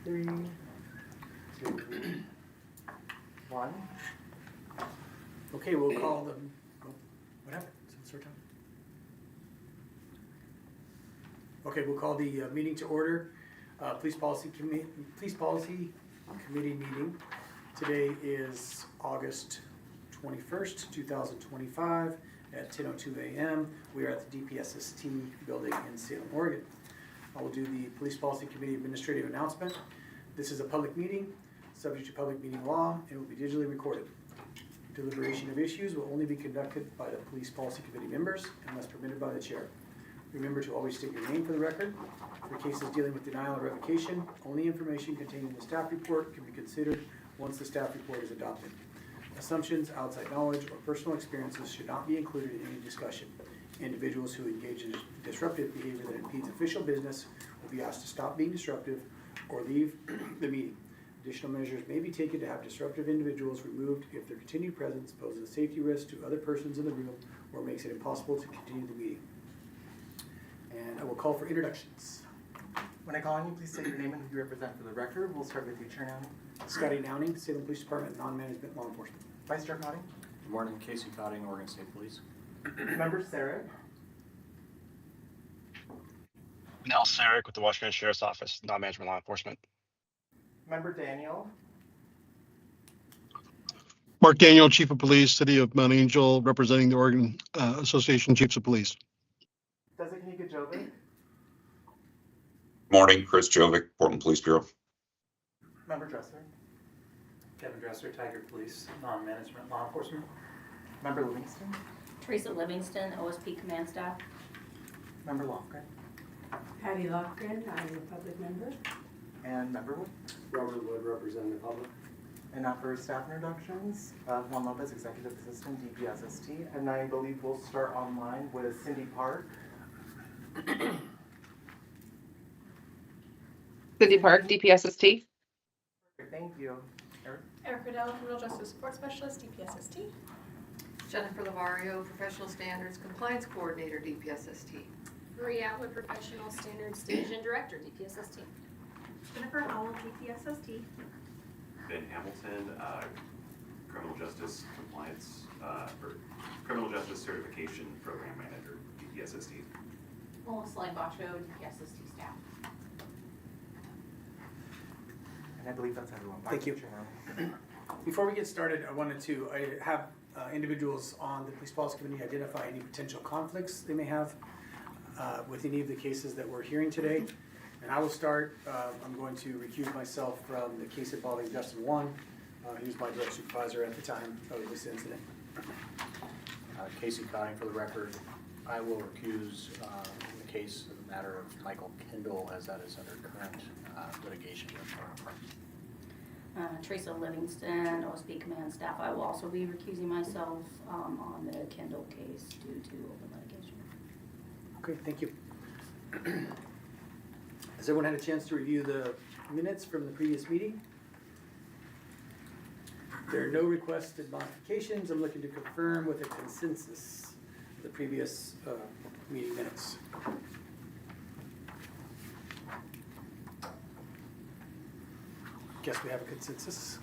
3, 2, 1. Okay, we'll call them. What happened? Start time? Okay, we'll call the meeting to order. Police Policy Committee meeting. Today is August 21st, 2025 at 10:02 a.m. We are at the DPSST building in Salem, Oregon. I will do the Police Policy Committee administrative announcement. This is a public meeting, subject to public meeting law, and will be digitally recorded. Deliberation of issues will only be conducted by the Police Policy Committee members unless permitted by the chair. Remember to always state your name for the record. For cases dealing with denial or revocation, only information contained in the staff report can be considered once the staff report is adopted. Assumptions, outside knowledge, or personal experiences should not be included in any discussion. Individuals who engage in disruptive behavior that impedes official business will be asked to stop being disruptive or leave the meeting. Additional measures may be taken to have disruptive individuals removed if their continued presence poses a safety risk to other persons in the room or makes it impossible to continue the meeting. And I will call for introductions. When I call on you, please state your name and who you represent for the record. We'll start with you, Chair Nowning. Scotty Nowning, Salem Police Department, non-management law enforcement. Vice Chair Cotting. Good morning, Casey Cotting, Oregon State Police. Member Sarek. Nell Sarek with the Washington Sheriff's Office, non-management law enforcement. Member Daniel. Mark Daniel, Chief of Police, City of Mount Angel, representing the Oregon Association of Chiefs of Police. Designee Gajovic. Morning, Chris Jovic, Portland Police Bureau. Member Dresser. Kevin Dresser, Tiger Police, non-management law enforcement. Member Livingston. Teresa Livingston, OSP Command Staff. Member Lofgren. Patty Lofgren, I'm a public member. And Member Wood. Robert Wood, representing the public. And now for staff introductions, Juan Lopez, Executive Assistant, DPSST. And I believe we'll start online with Cindy Park. Cindy Park, DPSST. Thank you. Eric. Eric Riddell, Criminal Justice Support Specialist, DPSST. Jennifer Lavario, Professional Standards Compliance Coordinator, DPSST. Marie Atwood, Professional Standards Division Director, DPSST. Jennifer Howell, DPSST. Ben Hamilton, Criminal Justice Compliance, or Criminal Justice Certification Program Manager, DPSST. Melissa Langbacho, DPSST staff. And I believe that's everyone. Thank you. Before we get started, I have individuals on the Police Policy Committee identify any potential conflicts they may have with any of the cases that we're hearing today. And I will start. I'm going to recuse myself from the case involving Justin Wong. He was my direct supervisor at the time of this incident. Casey Cotting, for the record. I will recuse the case of the matter of Michael Kendall, as that is under current litigation with our department. Teresa Livingston, OSP Command Staff. I will also be recusing myself on the Kendall case due to open litigation. Okay, thank you. Has everyone had a chance to review the minutes from the previous meeting? There are no requested modifications. I'm looking to confirm with a consensus the previous meeting minutes. Guess we have a consensus.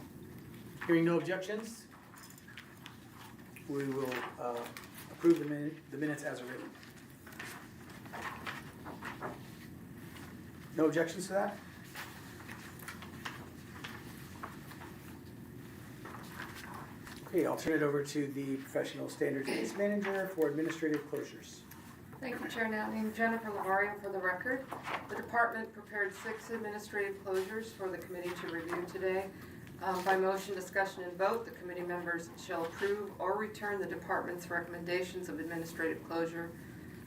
Hearing no objections, we will approve the minutes as written. No objections to that? Okay, I'll turn it over to the Professional Standards Case Manager for administrative closures. Thank you, Chair Nowning. Jennifer Lavario for the record. The department prepared 6 administrative closures for the committee to review today. By motion, discussion, and vote, the committee members shall approve or return the department's recommendations of administrative closure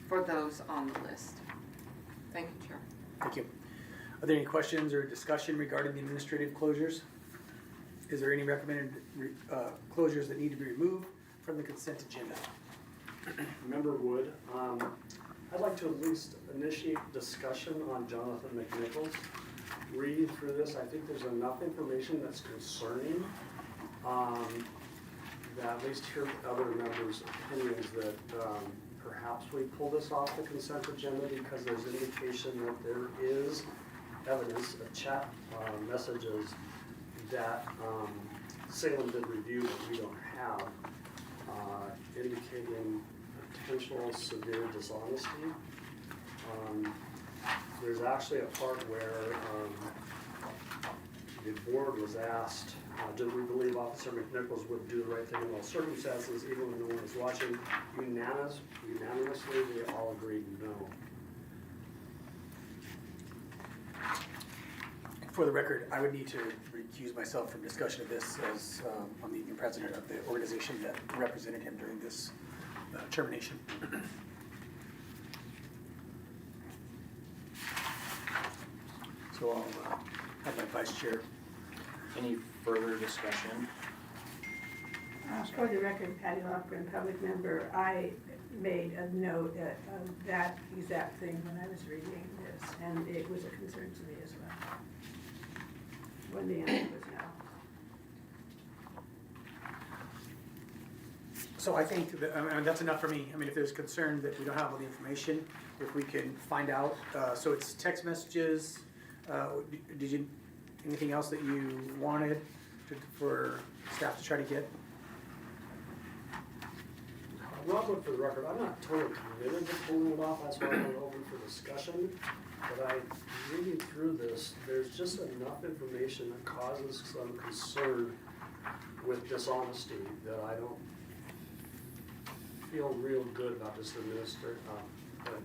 for those on the list. Thank you, Chair. Thank you. Are there any questions or discussion regarding the administrative closures? Is there any recommended closures that need to be removed from the consent agenda? Member Wood, I'd like to at least initiate discussion on Jonathan McNichols. Read through this. I think there's enough information that's concerning that at least hear other members' opinions that perhaps we pull this off the consent agenda because there's indication that there is evidence, chat messages that Salem did review that we don't have, indicating potential severe dishonesty. There's actually a part where the board was asked, did we believe Officer McNichols would do the right thing in all circumstances, even when no one was watching? Unanimously, they all agreed no. For the record, I would need to recuse myself from discussion of this as I'm the union president of the organization that represented him during this termination. So I'll have my vice chair. Any further discussion? For the record, Patty Lochran, public member, I made a note of that exact thing when I was reading this, and it was a concern to me as well. When the answer was no. So I think that, that's enough for me. I mean, if there's concern that we don't have all the information, if we can find out. So it's text messages. Did you, anything else that you wanted for staff to try to get? Robert, for the record, I'm not totally committed to pulling it off, that's why I'm open for discussion. But reading through this, there's just enough information that causes some concern with dishonesty that I don't feel real good about just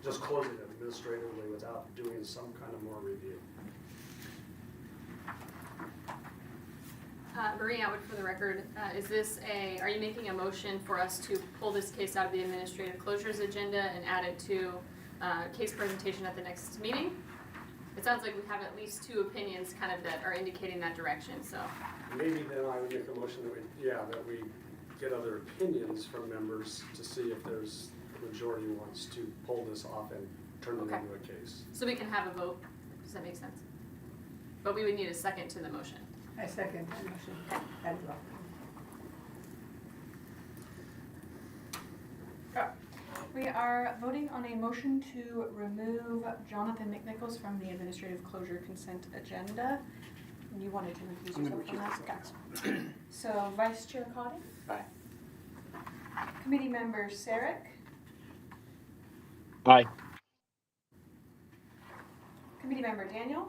just closing it administratively without doing some kind of more review. Marie Atwood, for the record, are you making a motion for us to pull this case out of the administrative closures agenda and add it to case presentation at the next meeting? It sounds like we have at least two opinions kind of that are indicating that direction, so. Maybe then I would make a motion that we get other opinions from members to see if there's a majority wants to pull this off and turn it into a case. So we can have a vote, does that make sense? But we would need a second to the motion. I second that motion, Patty Lochran. We are voting on a motion to remove Jonathan McNichols from the administrative closure consent agenda. And you wanted to recuse yourself from that? Gotcha. So Vice Chair Cotting? Aye. Committee Member Sarek? Aye. Committee Member Daniel?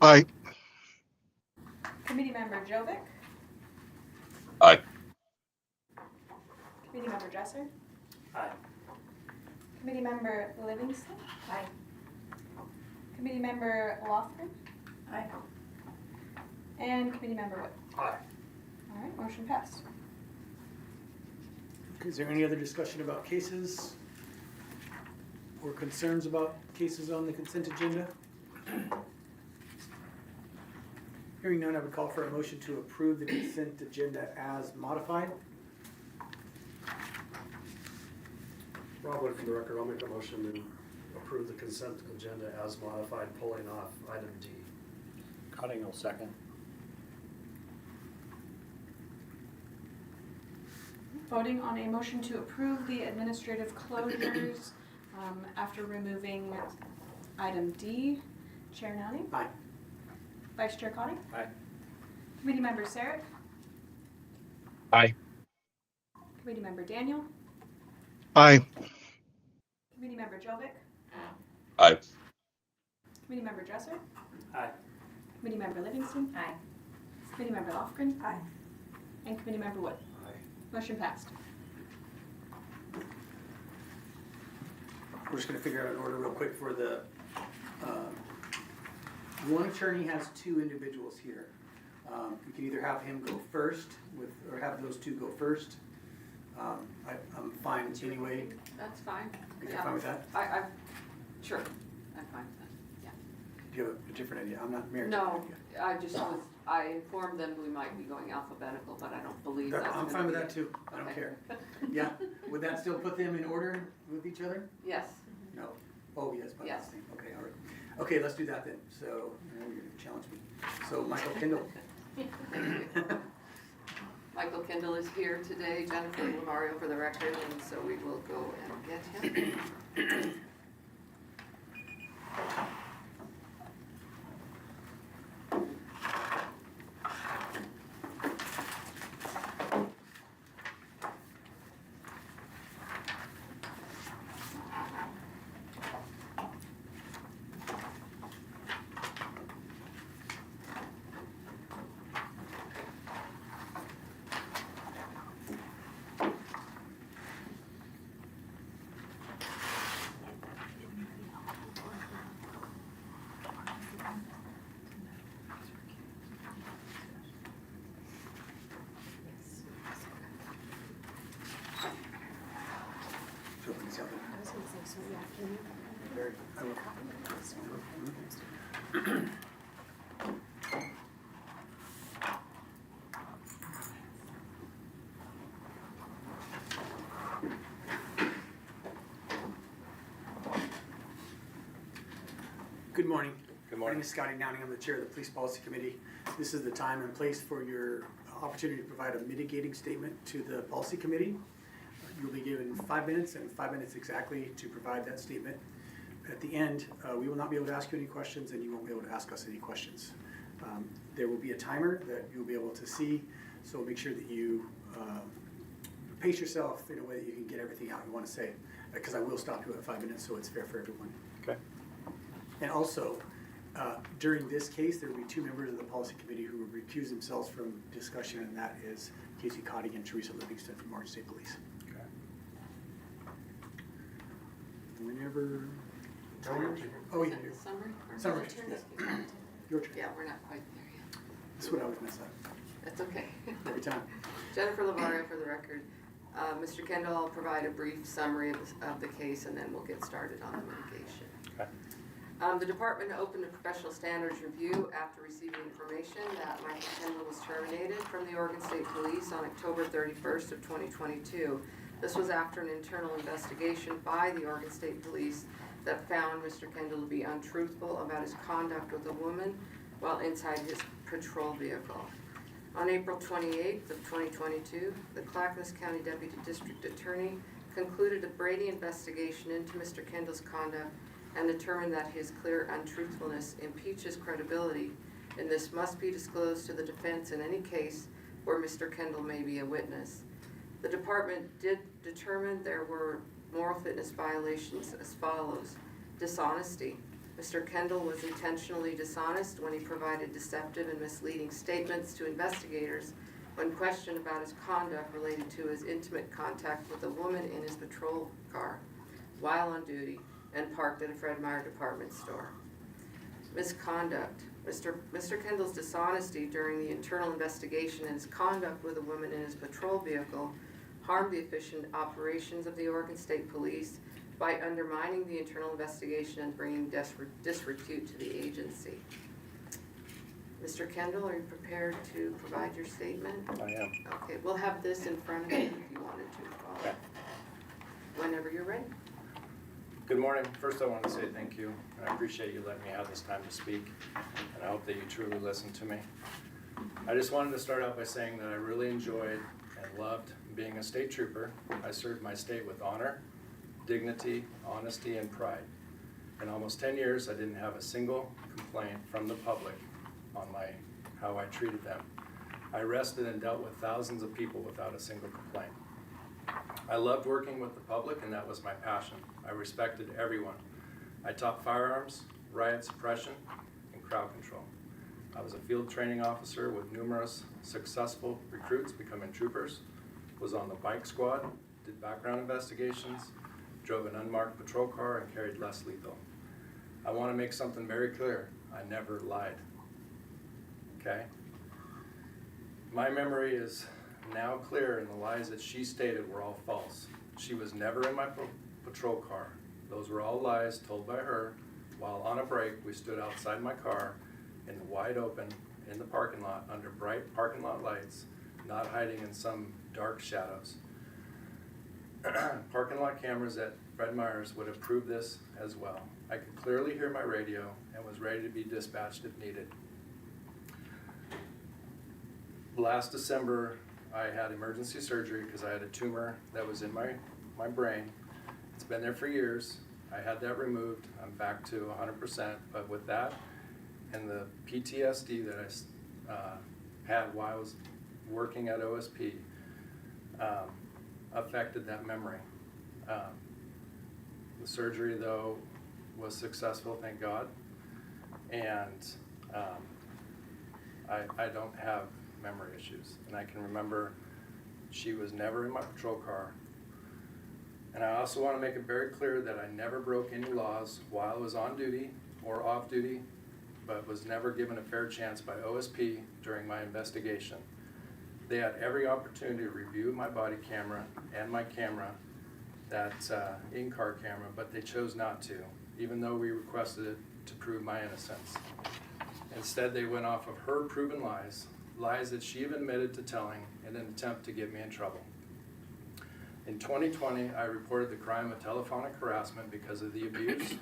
Aye. Committee Member Jovic? Aye. Committee Member Dresser? Aye. Committee Member Livingston? Aye. Committee Member Lofgren? Aye. And Committee Member Wood? Aye. All right, motion passed. Is there any other discussion about cases or concerns about cases on the consent agenda? Hearing none, I would call for a motion to approve the consent agenda as modified. Robert, for the record, I'll make a motion to approve the consent agenda as modified, pulling off item D. Cutting will second. Voting on a motion to approve the administrative closures after removing item D. Chair Nowling? Aye. Vice Chair Cotting? Aye. Committee Member Sarek? Aye. Committee Member Daniel? Aye. Committee Member Jovic? Aye. Committee Member Dresser? Aye. Committee Member Livingston? Aye. Committee Member Lofgren? Aye. And Committee Member Wood? Aye. Motion passed. We're just gonna figure out an order real quick for the, one attorney has two individuals here. You can either have him go first or have those two go first. I'm fine anyway. That's fine. You're fine with that? Sure, I'm fine with that, yeah. Do you have a different idea? I'm not married. No, I informed them we might be going alphabetical, but I don't believe that's I'm gonna fine with be that it. too. I don't Okay. care. Yeah, would that still put them in order with each other? Yes. No. Oh, yes, by Yes. last name. Okay, all right. Okay, let's do that then. So, you're gonna challenge me. So, Michael Kendall. Michael Kendall is here today, Jennifer Lavario for the record, and so we will go and get him. Very, I will. Good morning. Good My morning. name is Scotty Downing. I'm the chair of the Police Policy Committee. This is the time and place for your opportunity to provide a mitigating statement to the Policy Committee. You'll be given 5 minutes and 5 minutes exactly to provide that statement. At the end, we will not be able to ask you any questions and you won't be able to ask us any questions. There will be a timer that you'll be able to see, so make sure that you pace yourself in a way that you can get everything out you want to say, because I will stop you at 5 minutes so it's fair for everyone. Okay. And also, during this case, there will be 2 members of the policy committee who will recuse themselves from discussion, and that is Casey Cotting and Teresa Livingston from Orange State Police. Okay. Whenever. Oh, yeah. Summary? Summary. Your turn. Yeah, we're not quite there yet. That's what I always mess up That's okay. every time. Jennifer Lavario for the record. Mr. Kendall, I'll provide a brief summary of the case and then we'll get started on the mitigation. Okay. The department opened a professional standards review after receiving information that Michael Kendall was terminated from the Oregon State Police on October 31st of 2022. This was after an internal investigation by the Oregon State Police that found Mr. Kendall to be untruthful about his conduct with a woman while inside his patrol vehicle. On April 28th of 2022, the Clackamas County Deputy District Attorney concluded a Brady investigation into Mr. Kendall's conduct and determined that his clear untruthfulness impeaches credibility, and this must be disclosed to the defense in any case where Mr. Kendall may be a witness. The department did determine there were moral fitness violations as follows. Dishonesty. Mr. Kendall was intentionally dishonest when he provided deceptive and misleading statements to investigators when questioned about his conduct related to his intimate contact with a woman in his patrol car while on duty and parked at a Fred Meyer department store. Misconduct. Mr. Kendall's dishonesty during the internal investigation and his conduct with a woman in his patrol vehicle harmed the efficient operations of the Oregon State Police by undermining the internal investigation and bringing disrepute to the agency. Mr. Kendall, are you prepared to provide your statement? I am. Okay, we'll have this in front of you if you wanted to. Okay. Whenever you're ready. Good morning. First, I want to say thank you. I appreciate you letting me have this time to speak, and I hope that you truly listen to me. I just wanted to start out by saying that I really enjoyed and loved being a state trooper. I served my state with honor, dignity, honesty, and pride. In almost 10 years, I didn't have a single complaint from the public on how I treated them. I arrested and dealt with thousands of people without a single complaint. I loved working with the public, and that was my passion. I respected everyone. I taught firearms, riot suppression, and crowd control. I was a field training officer with numerous successful recruits becoming troopers, was on the bike squad, did background investigations, drove an unmarked patrol car, and carried less lethal. I want to make something very clear. I never lied. Okay? My memory is now clear, and the lies that she stated were all false. She was never in my patrol car. Those were all lies told by her. While on a break, we stood outside my car in the wide open in the parking lot under bright parking lot lights, not hiding in some dark shadows. Parking lot cameras at Fred Meyer's would have proved this as well. I could clearly hear my radio and was ready to be dispatched if needed. Last December, I had emergency surgery because I had a tumor that was in my brain. It's been there for years. I had that removed. I'm back to 100%, but with that and the PTSD that I had while I was working at OSP affected that memory. The surgery, though, was successful, thank God, and I don't have memory issues, and I can remember she was never in my patrol car. And I also want to make it very clear that I never broke any laws while I was on duty or off duty, but was never given a fair chance by OSP during my investigation. They had every opportunity to review my body camera and my camera that in-car camera, but they chose not to, even though we requested it to prove my innocence. Instead, they went off of her proven lies, lies that she admitted to telling in an attempt to get me in trouble. In 2020, I reported the crime of telephonic harassment because of the abuse,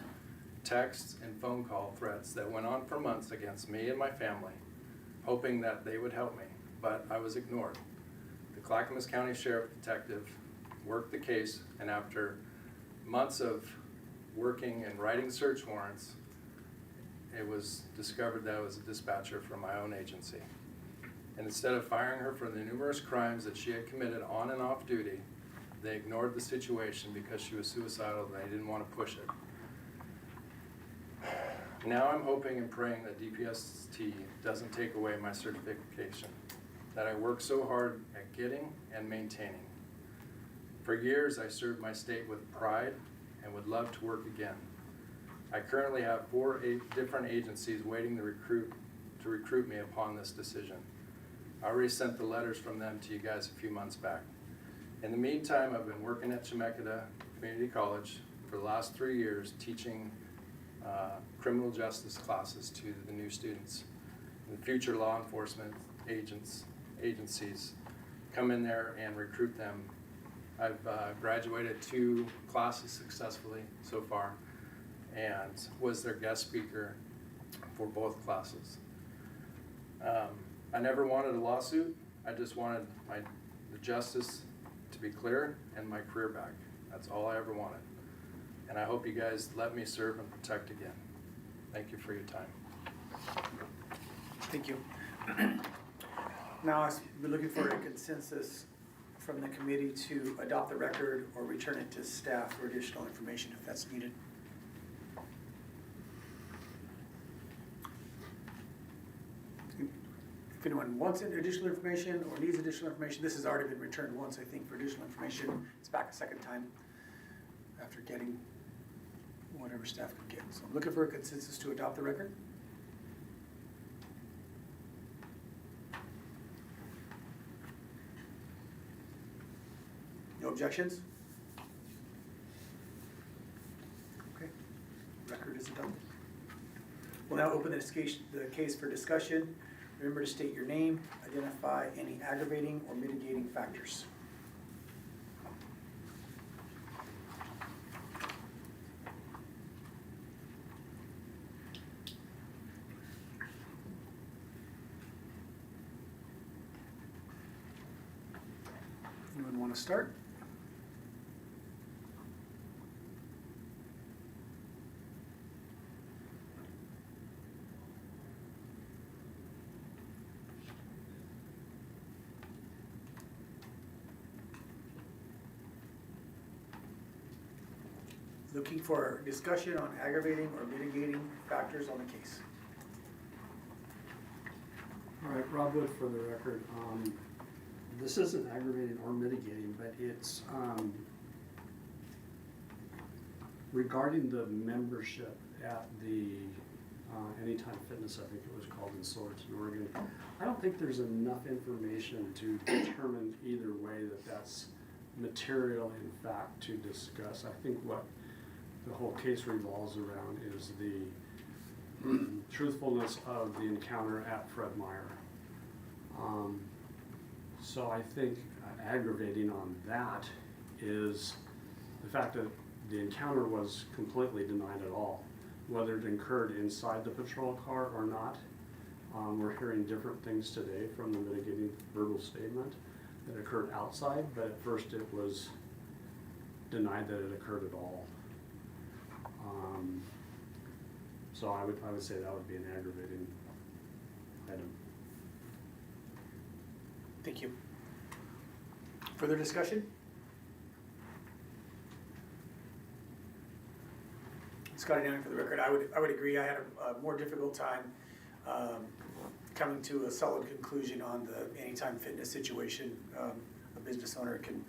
texts, and phone call threats that went on for months against me and my family, hoping that they would help me, but I was ignored. The Clackamas County Sheriff Detective worked the case, and after months of working and writing search warrants, it was discovered that I was a dispatcher from my own agency. And instead of firing her for the numerous crimes that she had committed on and off duty, they ignored the situation because she was suicidal and they didn't want to push it. Now I'm hoping and praying that DPST doesn't take away my certification that I worked so hard at getting and maintaining. For years, I served my state with pride and would love to work again. I currently have 4 different agencies waiting to recruit me upon this decision. I already sent the letters from them to you guys a few months back. In the meantime, I've been working at Chemeketa Community College for the last 3 years, teaching criminal justice classes to the new students. And future law enforcement agencies come in there and recruit them. I've graduated 2 classes successfully so far and was their guest speaker for both classes. I never wanted a lawsuit. I just wanted the justice to be clear and my career back. That's all I ever wanted. And I hope you guys let me serve and protect again. Thank you for your time. Thank you. Now, we're looking for a consensus from the committee to adopt the record or return it to staff for additional information if that's needed. If anyone wants additional information or needs additional information, this has already been returned once, I think, for additional information. It's back a second time after getting whatever staff could get. So I'm looking for a consensus to adopt the record. No objections? Okay, record is adopted. We'll now open the case for discussion. Remember to state your name, identify any aggravating or mitigating factors. Anyone want to start? Looking for discussion on aggravating or mitigating factors on the case. All right, Rob Wood for the record. This isn't aggravating or mitigating, but it's regarding the membership at the Anytime Fitness, I think it was called, in Silverton, Oregon. I don't think there's enough information to determine either way that that's material in fact to discuss. I think what the whole case revolves around is the truthfulness of the encounter at Fred Meyer. So I think aggravating on that is the fact that the encounter was completely denied at all, whether it occurred inside the patrol car or not. We're hearing different things today from the mitigating verbal statement that occurred outside, but at first it was denied that it occurred at all. So I would say that would be an aggravating item. Thank you. Further discussion? Scotty Downing for the record. I would agree. I had a more difficult time coming to a solid conclusion on the Anytime Fitness situation. A business owner can,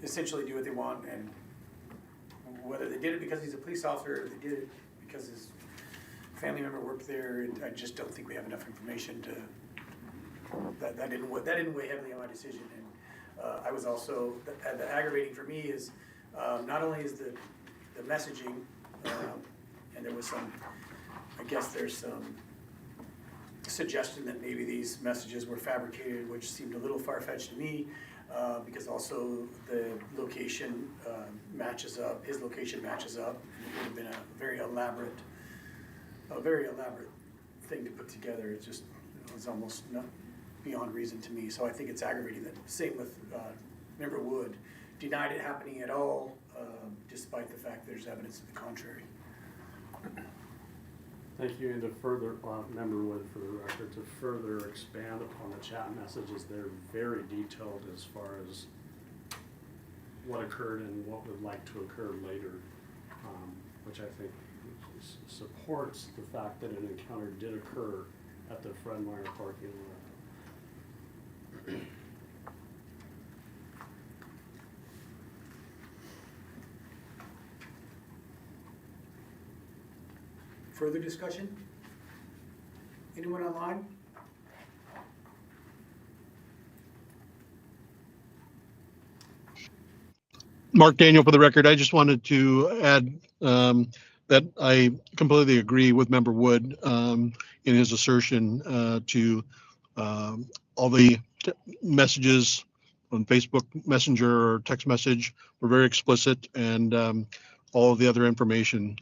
essentially do what they want, and whether they did it because he's a police officer or they did it because his family member worked there, I just don't think we have enough information to. That didn't weigh heavily on my decision. And I was also, the aggravating for me is, not only is the messaging, and there was some, I guess there's some suggestion that maybe these messages were fabricated, which seemed a little far-fetched to me, because also the location matches up, his location matches up. It would have been a very elaborate thing to put together. It's just, it's almost not beyond reason to me. So I think it's aggravating. That same with Member Wood, denied it happening at all, despite the fact there's evidence to the contrary. Thank you, and to further, Member Wood, for the record, to further expand upon the chat messages, they're very detailed as far as what occurred and what would like to occur later, which I think supports the fact that an encounter did occur at the Fred Meyer parking lot. Further discussion? Anyone online? Mark Daniel for the record. I just wanted to add that I completely agree with Member Wood in his assertion to all the messages on Facebook Messenger or text message were very explicit, and all of the other information.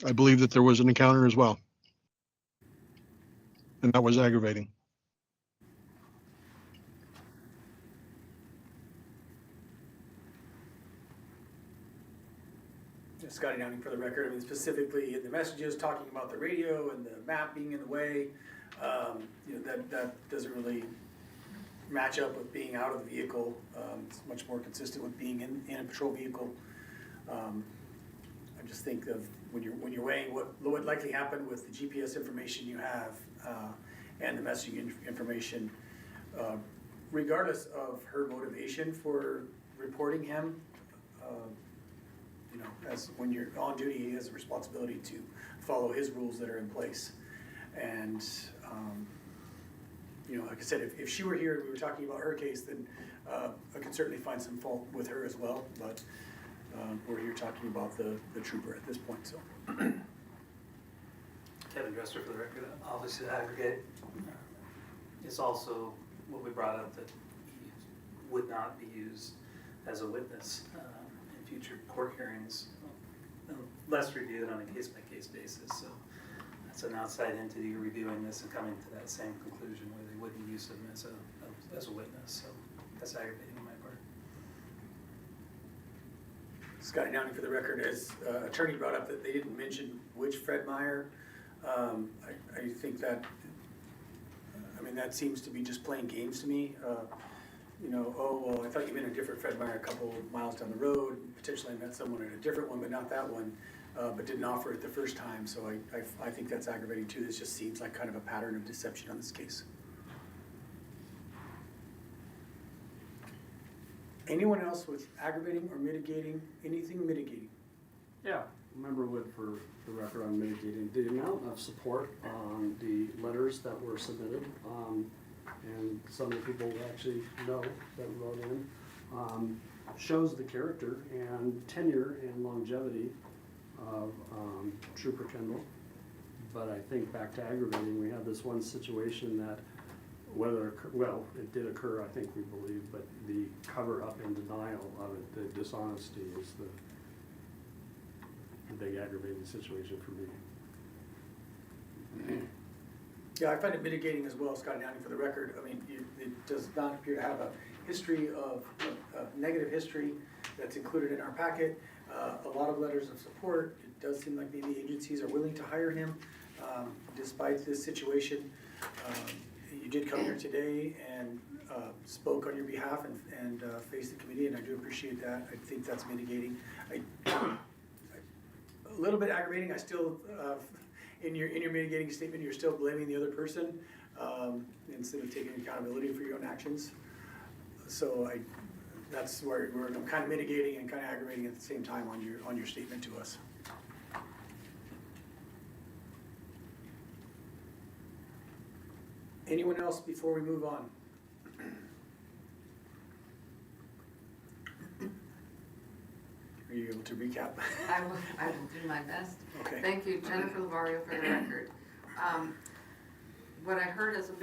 I believe that there was an encounter as well, and that was aggravating. Scotty Downing for the record. I mean, specifically in the messages talking about the radio and the map being in the way, that doesn't really match up with being out of the vehicle. It's much more consistent with being in a patrol vehicle. I just think of when you're weighing what likely happened with the GPS information you have and the messaging information, regardless of her motivation for reporting him. As when you're on duty, he has a responsibility to follow his rules that are in place. And, like I said, if she were here and we were talking about her case, then I could certainly find some fault with her as well. But we're here talking about the trooper at this point. So, Kevin Dresser for the record. Obviously, the aggregate is also what we brought up, that he would not be used as a witness in future court hearings, unless reviewed on a case-by-case basis. So that's an outside entity reviewing this and coming to that same conclusion where they wouldn't use him as a witness. So that's aggravating on my part. Scotty Downing for the record, as attorney brought up that they didn't mention which Fred Meyer. I think that, that seems to be just playing games to me. Oh, well, I thought you meant a different Fred Meyer a couple miles down the road. Potentially I met someone at a different one, but not that one, but didn't offer it the first time. So I think that's aggravating too. This just seems like kind of a pattern of deception on this case. Anyone else with aggravating or mitigating, anything mitigating? Yeah, Member Wood for the record on mitigating. The amount of support on the letters that were submitted, and some of the people who actually know that wrote in, shows the character and tenure and longevity of Trooper Kendall. But I think back to aggravating, we have this one situation that it did occur, I think we believe, but the cover up and denial of it, the dishonesty is the big aggravating situation for me. Yeah, I find it mitigating as well, Scott Downing for the record. It does not appear to have a history of negative history that's included in our packet. A lot of letters of support. It does seem like maybe agencies are willing to hire him despite this situation. You did come here today and spoke on your behalf and faced the committee, and I do appreciate that. I think that's mitigating. A little bit aggravating. I still, in your mitigating statement, you're still blaming the other person instead of taking accountability for your own actions. So that's where I'm kind of mitigating and kind of aggravating at the same time on your statement to us. Anyone else before we move on? you able to recap? I will do my best. Okay. Thank you, Jennifer Lavario, for the record. What I heard as a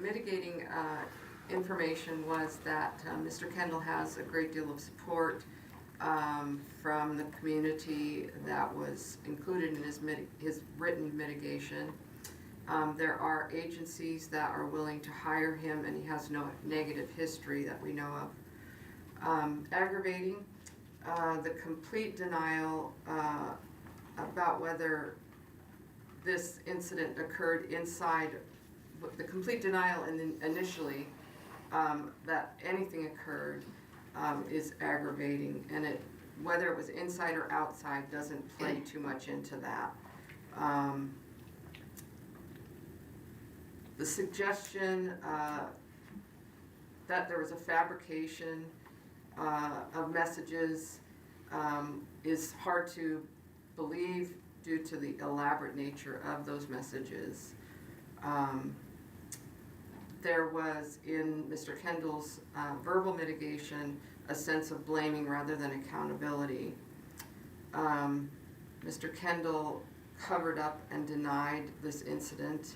mitigating information was that Mr. Kendall has a great deal of support from the community that was included in his written mitigation. There are agencies that are willing to hire him, and he has no negative history that we know of. Aggravating, the complete denial about whether this incident occurred inside, the complete denial initially that anything occurred is aggravating, and whether it was inside or outside doesn't play too much into that. The suggestion that there was a fabrication of messages is hard to believe due to the elaborate nature of those messages. There was in Mr. Kendall's verbal mitigation a sense of blaming rather than accountability. Mr. Kendall covered up and denied this incident.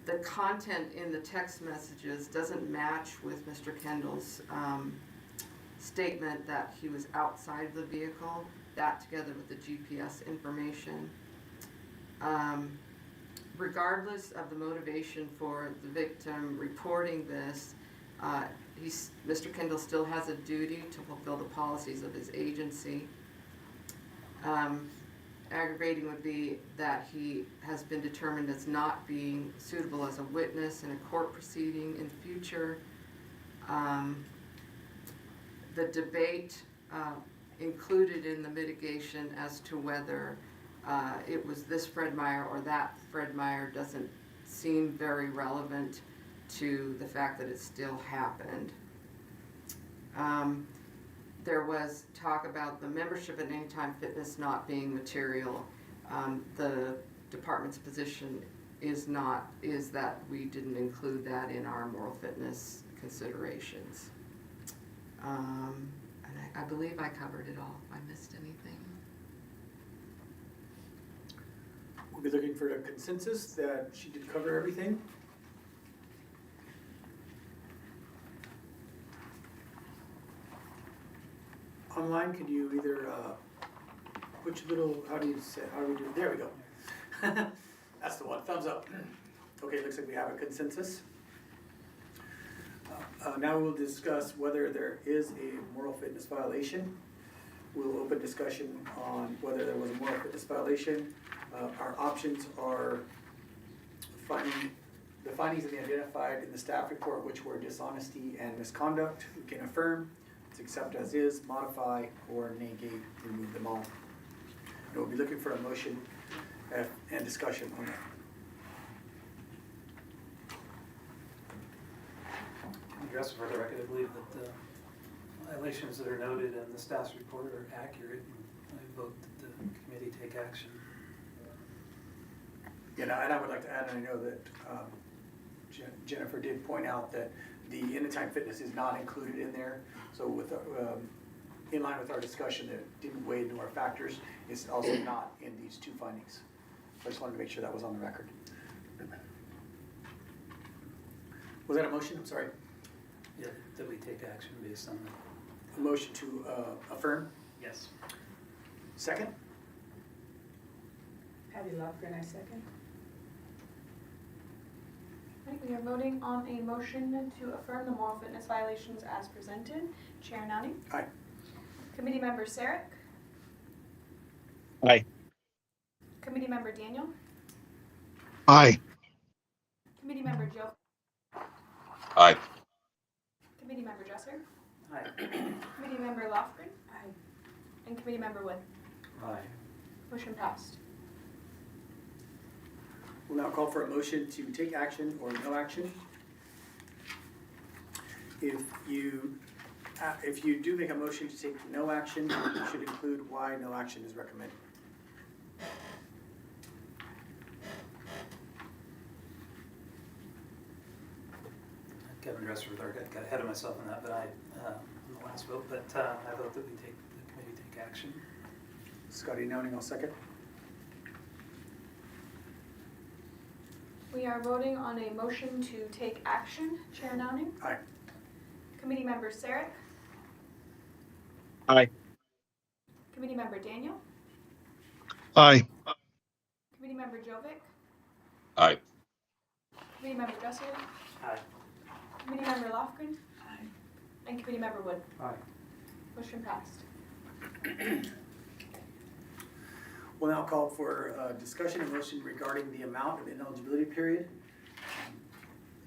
The content in the text messages doesn't match with Mr. Kendall's statement that he was outside of the vehicle, that together with the GPS information. Regardless of the motivation for the victim reporting this, Mr. Kendall still has a duty to fulfill the policies of his agency. Aggravating would be that he has been determined as not being suitable as a witness in a court proceeding in the future. The debate included in the mitigation as to whether it was this Fred Meyer or that Fred Meyer doesn't seem very relevant to the fact that it still happened. There was talk about the membership at Anytime Fitness not being material. The department's position is that we didn't include that in our moral fitness considerations. And I believe I covered it all. If I missed anything. We'll be looking for a consensus that she did cover everything. Online, could you either put your little, how do we do it? There we go. That's the one, thumbs up. Okay, looks like we have a consensus. Now we'll discuss whether there is a moral fitness violation. We'll open discussion on whether there was a moral fitness violation. Our options are the findings that we identified in the staff report, which were dishonesty and misconduct. We can affirm, it's accept as is, modify, or negate, remove them all. And we'll be looking for a motion and discussion on that. Address for the record, I believe that the violations that are noted in the staff's report are accurate, and I vote that the committee take action. You know, and I would like to add, and I know that Jennifer did point out that the Anytime Fitness is not included in there. So with in line with our discussion that didn't weigh into our factors, it's also not in these two findings. So I just wanted to make sure that was on the record. Was that a motion? I'm sorry. Yeah, that we take action based on A the. motion to affirm? Yes. Second? Patty Lofgren, I second. Right, we are voting on a motion to affirm the moral fitness violations as presented. Chair Nani? Aye. Committee member Sarek? Aye. Committee member Daniel? Aye. Committee member Joe? Aye. Committee member Dresser? Aye. Committee member Lofgren? Aye. And committee member Wood? Aye. Motion passed. We'll now call for a motion to take action or no action. If you do make a motion to take no action, you should include why no action is recommended. Kevin Dresser, got ahead of myself on that, but on the last vote, but I vote that the committee take action. Scotty Downing, I'll second. We are voting on a motion to take action. Chair Downing? Aye. Committee member Sarek? Aye. Committee member Daniel? Aye. Committee member Jovic? Aye. Committee member Dresser? Aye. Committee member Lofgren? Aye. And committee member Wood? Aye. Motion passed. We'll now call for discussion and motion regarding the amount of ineligibility period.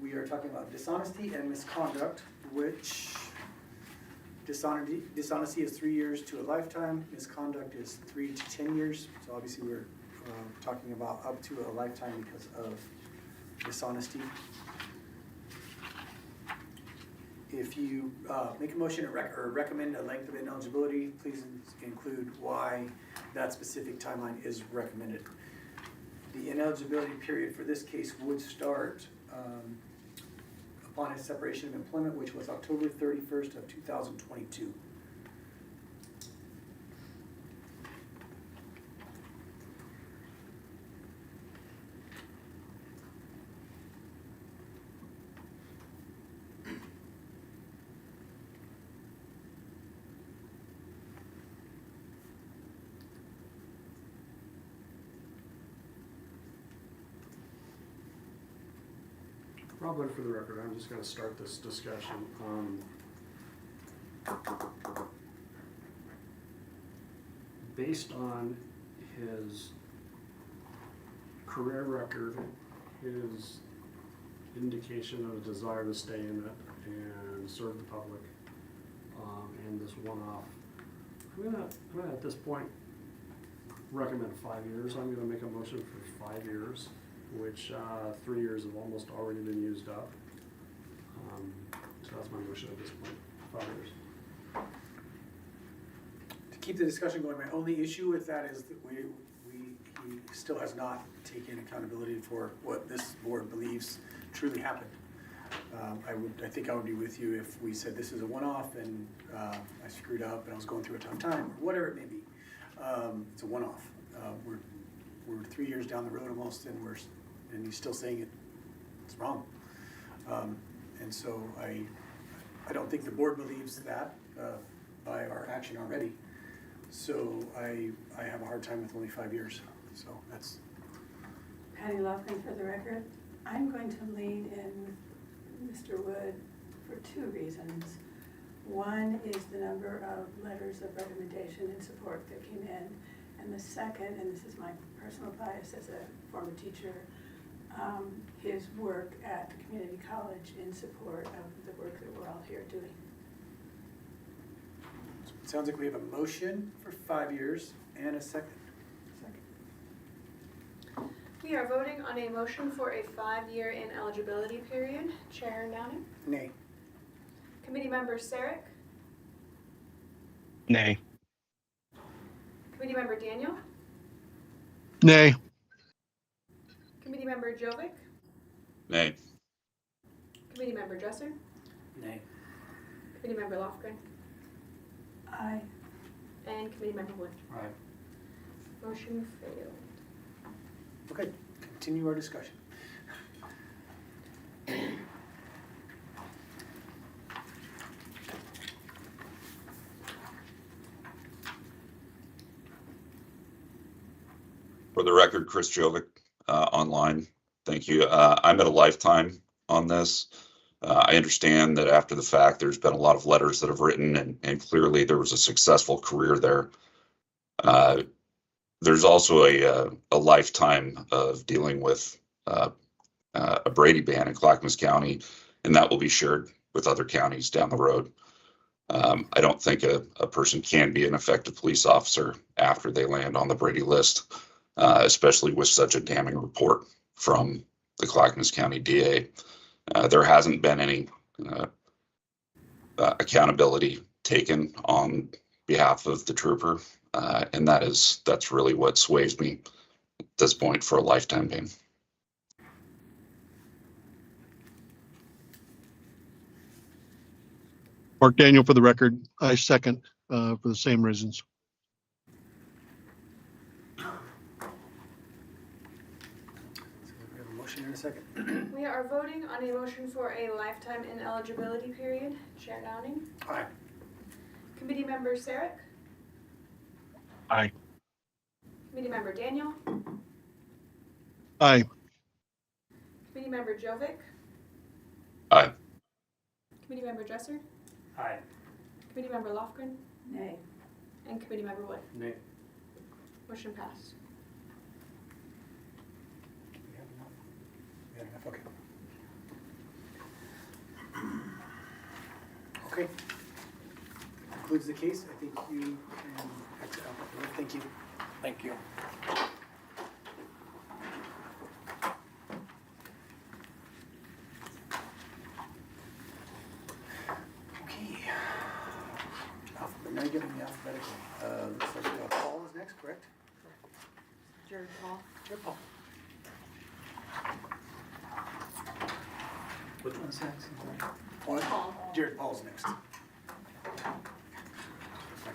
We are talking about dishonesty and misconduct, which dishonesty is 3 years to a lifetime, misconduct is 3 to 10 years. So obviously we're talking about up to a lifetime because of dishonesty. If you make a motion or recommend a length of ineligibility, please include why that specific timeline is recommended. The ineligibility period for this case would start upon his separation of employment, which was October 31st of 2022. Probably for the record, I'm just gonna start this discussion. Based on his career record, his indication of a desire to stay in it and serve the public, and this one-off, I'm gonna at this point recommend 5 years. I'm gonna make a motion for 5 years, which 3 years have almost already been used up. So that's my motion at this point, 5 years. To keep the discussion going, my only issue with that is that he still has not taken accountability for what this board believes truly happened. I think I would be with you if we said this is a one-off and I screwed up and I was going through a tough time, or whatever it may be. It's a one-off. We're 3 years down the road almost, and he's still saying it's wrong. And so I don't think the board believes that by our action already. So I have a hard time with only 5 years. So that's. Patty Lofgren for the record. I'm going to lean in Mr. Wood for 2 reasons. One is the number of letters of recommendation and support that came in. And the second, and this is my personal bias as a former teacher, his work at the community college in support of the work that we're all here doing. It sounds like we have a motion for 5 years and a second. We are voting on a motion for a 5-year ineligibility period. Chair Downing? Nay. Committee member Sarek? Nay. Committee member Daniel? Nay. Committee member Jovic? Nay. Committee member Dresser? Nay. Committee member Lofgren? Aye. And committee member Wood? Aye. Motion failed. Okay, continue our discussion. For the record, Chris Jovic, online. Thank you. I'm at a lifetime on this. I understand that after the fact, there's been a lot of letters that have written, and clearly there was a successful career there. There's also a lifetime of dealing with a Brady ban in Clackamas County, and that will be shared with other counties down the road. I don't think a person can be an effective police officer after they land on the Brady list, especially with such a damning report from the Clackamas County DA. There hasn't been any accountability taken on behalf of the trooper, and that's really what sways me at this point for a lifetime ban. Mark Daniel for the record. I second for the same reasons. So we have a motion and a second. We are voting on a motion for a lifetime ineligibility period. Chair Downing. Aye. Committee member Sarek. Aye. Committee member Daniel. Aye. Committee member Jovic. Aye. Committee member Dresser. Aye. Committee member Lofgren. Nay. And committee member Wood. Nay. Motion passed. We have enough. We have enough, okay. Okay. Concludes the case. I think you can exit out. Thank you. Thank you. Okay. Now you're giving me alphabetical. Looks like Paul is next, correct? Jared Paul. Jared Paul. Which one's next? Paul. Jared Paul's next. Back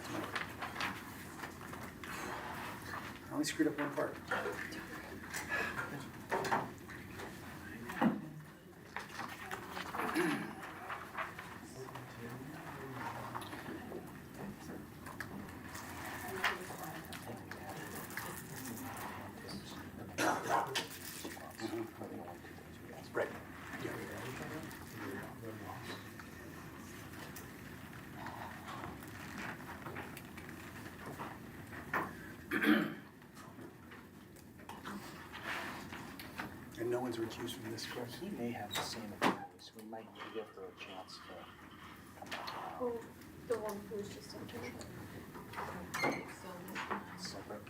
to my- I only screwed up one part. Right. Yeah. And no one's recused from this, correct? He may have the same opinion, so we might give her a chance to come back. Oh, the one who was just entering. Separate.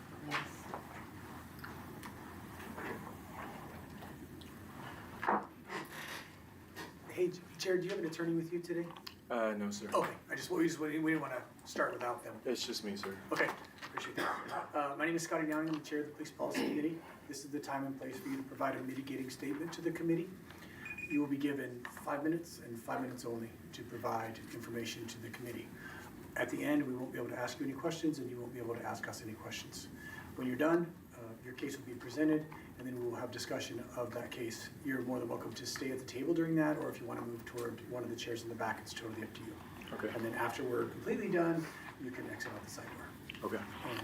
Hey, Jared, do you have an attorney with you today? No, sir. Okay, we didn't want to start without them. It's just me, sir. Okay, appreciate that. My name is Scotty Downing, I'm the chair of the Police Policy Committee. This is the time and place for you to provide a mitigating statement to the committee. You will be given 5 minutes and 5 minutes only to provide information to the committee. At the end, we won't be able to ask you any questions and you won't be able to ask us any questions. When you're done, your case will be presented and then we will have discussion of that case. You're more than welcome to stay at the table during that, or if you want to move toward one of the chairs in the back, it's totally up to you. Okay. And then after we're completely done, you can exit out the side door. Okay. And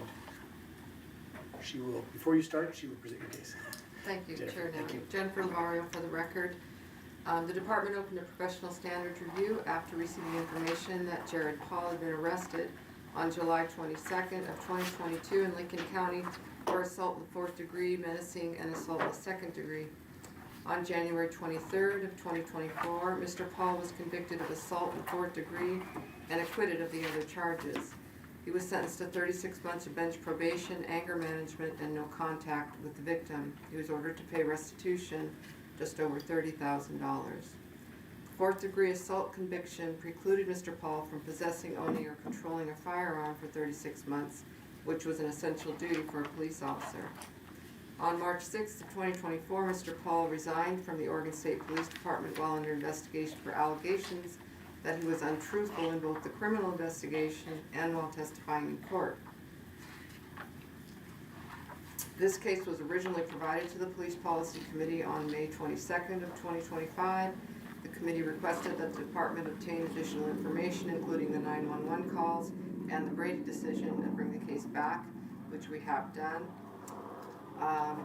she will, before you start, she will present your case. Thank you, Jennifer, Chair thank Downing. you. Jennifer Lavario for the record. The department opened a professional standards review after receiving information that Jared Paul had been arrested on July 22nd of 2022 in Lincoln County for assault in the 4th degree, menacing, and assault in the 2nd degree. On January 23rd of 2024, Mr. Paul was convicted of assault in the 4th degree and acquitted of the other charges. He was sentenced to 36 months of bench probation, anger management, and no contact with the victim. He was ordered to pay restitution, just over $30,000. 4th degree assault conviction precluded Mr. Paul from possessing, owning, or controlling a firearm for 36 months, which was an essential duty for a police officer. On March 6th of 2024, Mr. Paul resigned from the Oregon State Police Department while under investigation for allegations that he was untruthful in both the criminal investigation and while testifying in court. This case was originally provided to the Police Policy Committee on May 22nd of 2025. The committee requested that the department obtain additional information, including the 911 calls and the Brady decision, and bring the case back, which we have done.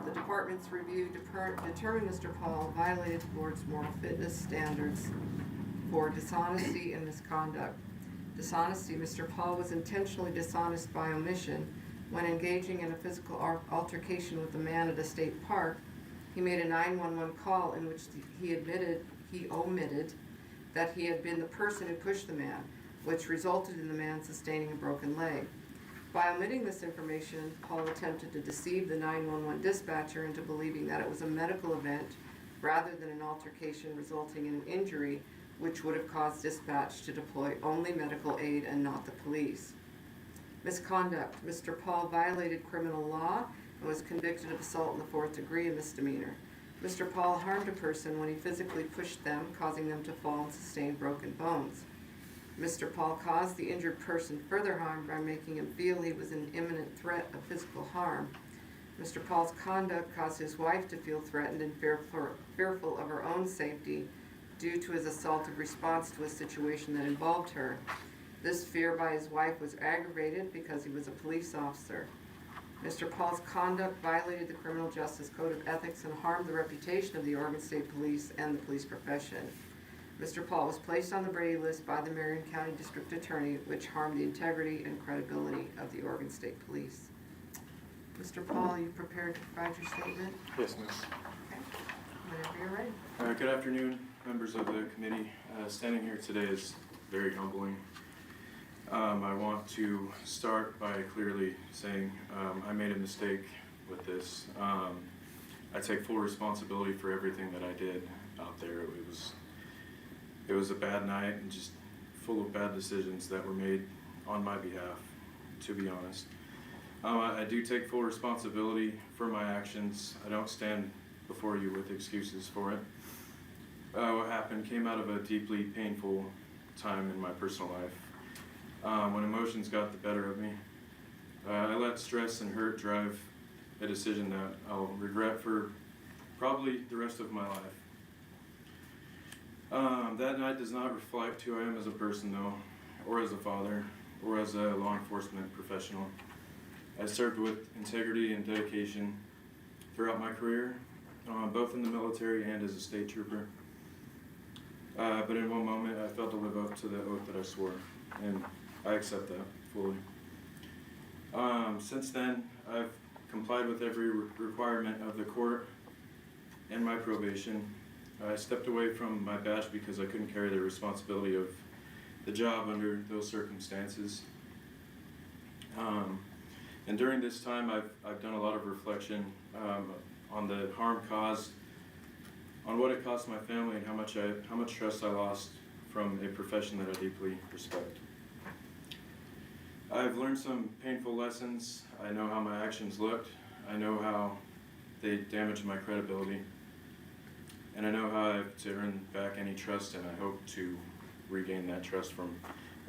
The department's review determined Mr. Paul violated the board's moral fitness standards for dishonesty and misconduct. Dishonesty: Mr. Paul was intentionally dishonest by omission. When engaging in a physical altercation with a man at a state park, he made a 911 call in which he omitted that he had been the person who pushed the man, which resulted in the man sustaining a broken leg. By omitting this information, Paul attempted to deceive the 911 dispatcher into believing that it was a medical event rather than an altercation resulting in an injury, which would have caused dispatch to deploy only medical aid and not the police. Misconduct: Mr. Paul violated criminal law and was convicted of assault in the 4th degree, a misdemeanor. Mr. Paul harmed a person when he physically pushed them, causing them to fall and sustain broken bones. Mr. Paul caused the injured person further harm by making him feel he was in imminent threat of physical harm. Mr. Paul's conduct caused his wife to feel threatened and fearful of her own safety due to his assaultive response to a situation that involved her. This fear by his wife was aggravated because he was a police officer. Mr. Paul's conduct violated the Criminal Justice Code of Ethics and harmed the reputation of the Oregon State Police and the police profession. Mr. Paul was placed on the Brady list by the Marion County District Attorney, which harmed the integrity and credibility of the Oregon State Police. Mr. Paul, are you prepared to provide your statement? Yes, ma'am. Okay. Whenever you're ready. Good afternoon, members of the committee. Standing here today is very humbling. I want to start by clearly saying I made a mistake with this. I take full responsibility for everything that I did out there. It was a bad night and just full of bad decisions that were made on my behalf, to be honest. I do take full responsibility for my actions. I don't stand before you with excuses for it. What happened came out of a deeply painful time in my personal life. When emotions got the better of me, I let stress and hurt drive a decision that I'll regret for probably the rest of my life. That night does not reflect who I am as a person, though, or as a father, or as a law enforcement professional. I served with integrity and dedication throughout my career, both in the military and as a state trooper. But in one moment, I failed to live up to the oath that I swore, and I accept that fully. Since then, I've complied with every requirement of the court and my probation. I stepped away from my badge because I couldn't carry the responsibility of the job under those circumstances. And during this time, I've done a lot of reflection on the harm caused, on what it cost my family, and how much trust I lost from a profession that I deeply respect. I've learned some painful lessons. I know how my actions looked. I know how they damaged my credibility. And I know how I have to earn back any trust, and I hope to regain that trust from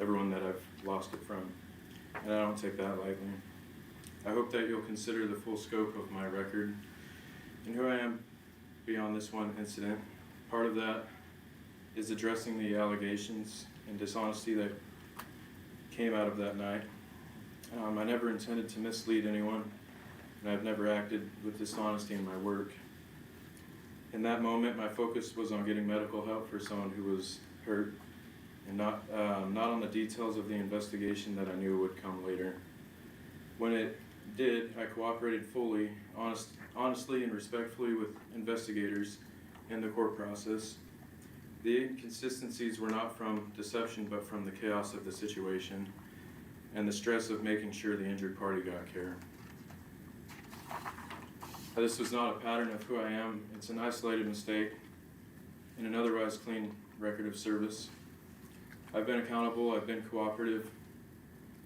everyone that I've lost it from. And I don't take that lightly. I hope that you'll consider the full scope of my record and who I am beyond this one incident. Part of that is addressing the allegations and dishonesty that came out of that night. I never intended to mislead anyone, and I've never acted with dishonesty in my work. In that moment, my focus was on getting medical help for someone who was hurt, and not on the details of the investigation that I knew would come later. When it did, I cooperated fully, honestly and respectfully with investigators in the court process. The inconsistencies were not from deception, but from the chaos of the situation and the stress of making sure the injured party got care. This was not a pattern of who I am. It's an isolated mistake in an otherwise clean record of service. I've been accountable, I've been cooperative,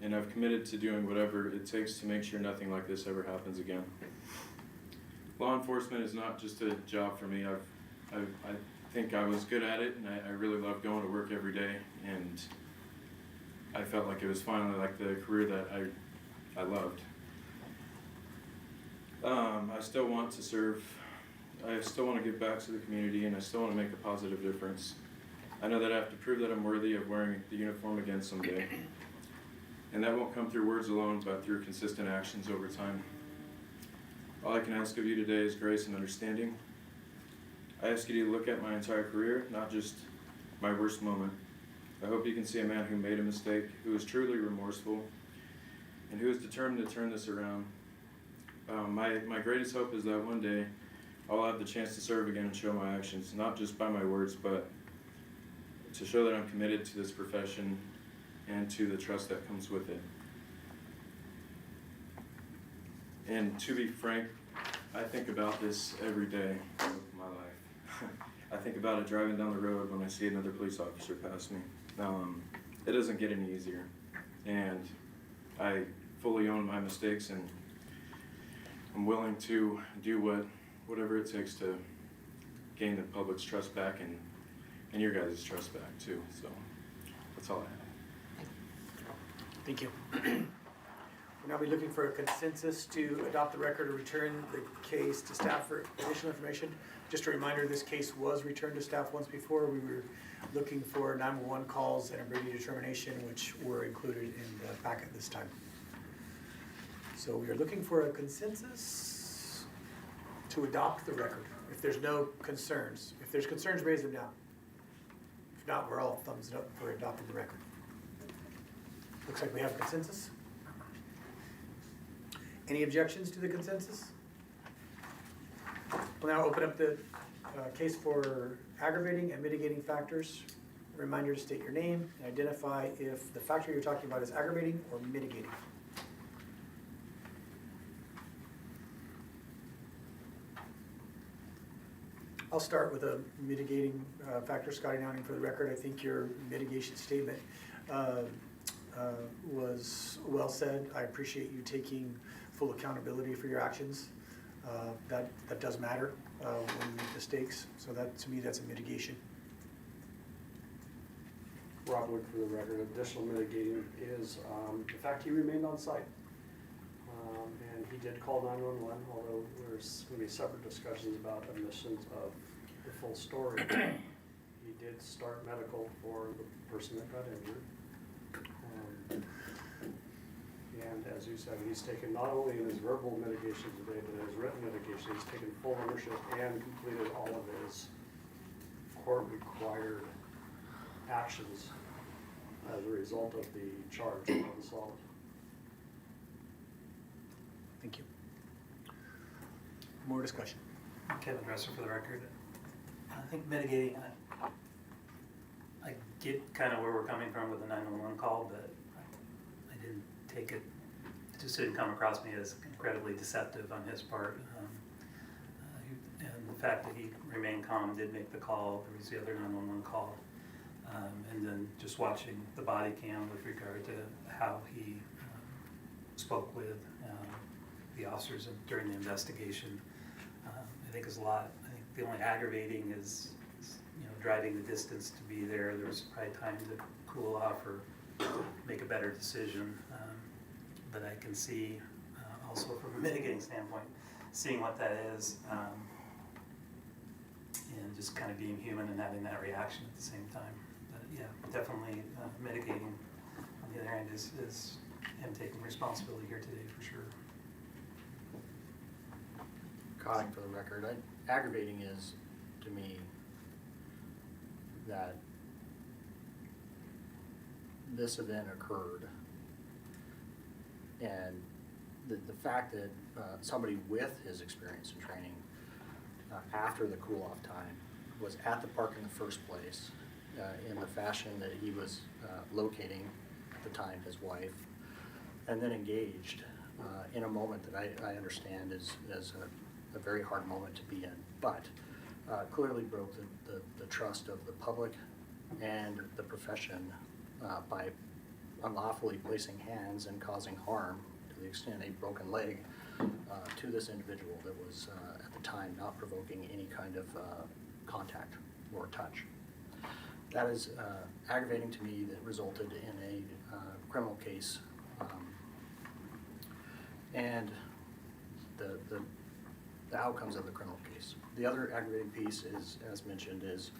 and I've committed to doing whatever it takes to make sure nothing like this ever happens again. Law enforcement is not just a job for me. I think I was good at it, and I really love going to work every day, and I felt like it was finally like the career that I loved. I still want to serve. I still want to give back to the community, and I still want to make a positive difference. I know that I have to prove that I'm worthy of wearing the uniform again someday. And that won't come through words alone, but through consistent actions over time. All I can ask of you today is grace and understanding. I ask you to look at my entire career, not just my worst moment. I hope you can see a man who made a mistake, who is truly remorseful, and who is determined to turn this around. My greatest hope is that one day I'll have the chance to serve again and show my actions, not just by my words, but to show that I'm committed to this profession and to the trust that comes with it. And to be frank, I think about this every day of my life. I think about it driving down the road when I see another police officer pass me. It doesn't get any easier. And I fully own my mistakes, and I'm willing to do whatever it takes to gain the public's trust back and your guys' trust back too. So that's all I have. Thank you. We'll now be looking for a consensus to adopt the record or return the case to staff for additional information. Just a reminder, this case was returned to staff once before. We were looking for 911 calls and a Brady determination, which were included in the packet this time. So we are looking for a consensus to adopt the record. If there's no concerns, if there's concerns, raise them down. If not, we're all thumbs up for adopting the record. Looks like we have consensus. Any objections to the consensus? We'll now open up the case for aggravating and mitigating factors. Reminder to state your name and identify if the factor you're talking about is aggravating or mitigating. I'll start with a mitigating factor. Scotty Downing, for the record, I think your mitigation statement was well said. I appreciate you taking full accountability for your actions. That does matter when we make mistakes. So that, to me, that's a mitigation. Rob Wood, for the record, additional mitigating is the fact he remained on site. And he did call 911, although there's going to be separate discussions about omissions of the full story. He did start medical for the person that got injured. And as you said, he's taken not only in his verbal mitigation today, but in his written mitigation, he's taken full ownership and completed all of his court-required actions as a result of the charge of assault. Thank you. More discussion. Kevin Dresser, for the record. I think mitigating, I get kind of where we're coming from with the 911 call, but I didn't take it, it just didn't come across me as incredibly deceptive on his part. And the fact that he remained calm, did make the call, there was the other 911 call. And then just watching the body cam with regard to how he spoke with the officers during the investigation, I think is a lot. I think the only aggravating is driving the distance to be there. There was probably time to cool off or make a better decision. But I can see also from a mitigating standpoint, seeing what that is, and just kind of being human and having that reaction at the same time. But yeah, definitely mitigating on the other hand is him taking responsibility here today for sure. Cotting, for the record, aggravating is, to me, that this event occurred, and the fact that somebody with his experience and training after the cool-off time was at the park in the first place in the fashion that he was locating, at the time, his wife, and then engaged in a moment that I understand is a very hard moment to be in, but clearly broke the trust of the public and the profession by unlawfully placing hands and causing harm to the extent a broken leg to this individual that was at the time not provoking any kind of contact or touch. That is aggravating to me. That resulted in a criminal case, and the outcomes of the criminal case. The other aggravating piece is, as mentioned, is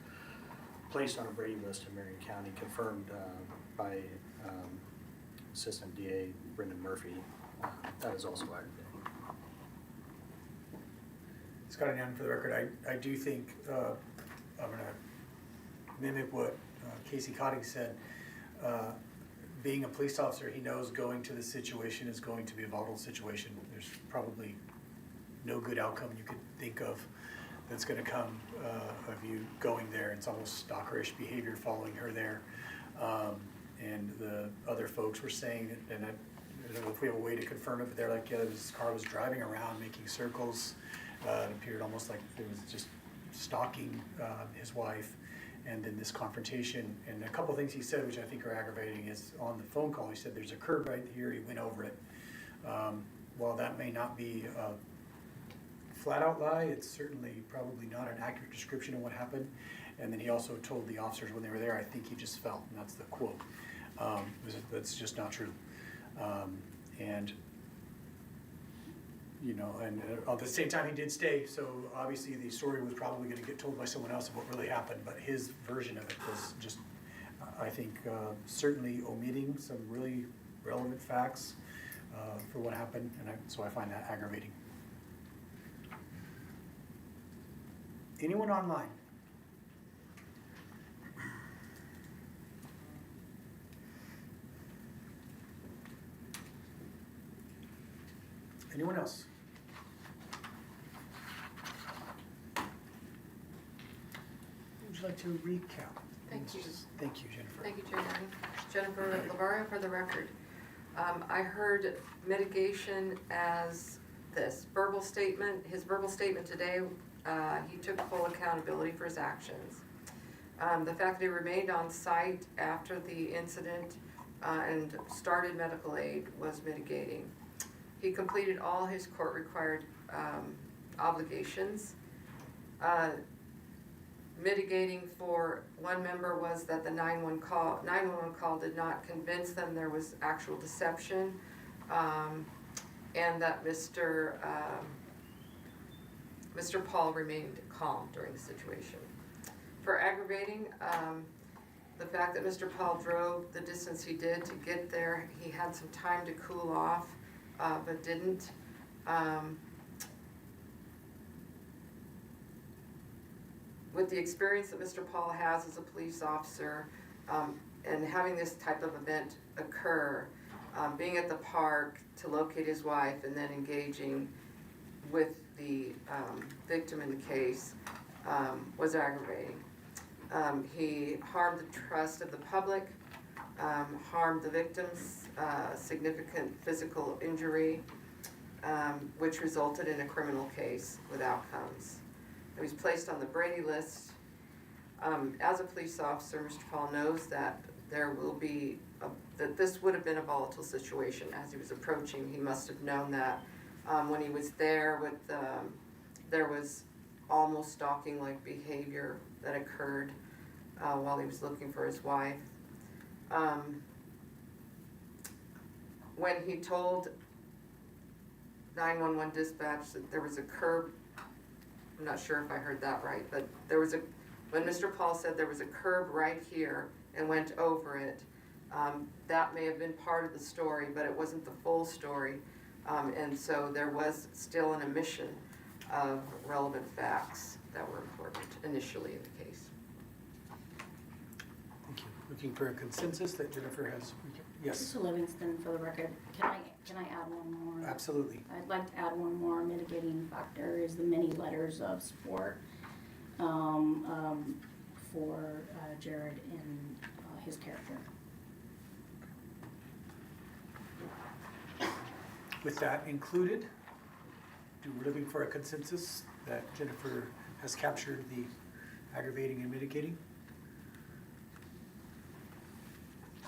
placed on a Brady list in Marion County, confirmed by Assistant DA Brendan Murphy. That is also aggravating. Scott and Ann, for the record, I do think I'm going to mimic what Casey Cotting said. Being a police officer, he knows going to the situation is going to be a volatile situation. There's probably no good outcome you could think of that's going to come of you going there. It's almost stalkerish behavior following her there. And the other folks were saying, and I don't know if we have a way to confirm it, but they're like, yeah, this car was driving around making circles. It appeared almost like it was just stalking his wife. And then this confrontation, and a couple of things he said, which I think are aggravating, is on the phone call, he said, there's a curb right here, he went over it. While that may not be a flat out lie, it's certainly probably not an accurate description of what happened. And then he also told the officers when they were there, I think he just felt, and that's the quote. That's just not true. And, you know, and at the same time, he did stay, so obviously the story was probably gonna get told by someone else of what really happened, but his version of it was just, I think, certainly omitting some really relevant facts for what happened, and so I find that aggravating. Anyone online? Anyone else? Would you like to recap? Thank you. Thank you, Jennifer. Thank you, Jennifer Lavario for the record. I heard mitigation as this verbal statement, his verbal statement today, he took full accountability for his actions. The fact that he remained on site after the incident and started medical aid was mitigating. He completed all his court-required obligations. Mitigating for one member was that the 911 call did not convince them there was actual deception, and that Mr. Paul remained calm during the situation. For aggravating, the fact that Mr. Paul drove the distance he did to get there, he had some time to cool off, but didn't. With the experience that Mr. Paul has as a police officer, and having this type of event occur, being at the park to locate his wife and then engaging with the victim in the case was aggravating. He harmed the trust of the public, harmed the victim's significant physical injury, which resulted in a criminal case with outcomes. He was placed on the Brady list. As a police officer, Mr. Paul knows that there will be, that this would have been a volatile situation as he was approaching. He must have known that when he was there with, there was almost stalking-like behavior that occurred while he was looking for his wife. When he told 911 dispatch that there was a curb, I'm not sure if I heard that right, but there was when Mr. Paul said there was a curb right here and went over it, that may have been part of the story, but it wasn't the full story. And so there was still an omission of relevant facts that were important initially in the case. Thank you. Looking for a consensus that Jennifer has. Yes. Mr. Livingston, for the record, can I add one more? Absolutely. I'd like to add one more mitigating factor is the many letters of support for Jared and his character. With that included, we're looking for a consensus that Jennifer has captured the aggravating and mitigating.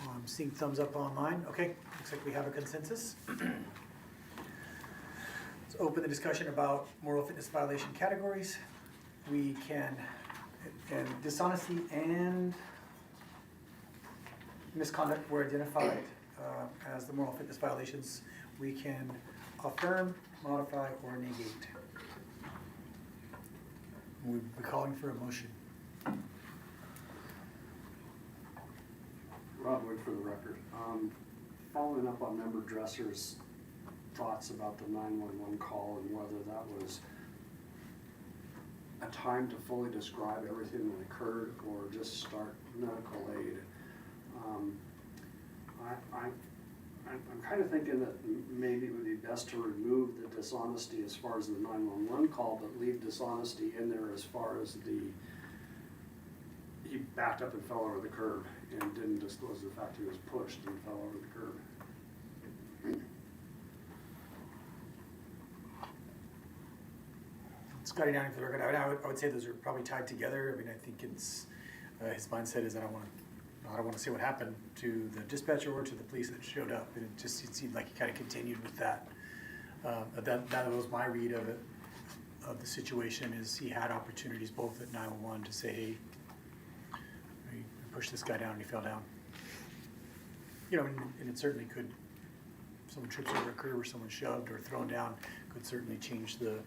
I'm seeing thumbs up online. Okay, looks like we have a consensus. Let's open the discussion about moral fitness violation categories. We can, and dishonesty and misconduct were identified as the moral fitness violations. We can affirm, modify, or negate. We'll be calling for a motion. Rod Wood for the record. Following up on Member Dresser's thoughts about the 911 call and whether that was a time to fully describe everything that occurred or just start medical aid. I'm kind of thinking that maybe it would be best to remove the dishonesty as far as the 911 call, but leave dishonesty in there as far as he backed up and fell over the curb and didn't disclose the fact he was pushed and fell over the curb. Scotty Downing for the record, I would say those are probably tied together. I mean, I think it's, his mindset is I don't want to see what happened to the dispatcher or to the police that showed up. And it seemed like he kind of continued with that. That was my read of it, of the situation, is he had opportunities both at 911 to say, hey, you pushed this guy down and he fell down. You know, and it certainly could someone trips over a curb or someone shoved or thrown down could certainly change the,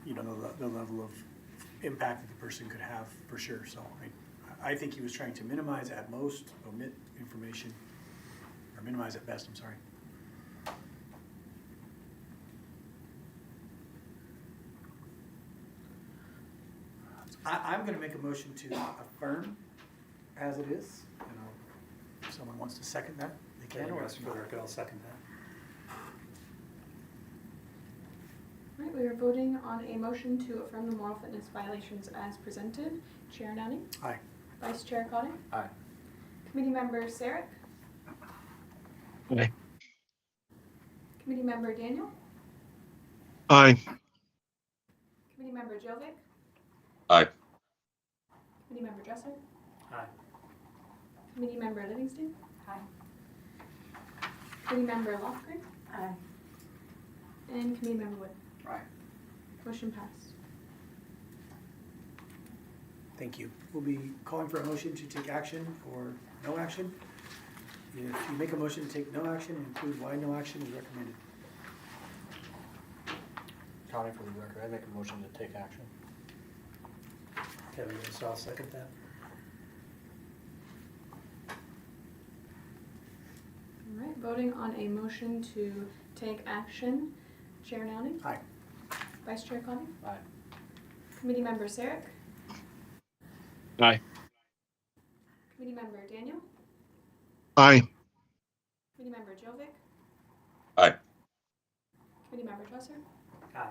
you know, the level of impact that the person could have for sure. So I think he was trying to minimize at most, omit information, or minimize at best, I'm sorry. I'm gonna make a motion to affirm as it is. And if someone wants to second that, they can, or For the record, I'll second that. Right, we are voting on a motion to affirm the moral fitness violations as presented. Chair Nowning? Aye. Vice Chair Cotting? Aye. Committee Member Sarek? Aye. Committee Member Daniel? Aye. Committee Member Jovic? Aye. Committee Member Dresser? Aye. Committee Member Livingston? Aye. Committee Member Lofgren? Aye. And Committee Member Wood? Aye. Motion passed. Thank you. We'll be calling for a motion to take action or no action. If you make a motion to take no action, include why no action is recommended. Connie, for the record, I make a motion to take action. Kevin, so I'll second that. All right, voting on a motion to take action. Chair Nowning? Aye. Vice Chair Cotting? Aye. Committee Member Sarek? Aye. Committee Member Daniel? Aye. Committee Member Jovic? Aye. Committee Member Dresser? Aye.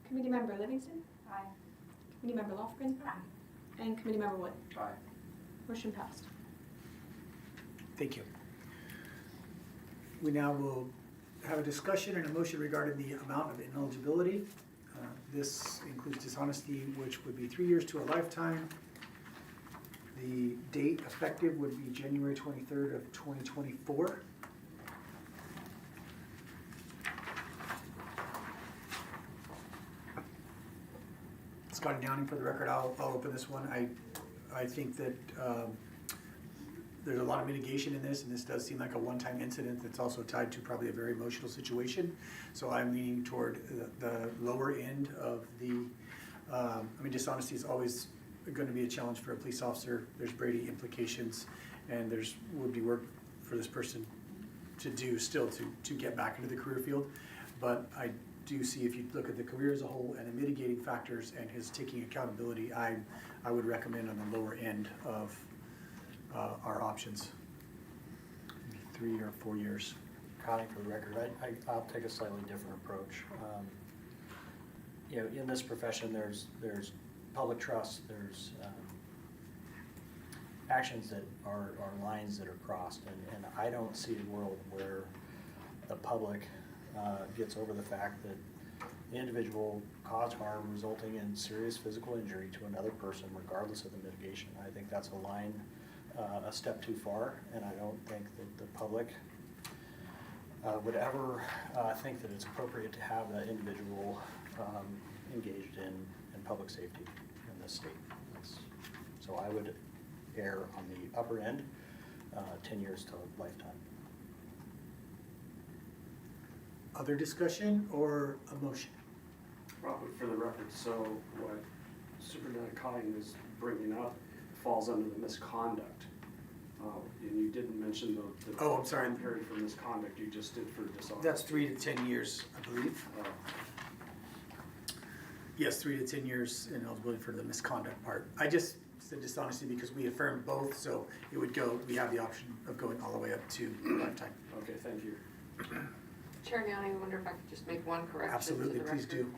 Committee Member Livingston? Aye. Committee Member Lofgren? Aye. And Committee Member Wood? Aye. Motion passed. Thank you. We now will have a discussion and a motion regarding the amount of ineligibility. This includes dishonesty, which would be 3 years to a lifetime. The date effective would be January 23rd of 2024. Scott Downing, for the record, I'll open this one. I think that there's a lot of mitigation in this, and this does seem like a one-time incident that's also tied to probably a very emotional situation. So I'm leaning toward the lower end of the, I mean, dishonesty is always going to be a challenge for a police officer. There's Brady implications, and would be work for this person to do still to get back into the career field. But I do see, if you look at the career as a whole and the mitigating factors and his taking accountability, I would recommend on the lower end of our options, 3 or 4 years. Connie, for the record, I'll take a slightly different approach. You know, in this profession, there's public trust, there's actions that are lines that are crossed, and I don't see a world where the public gets over the fact that the individual caused harm resulting in serious physical injury to another person, regardless of the mitigation. I think that's a line a step too far, and I don't think that the public would ever think that it's appropriate to have that individual engaged in public safety in this state. So I would err on the upper end, 10 years to lifetime. Other discussion or a motion? Robert, for the record, so what Superintendent Cotting is bringing up falls under the misconduct. And you didn't mention the Oh, I'm sorry. period for misconduct, you just did for dishonesty. That's 3 to 10 years, I believe. Yes, 3 to 10 years in eligibility for the misconduct part. I just said dishonesty because we affirmed both, so it would go, we have the option of going all the way up to lifetime. Okay, thank you. Chair Nowning, I wonder if I could just make one correction to the Absolutely, record. please do.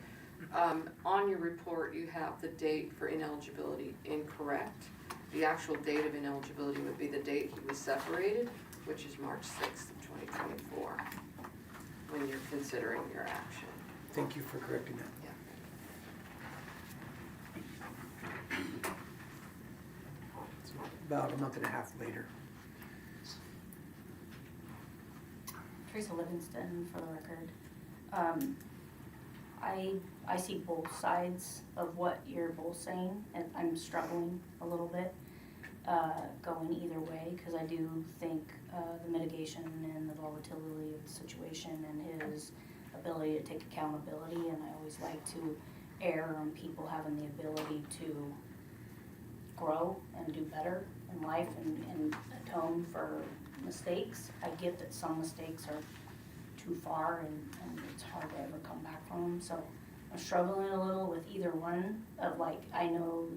On your report, you have the date for ineligibility incorrect. The actual date of ineligibility would be the date he was separated, which is March 6th of 2024, when you're considering your action. Thank you for correcting that. Yeah. So about a month and a half later. Teresa Livingston, for the record. I see both sides of what you're both saying, and I'm struggling a little bit. going either way, because I do think the mitigation and the volatility of the situation and his ability to take accountability, and I always like to err on people having the ability to grow and do better in life and atone for mistakes. I get that some mistakes are too far and it's hard to ever come back from them, so I'm struggling a little with either one of, like, I know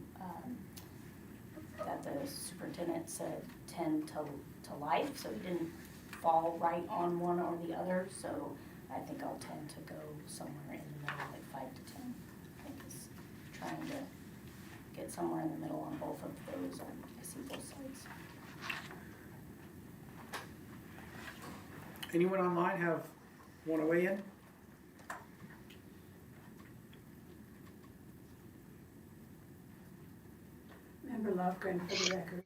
that the superintendent said 10 to life, so he didn't fall right on one or the other, so I think I'll tend to go somewhere in the middle, like 5 to 10. I think is trying to get somewhere in the middle on both of those. I see both sides. Anyone online want to weigh in? Member Lofgren, for the record,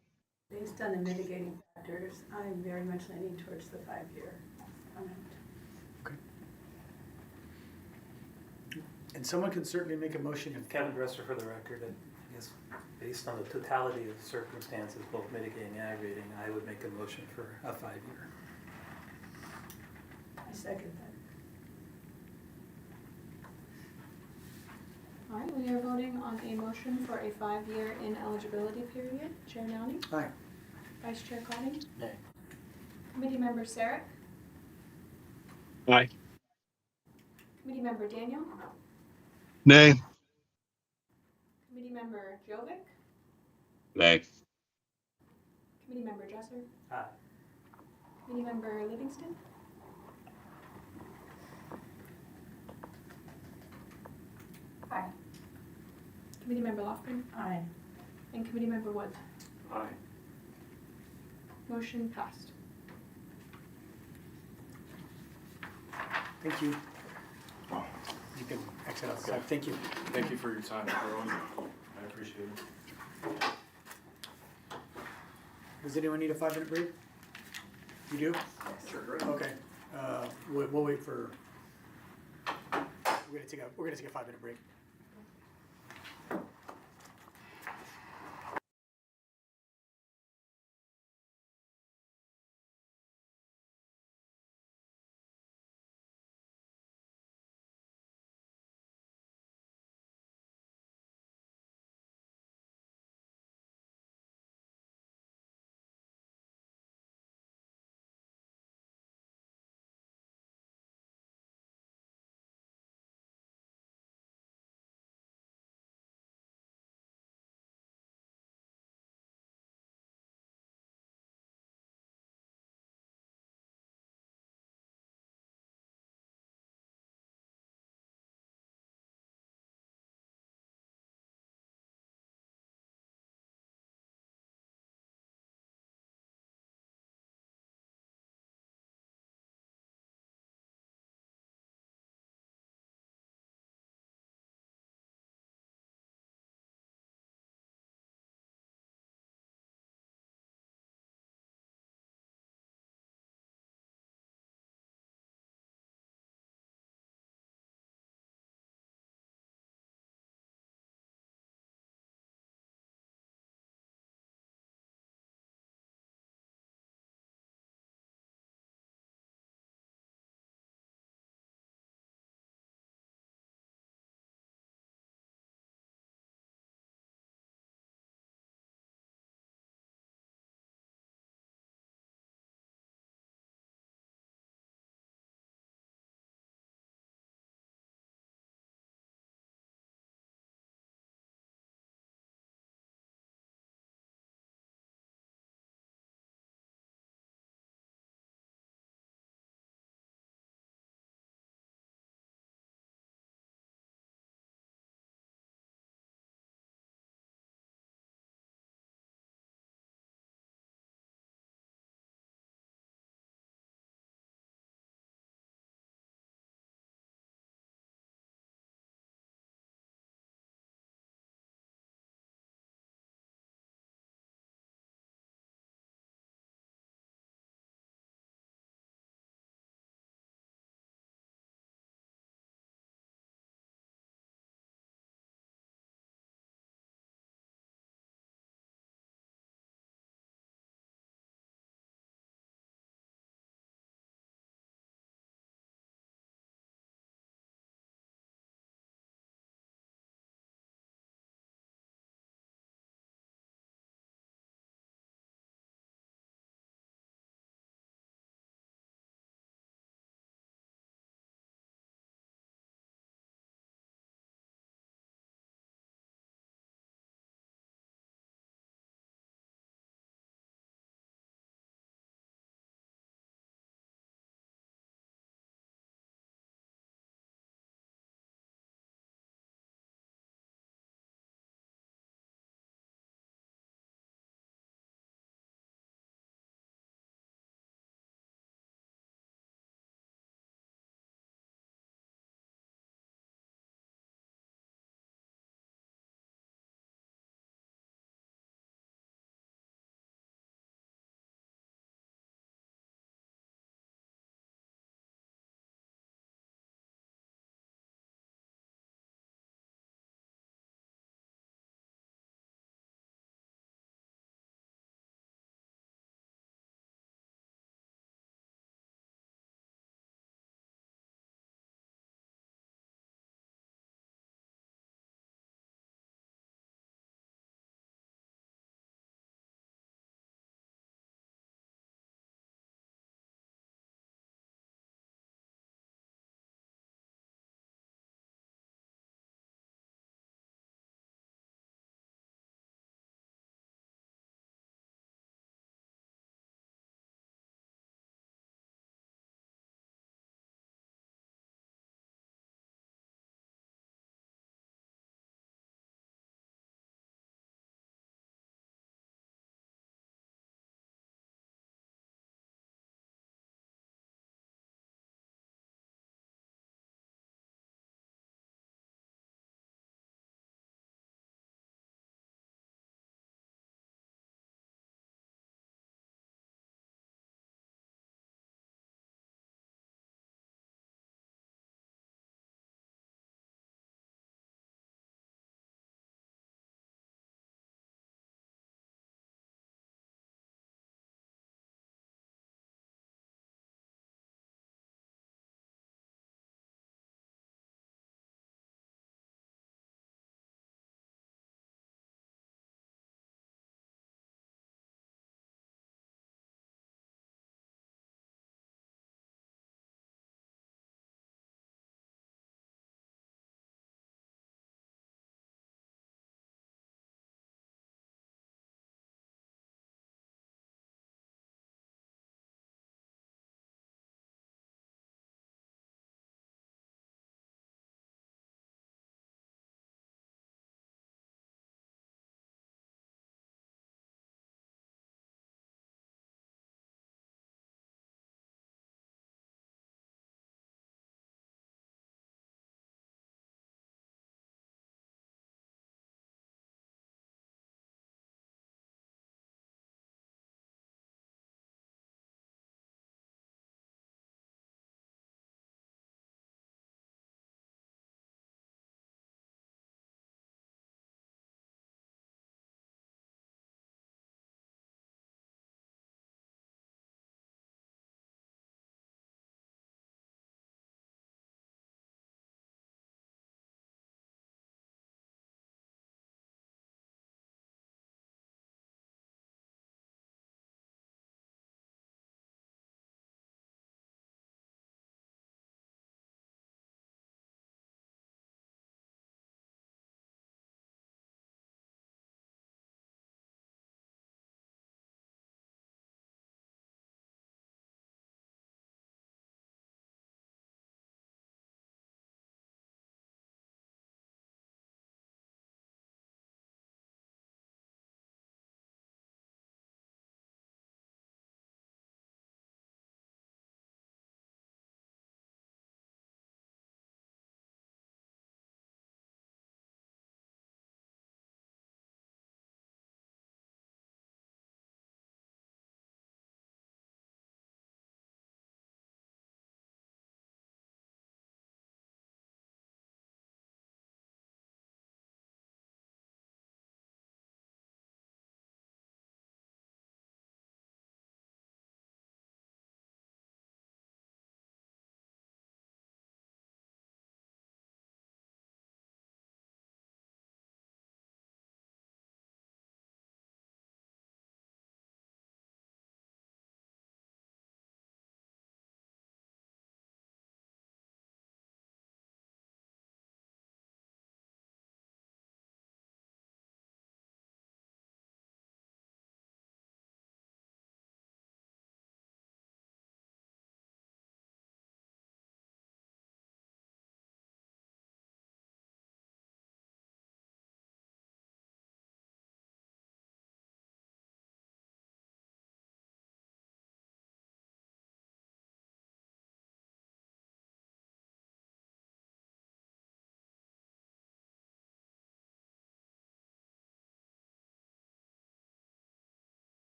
based on the mitigating factors, I'm very much leaning towards the 5-year comment. And someone can certainly make a motion if Kevin Dresser for the record, and I guess based on the totality of circumstances, both mitigating and aggravating, I would make a motion for a 5-year. I second that. All right, we are voting on a motion for a 5-year ineligibility period. Chair Downey? Aye. Vice Chair Conning? Nay. Committee Member Sarek? Aye. Committee Member Daniel? Nay. Committee Member Jovic? Nay. Committee Member Dresser? Aye. Committee Member Livingston? Aye. Committee Member Lofgren? Aye. And Committee Member Wood? Aye. Motion passed. Thank you. You can exit outside. Thank you. Thank you for your time, everyone. I appreciate it. Does anyone need a 5-minute break? You do? Sure. Okay. We'll wait for. We're gonna take a 5-minute break.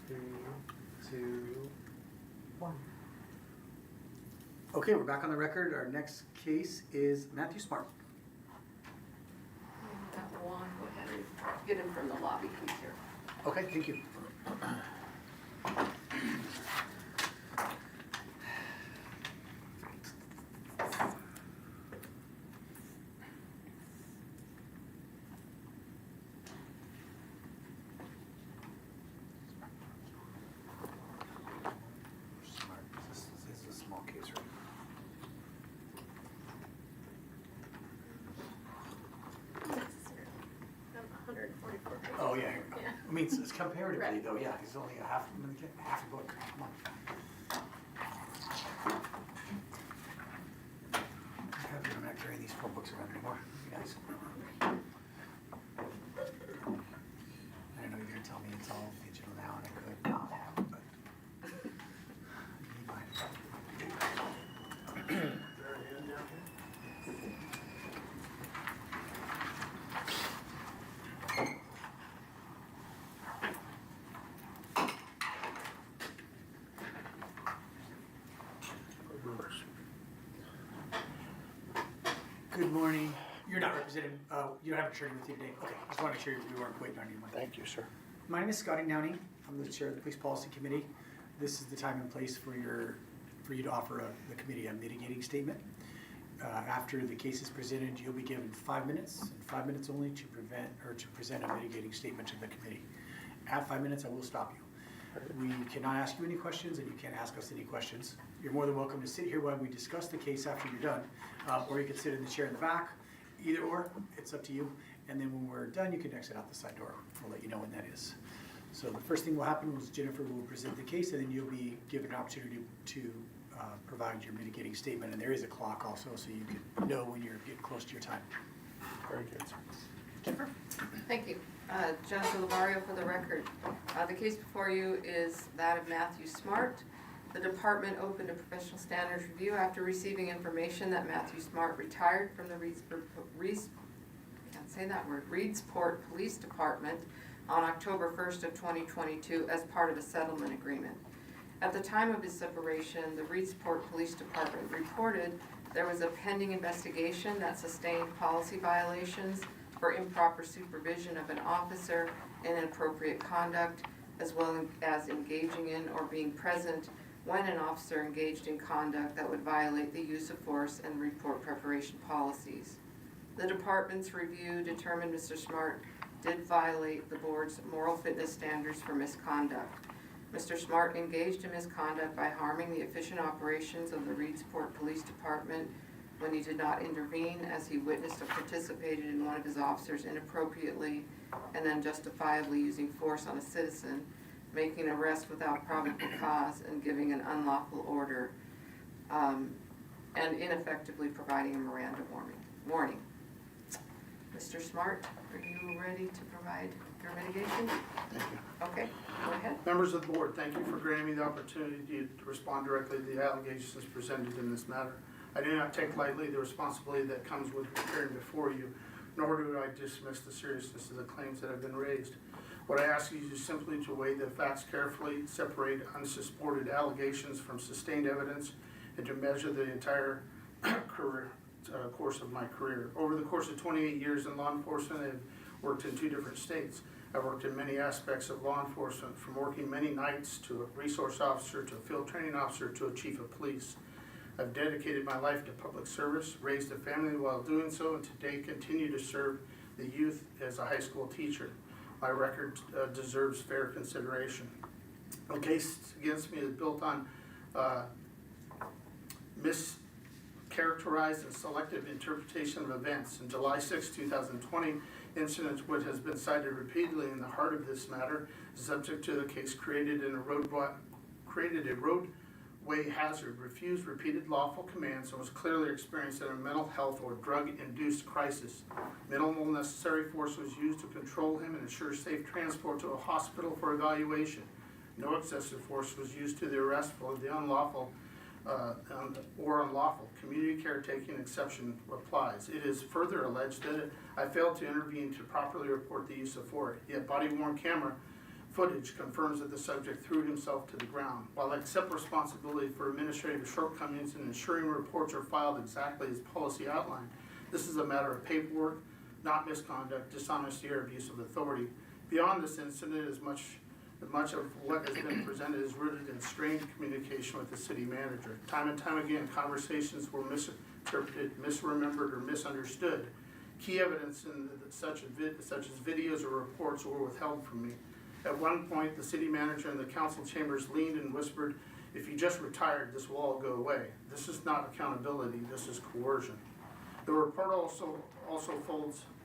3, 2, 1. Okay, we're back on the record. Our next case is Matthew Smart. That one, go ahead and get him from the lobby, please, here. Okay, thank you. Smart. This is a small case, right? Oh, yeah. I mean, it's comparatively though, yeah, it's only a half a book. Come on. I'm not carrying these 4 books around anymore, you guys. I know you're gonna tell me it's all digital now and I could not have it, but. I need mine. Good morning. You're not representing, you don't have an attorney with you today? Okay, I just want to make sure we weren't waiting on anyone. Thank you, sir. My name is Scotty Downey. I'm the chair of the Police Policy Committee. This is the time and place for you to offer the committee a mitigating statement. After the case is presented, you'll be given 5 minutes, and 5 minutes only to present a mitigating statement to the committee. At 5 minutes, I will stop you. We cannot ask you any questions, and you can't ask us any questions. You're more than welcome to sit here while we discuss the case after you're done, or you can sit in the chair in the back. Either or, it's up to you. And then when we're done, you can exit out the side door. We'll let you know when that is. So the first thing will happen is Jennifer will present the case, and then you'll be given an opportunity to provide your mitigating statement. And there is a clock also, so you can know when you're getting close to your time. Very good, sir. Jennifer? Thank you. Jennifer Lavario for the record. The case before you is that of Matthew Smart. The department opened a professional standards review after receiving information that Matthew Smart retired from the Reedsport Police Department on October 1st of 2022 as part of a settlement agreement. At the time of his separation, the Reedsport Police Department reported there was a pending investigation that sustained policy violations for improper supervision of an officer and inappropriate conduct, as well as engaging in or being present when an officer engaged in conduct that would violate the use of force and report preparation policies. The department's review determined Mr. Smart did violate the board's moral fitness standards for misconduct. Mr. Smart engaged in misconduct by harming the efficient operations of the Reedsport Police Department when he did not intervene as he witnessed or participated in one of his officers inappropriately and then justifiably using force on a citizen, making an arrest without probable cause and giving an unlawful order, and ineffectively providing a Miranda warning. Mr. Smart, are you ready to provide your mitigation? Thank you. Okay, go ahead. Members of the board, thank you for granting me the opportunity to respond directly to the allegations presented in this matter. I do not take lightly the responsibility that comes with appearing before you, nor do I dismiss the seriousness of the claims that have been raised. What I ask you is simply to weigh the facts carefully, separate unsupported allegations from sustained evidence, and to measure the entire course of my career. Over the course of 28 years in law enforcement, I've worked in 2 different states. I've worked in many aspects of law enforcement, from working many nights to a resource officer, to a field training officer, to a chief of police. I've dedicated my life to public service, raised a family while doing so, and today continue to serve the youth as a high school teacher. My record deserves fair consideration. The case against me is built on mischaracterized and selective interpretation of events. In July 6, 2020, incidents which has been cited repeatedly in the heart of this matter, subject to the case created a roadway hazard, refused repeated lawful commands, and was clearly experiencing a mental health or drug-induced crisis. Minimal necessary force was used to control him and ensure safe transport to a hospital for evaluation. No excessive force was used to the arrest for the unlawful or unlawful. Community caretaking exception applies. It is further alleged that I failed to intervene to properly report the use of force, yet body-worn camera footage confirms that the subject threw himself to the ground. While I accept responsibility for administrative shortcomings in ensuring reports are filed exactly as policy outlined, this is a matter of paperwork, not misconduct, dishonesty, or abuse of authority. Beyond this incident, as much of what has been presented is rooted in strained communication with the city manager. Time and time again, conversations were misinterpreted, misremembered, or misunderstood. Key evidence such as videos or reports were withheld from me. At one point, the city manager and the council chambers leaned and whispered, "If you just retired, this will all go away." This is not accountability, this is coercion. The report also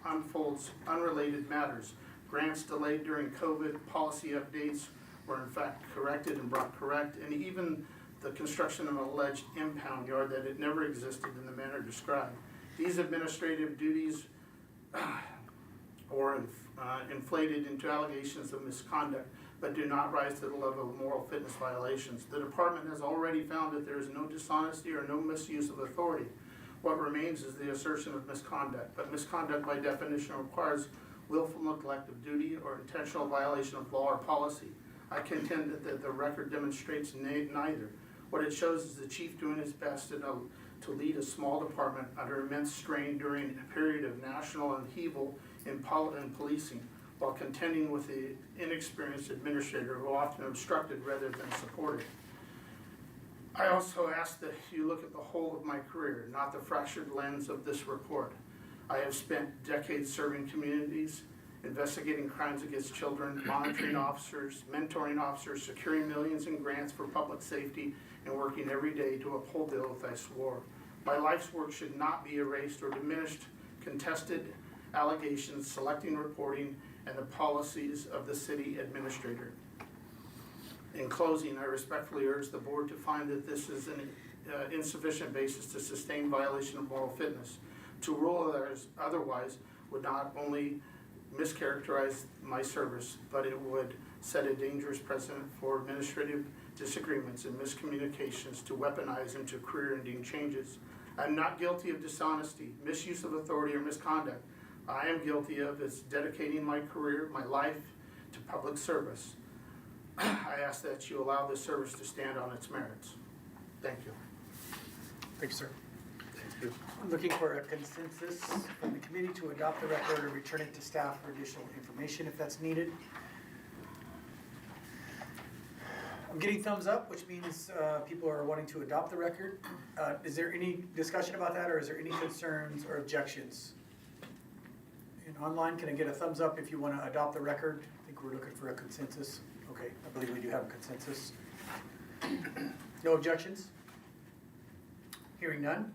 unfolds unrelated matters. Grants delayed during COVID, policy updates were in fact corrected and brought correct, and even the construction of an alleged impound yard that had never existed in the manner described. These administrative duties were inflated into allegations of misconduct, but do not rise to the level of moral fitness violations. The department has already found that there is no dishonesty or no misuse of authority. What remains is the assertion of misconduct, but misconduct by definition requires willful neglect of duty or intentional violation of law or policy. I contend that the record demonstrates neither. What it shows is the chief doing his best to lead a small department under immense strain during a period of national upheaval in policing, while contending with the inexperienced administrator who often obstructed rather than supported. I also ask that you look at the whole of my career, not the fractured lens of this report. I have spent decades serving communities, investigating crimes against children, monitoring officers, mentoring officers, securing millions in grants for public safety, and working every day to uphold the oath I swore. My life's work should not be erased or diminished. Contested allegations, selecting reporting, and the policies of the city administrator. In closing, I respectfully urge the board to find that this is an insufficient basis to sustain violation of moral fitness. To rule otherwise would not only mischaracterize my service, but it would set a dangerous precedent for administrative disagreements and miscommunications to weaponize into career-ending changes. I'm not guilty of dishonesty, misuse of authority, or misconduct. I am guilty of dedicating my career, my life, to public service. I ask that you allow this service to stand on its merits. Thank you. Thank you, sir. I'm looking for a consensus from the committee to adopt the record or return it to staff for additional information if that's needed. I'm getting thumbs up, which means people are wanting to adopt the record. Is there any discussion about that, or is there any concerns or objections? And online, can I get a thumbs up if you want to adopt the record? I think we're looking for a consensus. Okay, I believe we do have a consensus. No objections? Hearing none,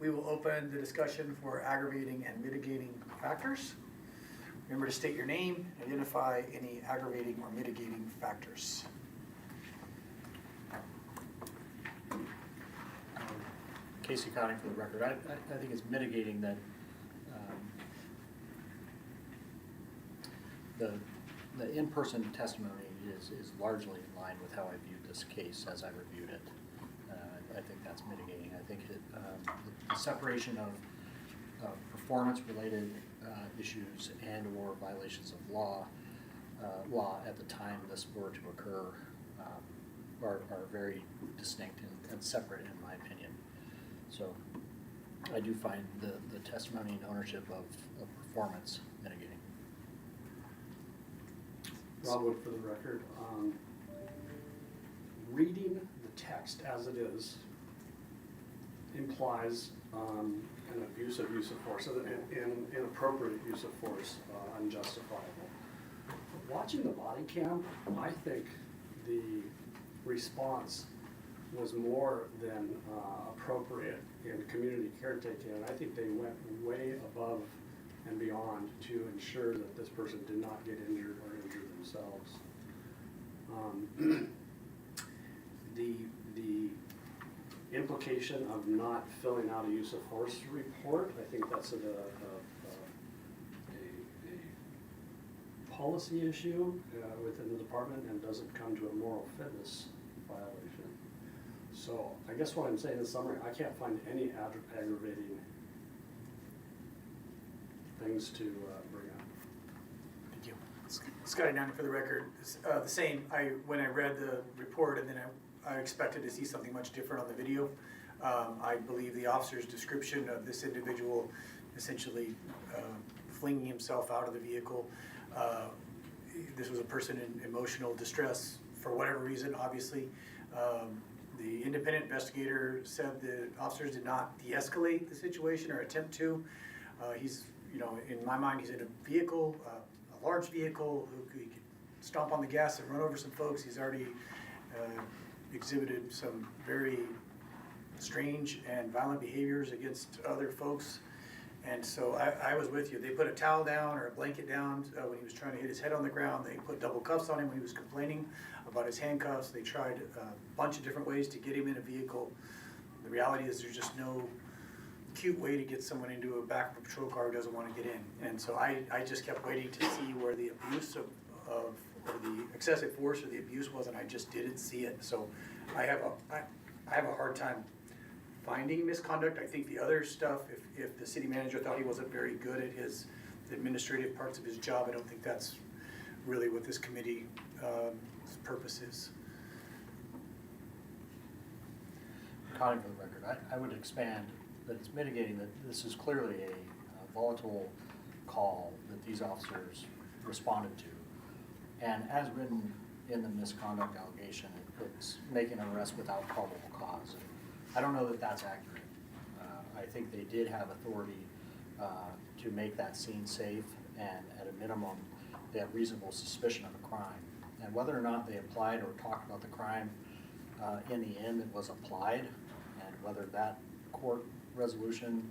we will open the discussion for aggravating and mitigating factors. Remember to state your name, identify any aggravating or mitigating factors. Casey Conning for the record. I think it's mitigating that the in-person testimony is largely in line with how I viewed this case as I reviewed it. I think that's mitigating. I think the separation of performance-related issues and or violations of law at the time this were to occur are very distinct and separate in my opinion. So I do find the testimony and ownership of performance mitigating. Rob Wood for the record. Reading the text as it is implies an use of force, an inappropriate use of force, unjustifiable. Watching the body cam, I think the response was more than appropriate in community caretaking, and I think they went way above and beyond to ensure that this person did not get injured or injure themselves. The implication of not filling out a use of force report, I think that's a policy issue within the department and doesn't come to a moral fitness violation. So I guess what I'm saying in summary, I can't find any aggravating things to bring up. Thank you. Scotty Downey for the record. The same, when I read the report and then I expected to see something much different on the video. I believe the officer's description of this individual essentially flinging himself out of the vehicle. This was a person in emotional distress for whatever reason, obviously. The independent investigator said the officers did not de-escalate the situation or attempt to. He's, in my mind, he's in a vehicle, a large vehicle, who could stomp on the gas and run over some folks. He's already exhibited some very strange and violent behaviors against other folks. And so I was with you. They put a towel down or a blanket down when he was trying to hit his head on the ground. They put double cuffs on him when he was complaining about his handcuffs. They tried a bunch of different ways to get him in a vehicle. The reality is there's just no cute way to get someone into a back of a patrol car who doesn't want to get in. And so I just kept waiting to see where the abuse of or the excessive force or the abuse was, and I just didn't see it. So I have a hard time finding misconduct. I think the other stuff, if the city manager thought he wasn't very good at his administrative parts of his job, I don't think that's really what this committee's purpose is. Connie, for the record, I would expand that it's mitigating that this is clearly a volatile call that these officers responded to. And as written in the misconduct allegation, it's making an arrest without probable cause. And I don't know that that's accurate. I think they did have authority to make that scene safe, and at a minimum, they had reasonable suspicion of a crime. And whether or not they applied or talked about the crime, in the end, it was applied, and whether that court resolution,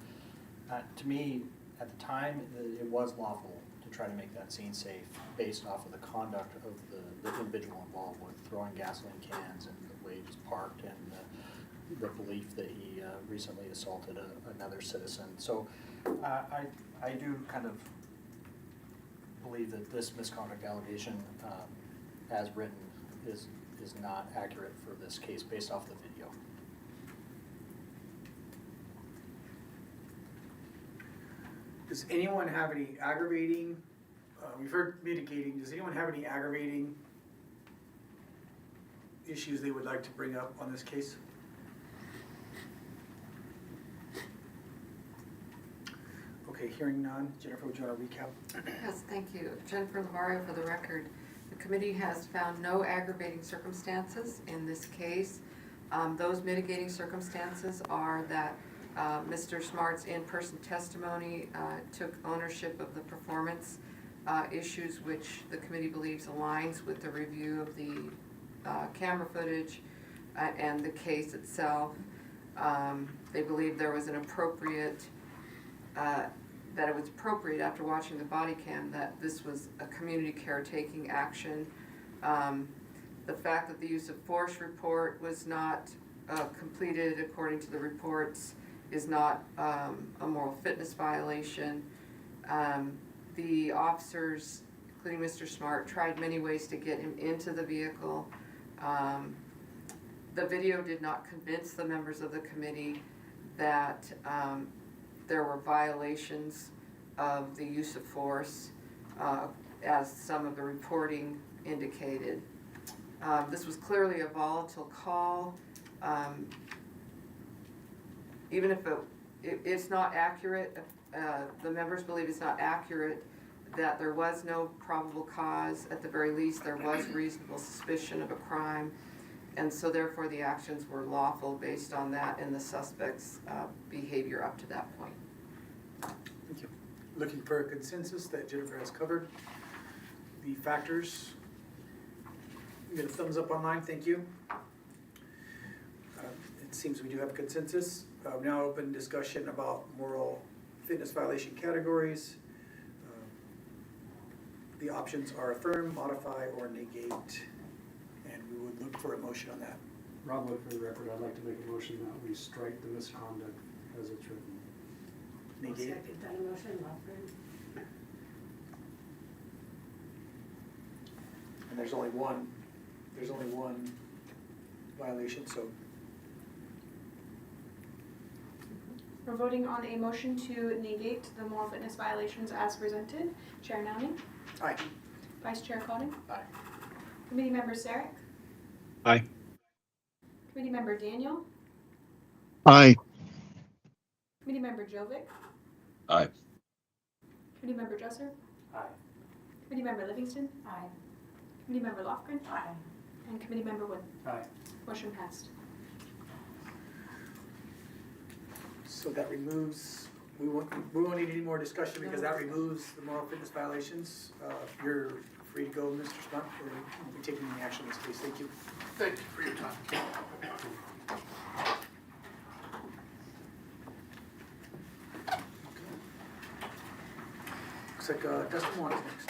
to me, at the time, it was lawful to try to make that scene safe based off of the conduct of the individual involved with throwing gasoline cans and the way he was parked and the belief that he recently assaulted another citizen. So I do kind of believe that this misconduct allegation, as written, is not accurate for this case based off the video. Does anyone have any aggravating, we've heard mitigating, does anyone have any aggravating issues they would like to bring up on this case? Okay, hearing none. Jennifer, would you want to recap? Yes, thank you. Jennifer Lavario for the record. The committee has found no aggravating circumstances in this case. Those mitigating circumstances are that Mr. Smart's in-person testimony took ownership of the performance issues, which the committee believes aligns with the review of the camera footage and the case itself. They believe there was an appropriate, that it was appropriate after watching the body cam that this was a community caretaking action. The fact that the use of force report was not completed according to the reports is not a moral fitness violation. The officers, including Mr. Smart, tried many ways to get him into the vehicle. The video did not convince the members of the committee that there were violations of the use of force, as some of the reporting indicated. This was clearly a volatile call. Even if it's not accurate, the members believe it's not accurate, that there was no probable cause. At the very least, there was reasonable suspicion of a crime, and so therefore the actions were lawful based on that and the suspect's behavior up to that point. Thank you. Looking for a consensus that Jennifer has covered the factors. You get a thumbs up online, thank you. It seems we do have consensus. Now open discussion about moral fitness violation categories. The options are affirm, modify, or negate, and we would look for a motion on that. Rob Wood for the record, I'd like to make a motion that we strike the misconduct as it's written. Negate. Second that motion, Lawford. And there's only one violation, so. We're voting on a motion to negate the moral fitness violations as presented. Chair Nowling? Aye. Vice Chair Koenig? Aye. Committee Member Sarek? Aye. Committee Member Daniel? Aye. Committee Member Jovic? Aye. Committee Member Dresser? Aye. Committee Member Livingston? Aye. Committee Member Lofgren? Aye. And Committee Member Wood? Aye. Motion passed. So that removes, we won't need any more discussion because that removes the moral fitness violations. You're free to go, Mr. Spunk, or won't be taking any action in this case. Thank you. Thank you for your time. Looks like Dustin Juan is next.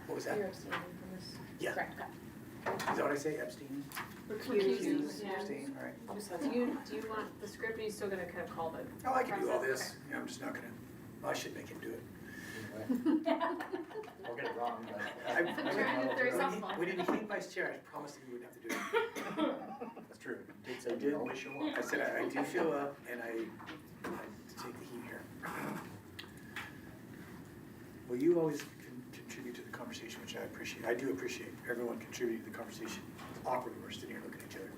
What was that? You're abstaining from this? Yeah. Correct. Is that what I say, abstaining? Recuse, yeah. Abstain, all right. Do you want the script, or are you still gonna kind of call the? Oh, I can do all process? this. Yeah, I'm just not gonna, well, I should make him do it. We'll get it wrong, but. Trying to throw yourself off. When he became vice chair, I promised him he wouldn't have to do it. That's true. Did I say did. you always show up. I said I do show up and I take the heat here. Well, you always contribute to the conversation, which I appreciate. I do appreciate everyone contributing to the conversation. It's awkward when we're sitting here looking at each other.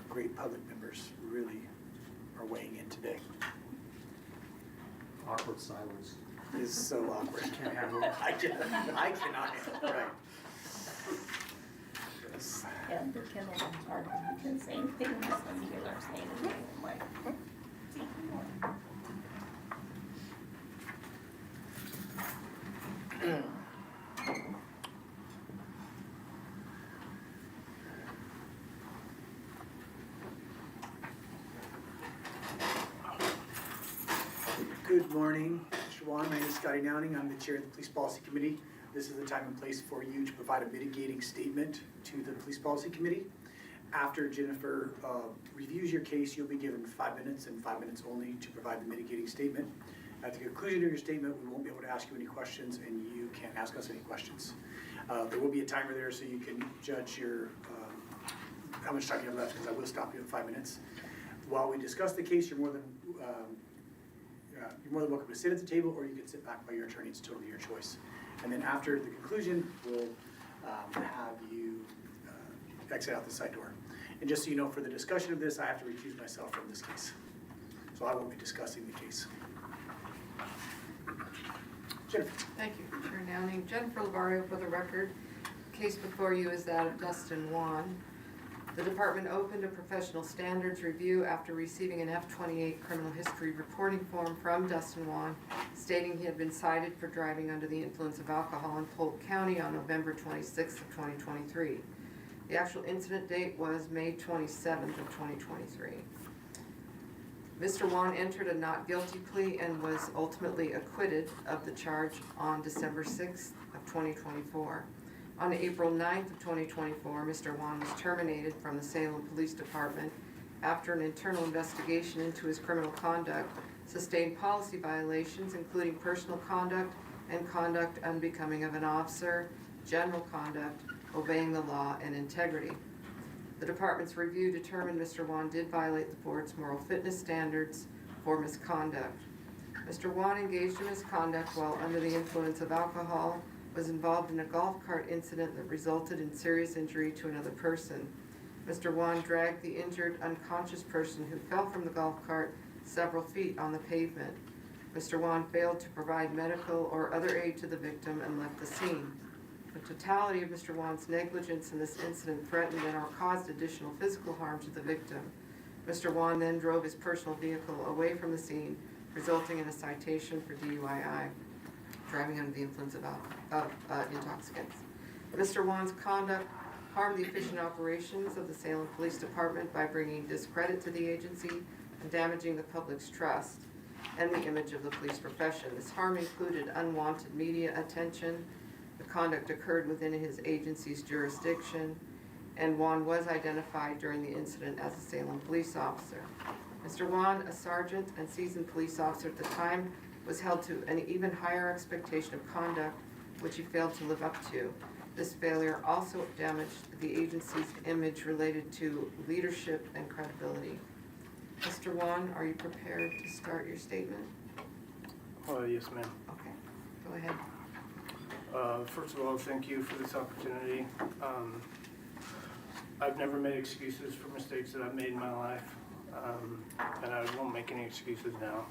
Great public members really are weighing in today. Awkward silence. It's so awkward. Can't handle it. I cannot handle it, right. Yes. Yeah, the Kindle are the same thing as the other saying. Like, Good morning, Mr. Juan. My name is Scotty Downing. I'm the chair of the Police Policy Committee. This is the time and place for you to provide a mitigating statement to the Police Policy Committee. After Jennifer reviews your case, you'll be given 5 minutes and 5 minutes only to provide the mitigating statement. At the conclusion of your statement, we won't be able to ask you any questions and you can't ask us any questions. There will be a timer there so you can judge your how much time you have left, because I will stop you in 5 minutes. While we discuss the case, you're more than welcome to sit at the table, or you can sit back by your attorney. It's totally your choice. And then after the conclusion, we'll have you exit out the side door. And just so you know, for the discussion of this, I have to recuse myself from this case. So I won't be discussing the case. Jennifer. Thank you, Chair Downing. Jennifer Lavario for the record. Case before you is that of Dustin Juan. The department opened a professional standards review after receiving an F-28 criminal history reporting form from Dustin Juan stating he had been cited for driving under the influence of alcohol in Polk County on November 26th of 2023. The actual incident date was May 27th of 2023. Mr. Juan entered a not guilty plea and was ultimately acquitted of the charge on December 6th of 2024. On April 9th of 2024, Mr. Juan was terminated from the Salem Police Department after an internal investigation into his criminal conduct sustained policy violations, including personal conduct and conduct unbecoming of an officer, general conduct, obeying the law, and integrity. The department's review determined Mr. Juan did violate the board's moral fitness standards for misconduct. Mr. Juan engaged in misconduct while under the influence of alcohol, was involved in a golf cart incident that resulted in serious injury to another person. Mr. Juan dragged the injured, unconscious person who fell from the golf cart several feet on the pavement. Mr. Juan failed to provide medical or other aid to the victim and left the scene. The totality of Mr. Juan's negligence in this incident threatened and or caused additional physical harm to the victim. Mr. Juan then drove his personal vehicle away from the scene, resulting in a citation for DUI, driving under the influence of intoxicants. Mr. Juan's conduct harmed the efficient operations of the Salem Police Department by bringing discredit to the agency and damaging the public's trust and the image of the police profession. This harm included unwanted media attention. The conduct occurred within his agency's jurisdiction, and Juan was identified during the incident as a Salem police officer. Mr. Juan, a sergeant and seasoned police officer at the time, was held to an even higher expectation of conduct, which he failed to live up to. This failure also damaged the agency's image related to leadership and credibility. Mr. Wan, are you prepared to start your statement? Yes, ma'am. Okay, go ahead. First of all, thank you for this opportunity. I've never made excuses for mistakes that I've made in my life, and I won't make any excuses now.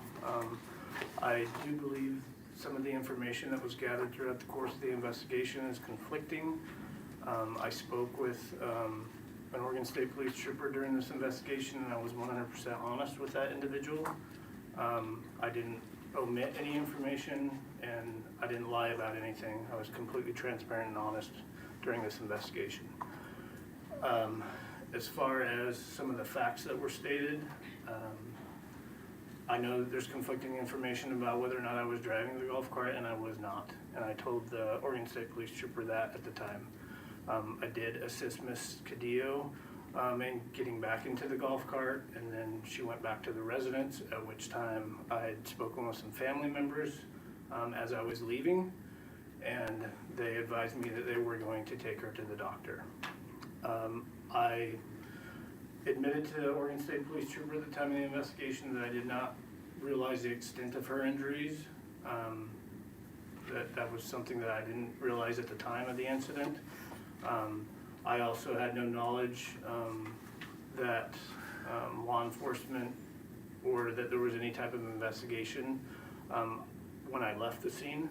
I do believe some of the information that was gathered throughout the course of the investigation is conflicting. I spoke with an Oregon State Police trooper during this investigation, and I was 100% honest with that individual. I didn't omit any information, and I didn't lie about anything. I was completely transparent and honest during this investigation. As far as some of the facts that were stated, I know that there's conflicting information about whether or not I was driving the golf cart, and I was not. And I told the Oregon State Police trooper that at the time. I did assist Miss Cadillo in getting back into the golf cart, and then she went back to the residence, at which time I had spoken with some family members as I was leaving, and they advised me that they were going to take her to the doctor. I admitted to the Oregon State Police trooper at the time of the investigation that I did not realize the extent of her injuries. That was something that I didn't realize at the time of the incident. I also had no knowledge that law enforcement or that there was any type of investigation when I left the scene.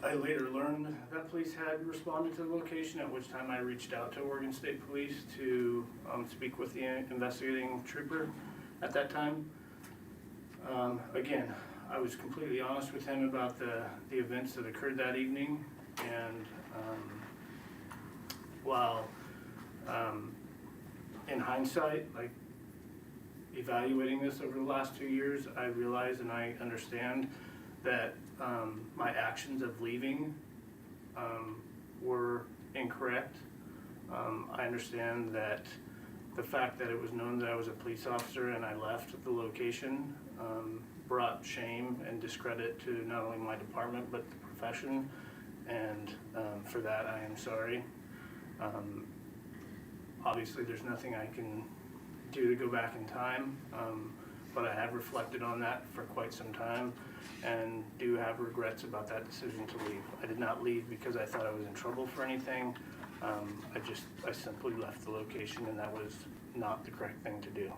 I later learned that police had responded to the location, at which time I reached out to Oregon State Police to speak with the investigating trooper at that time. Again, I was completely honest with him about the events that occurred that evening, and while in hindsight, like evaluating this over the last 2 years, I realize and I understand that my actions of leaving were incorrect. I understand that the fact that it was known that I was a police officer and I left the location brought shame and discredit to not only my department but the profession, and for that I am sorry. Obviously there's nothing I can do to go back in time, but I have reflected on that for quite some time and do have regrets about that decision to leave. I did not leave because I thought I was in trouble for anything. I simply left the location, and that was not the correct thing to do.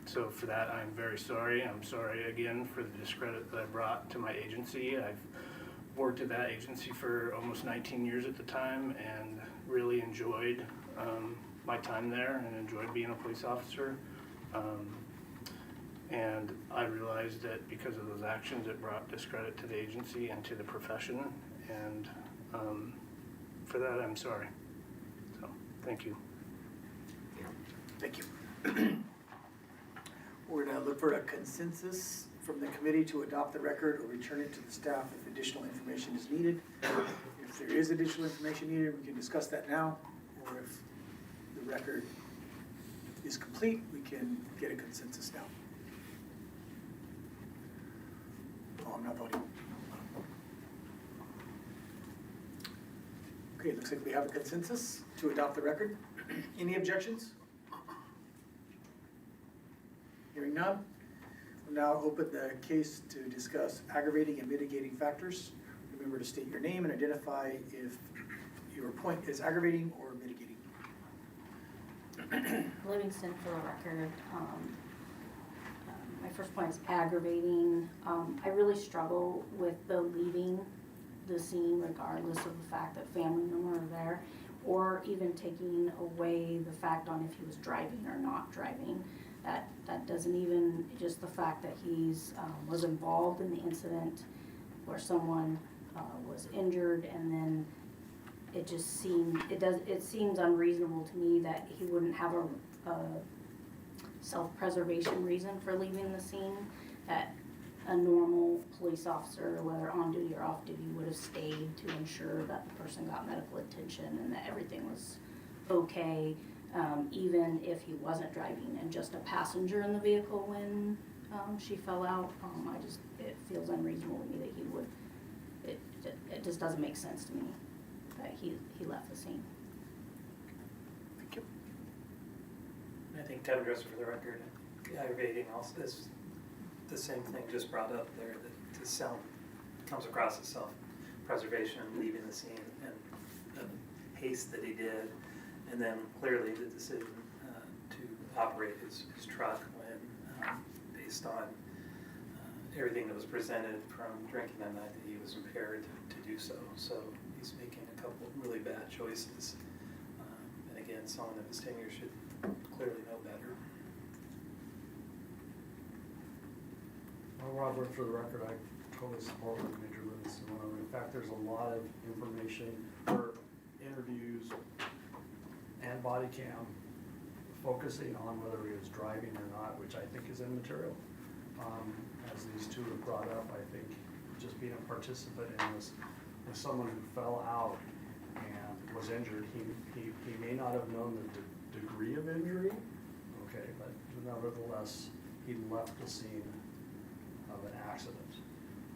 So for that, I'm very sorry. I'm sorry again for the discredit that I brought to my agency. I've worked at that agency for almost 19 years at the time and really enjoyed my time there and enjoyed being a police officer. And I realized that because of those actions, it brought discredit to the agency and to the profession, and for that, I'm sorry. So, thank you. Thank you. We're going to look for a consensus from the committee to adopt the record or return it to the staff if additional information is needed. If there is additional information needed, we can discuss that now, or if the record is complete, we can get a consensus now. Oh, I'm not voting. Okay, it looks like we have a consensus to adopt the record. Any objections? Hearing none, we'll now open the case to discuss aggravating and mitigating factors. Remember to state your name and identify if your point is aggravating or mitigating. Livingston for the record. My first point is aggravating. I really struggle with the leaving the scene regardless of the fact that family members are there, or even taking away the fact on if he was driving or not driving. That doesn't even, just the fact that he's was involved in the incident where someone was injured, and then it just seemed, it seems unreasonable to me that he wouldn't have a self-preservation reason for leaving the scene, that a normal police officer, whether on duty or off duty, would have stayed to ensure that the person got medical attention and that everything was okay, even if he wasn't driving and just a passenger in the vehicle when she fell out. It feels unreasonable to me that he would, it just doesn't make sense to me that he left the scene. I think to address for the record, aggravating also is the same thing just brought up there, that the sound comes across as self-preservation, leaving the scene, and the haste that he did, and then clearly the decision to operate his truck when, based on everything that was presented from drinking that night, that he was impaired to do so. So he's making a couple of really bad choices. And again, someone of his tenure should clearly know better. Well, Robert, for the record, I totally support what Major Lewis and whatever. In fact, there's a lot of information for interviews and body cam focusing on whether he was driving or not, which I think is immaterial. As these two have brought up, I think just being a participant in this, with someone who fell out and was injured, he may not have known the degree of injury, okay, but nevertheless, he left the scene of an accident.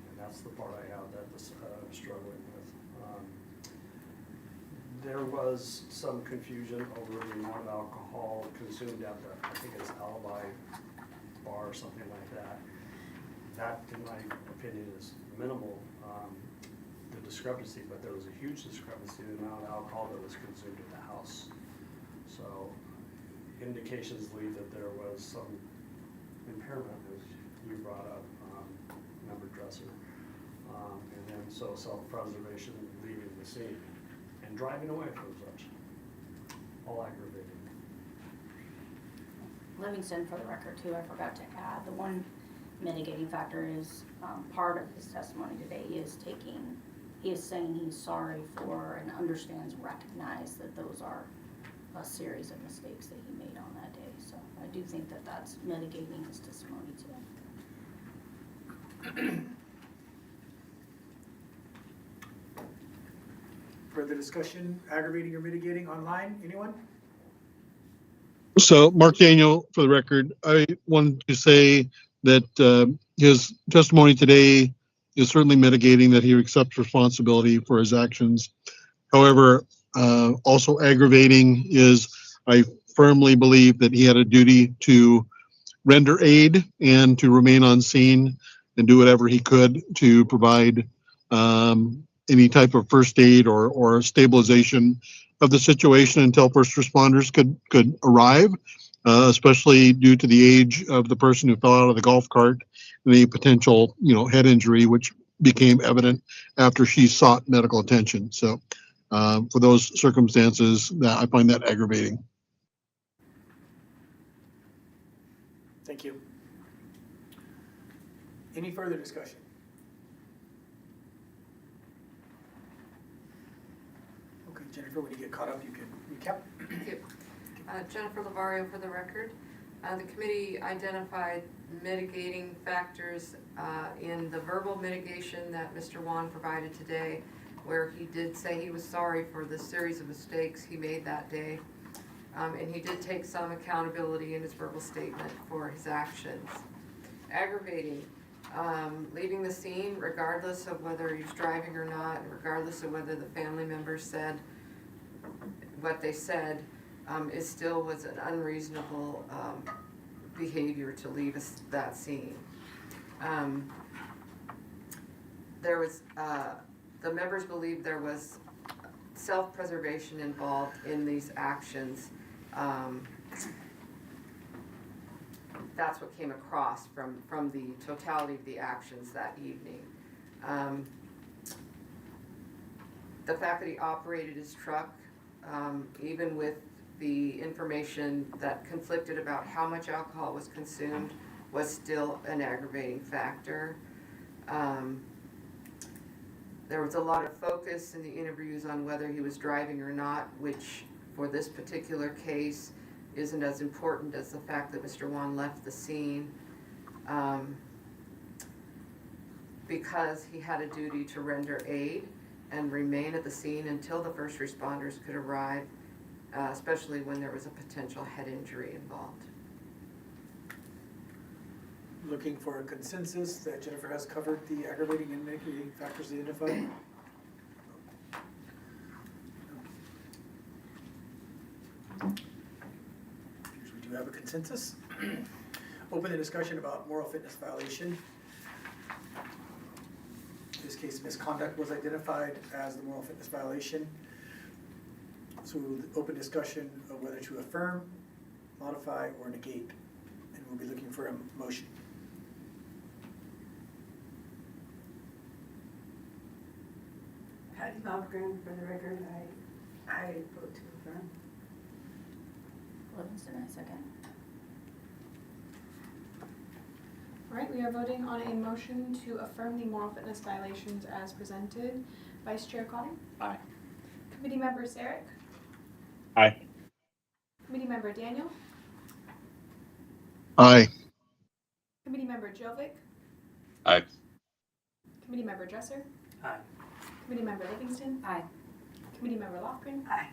And that's the part I have that I'm struggling with. There was some confusion over the amount of alcohol consumed at the, I think it's Alibi bar or something like that. That, in my opinion, is minimal, the discrepancy, but there was a huge discrepancy in the amount of alcohol that was consumed at the house. So indications lead that there was some impairment, as you brought up, Member Dresser. And then so self-preservation, leaving the scene, and driving away from such, all aggravating. Livingston, for the record too, I forgot to add, the one mitigating factor is, part of his testimony today, he is saying he's sorry for and understands, recognizes that those are a series of mistakes that he made on that day. So I do think that that's mitigating his testimony too. Further discussion, aggravating or mitigating online, anyone? So, Mark Daniel, for the record, I wanted to say that his testimony today is certainly mitigating, that he accepts responsibility for his actions. However, also aggravating is, I firmly believe that he had a duty to render aid and to remain on scene and do whatever he could to provide any type of first aid or stabilization of the situation until first responders could arrive, especially due to the age of the person who fell out of the golf cart and the potential, head injury, which became evident after she sought medical attention. So for those circumstances, I find that aggravating. Thank you. Any further discussion? Okay, Jennifer, when you get caught up, you can recap. Thank you. Jennifer Lavario for the record. The committee identified mitigating factors in the verbal mitigation that Mr. Wan provided today, where he did say he was sorry for the series of mistakes he made that day. And he did take some accountability in his verbal statement for his actions. Aggravating, leaving the scene regardless of whether he's driving or not, regardless of whether the family members said what they said, it still was an unreasonable behavior to leave that scene. There was, the members believed there was self-preservation involved in these actions. That's what came across from the totality of the actions that evening. The fact that he operated his truck, even with the information that conflicted about how much alcohol was consumed, was still an aggravating factor. There was a lot of focus in the interviews on whether he was driving or not, which for this particular case isn't as important as the fact that Mr. Wan left the scene because he had a duty to render aid and remain at the scene until the first responders could arrive, especially when there was a potential head injury involved. looking for a consensus that Jennifer has covered the aggravating and mitigating factors identified. We do have a consensus. Open the discussion about moral fitness violation. In this case, misconduct was identified as the moral fitness violation. So we'll open discussion of whether to affirm, modify, or negate. And we'll be looking for a motion. Patty Lofgren, for the record, I vote to affirm. Livingston, I second. All right, we are voting on a motion to affirm the moral fitness violations as presented. Vice Chair Cotting? Aye. Committee Member Sarek? Aye. Committee Member Daniel? Aye. Committee Member Jovic? Aye. Committee Member Dresser? Aye. Committee Member Livingston? Aye. Committee Member Lofgren? Aye.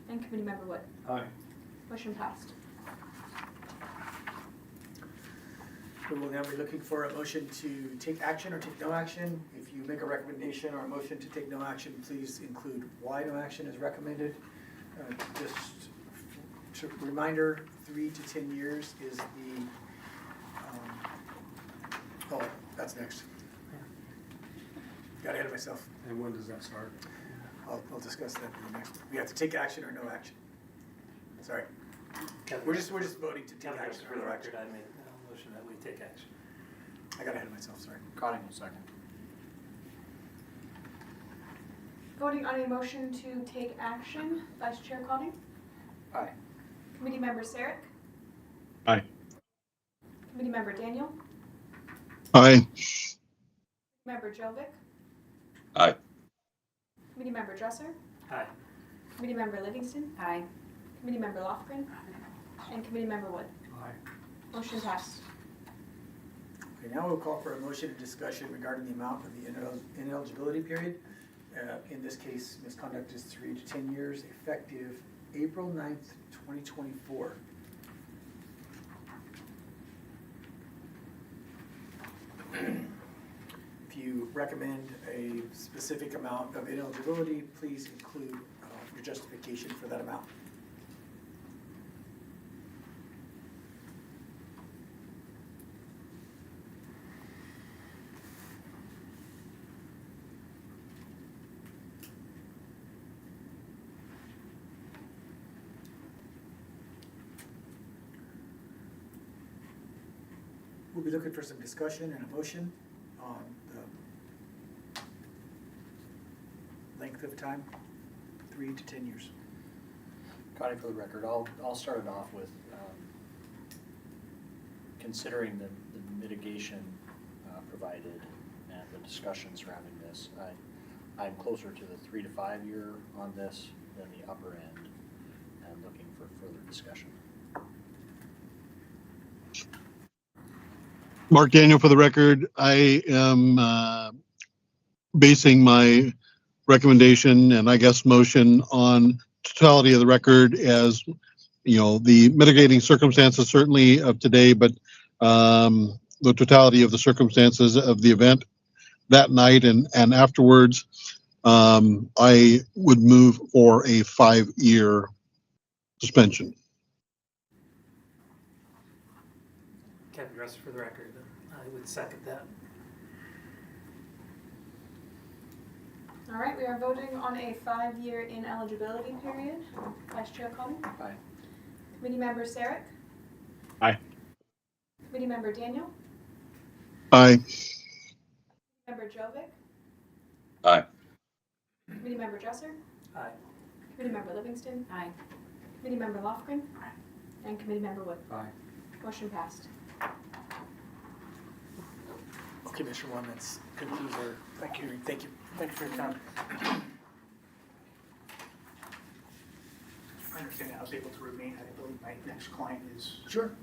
And Committee Member Wood? Aye. Motion passed. We will now be looking for a motion to take action or take no action. If you make a recommendation or a motion to take no action, please include why no action is recommended. Just to reminder, 3 to 10 years is the, oh, that's next. Got ahead of myself. And when does that start? I'll discuss that in the next one. We have to take action or no action. Sorry. We're just voting to take action For or the no record, action. I made a motion that we take action. I got ahead of myself, sorry. Cotting will second. Voting on a motion to take action. Vice Chair Cotting? Aye. Committee Member Sarek? Aye. Committee Member Daniel? Aye. Member Jovic? Aye. Committee Member Dresser? Aye. Committee Member Livingston? Aye. Committee Member Lofgren? And Committee Member Wood? Aye. Motion passed. Okay, now we'll call for a motion and discussion regarding the amount of the ineligibility period. In this case, misconduct is 3 to 10 years, effective April 9th, 2024. If you recommend a specific amount of ineligibility, please include your justification for that amount. We'll be looking for some discussion and a motion on the length of time, 3 to 10 years. Cotting, for the record, I'll start it off with considering the mitigation provided and the discussion surrounding this. I'm closer to the 3 to 5 year on this than the upper end, and looking for further discussion. Mark Daniel, for the record, I am basing my recommendation and I guess motion on totality of the record as, you know, the mitigating circumstances certainly of today, but the totality of the circumstances of the event that night and afterwards. I would move for a 5-year suspension. Kevin Dresser, for the record, I would second that. All right, we are voting on a 5-year ineligibility period. Vice Chair Cotting? Aye. Committee Member Sarek? Aye. Committee Member Daniel? Aye. Member Jovic? Aye. Committee Member Dresser? Aye. Committee Member Livingston? Aye. Committee Member Lofgren? And Committee Member Wood? Aye. Motion passed. Okay, Mr. One, that concludes our hearing. Thank you. Thank you for your time. I understand I was able to remain. I believe my next client is. Sure.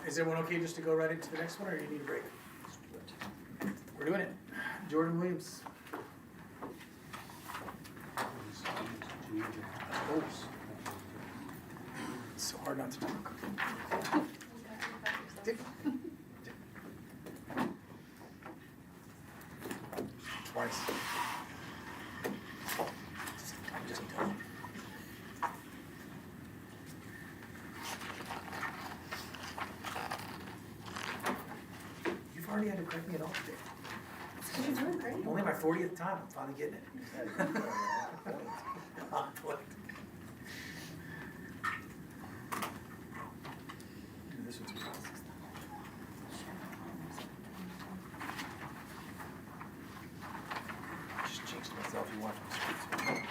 Is everyone okay just to go right into the next one, or you need a break? We're doing it. Jordan Williams. so hard not to talk. Twice. I'm just done. You've already had to correct me at all today. You're doing great. Only my 40th time, I'm finally getting it. On point. This one's just jinxed myself. You watch my screen.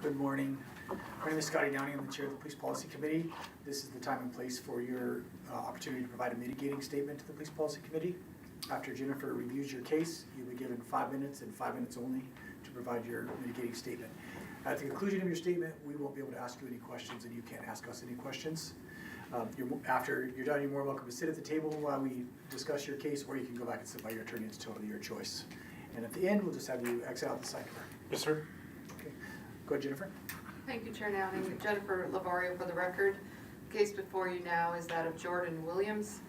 Good morning. My name is Scotty Downey. I'm the chair of the Police Policy Committee. This is the time and place for your opportunity to provide a mitigating statement to the Police Policy Committee. After Jennifer reviews your case, you'll be given 5 minutes and 5 minutes only to provide your mitigating statement. At the conclusion of your statement, we won't be able to ask you any questions, and you can't ask us any questions. After you're done, you're more welcome to sit at the table while we discuss your case, or you can go back and sit by your attorney. It's totally your choice. And at the end, we'll just have you exit out the side door. Yes, sir. Okay. Go ahead, Jennifer. Thank you, Chair Nowling. Jennifer Lavario for the record. The case before you now is that of Jordan Williams.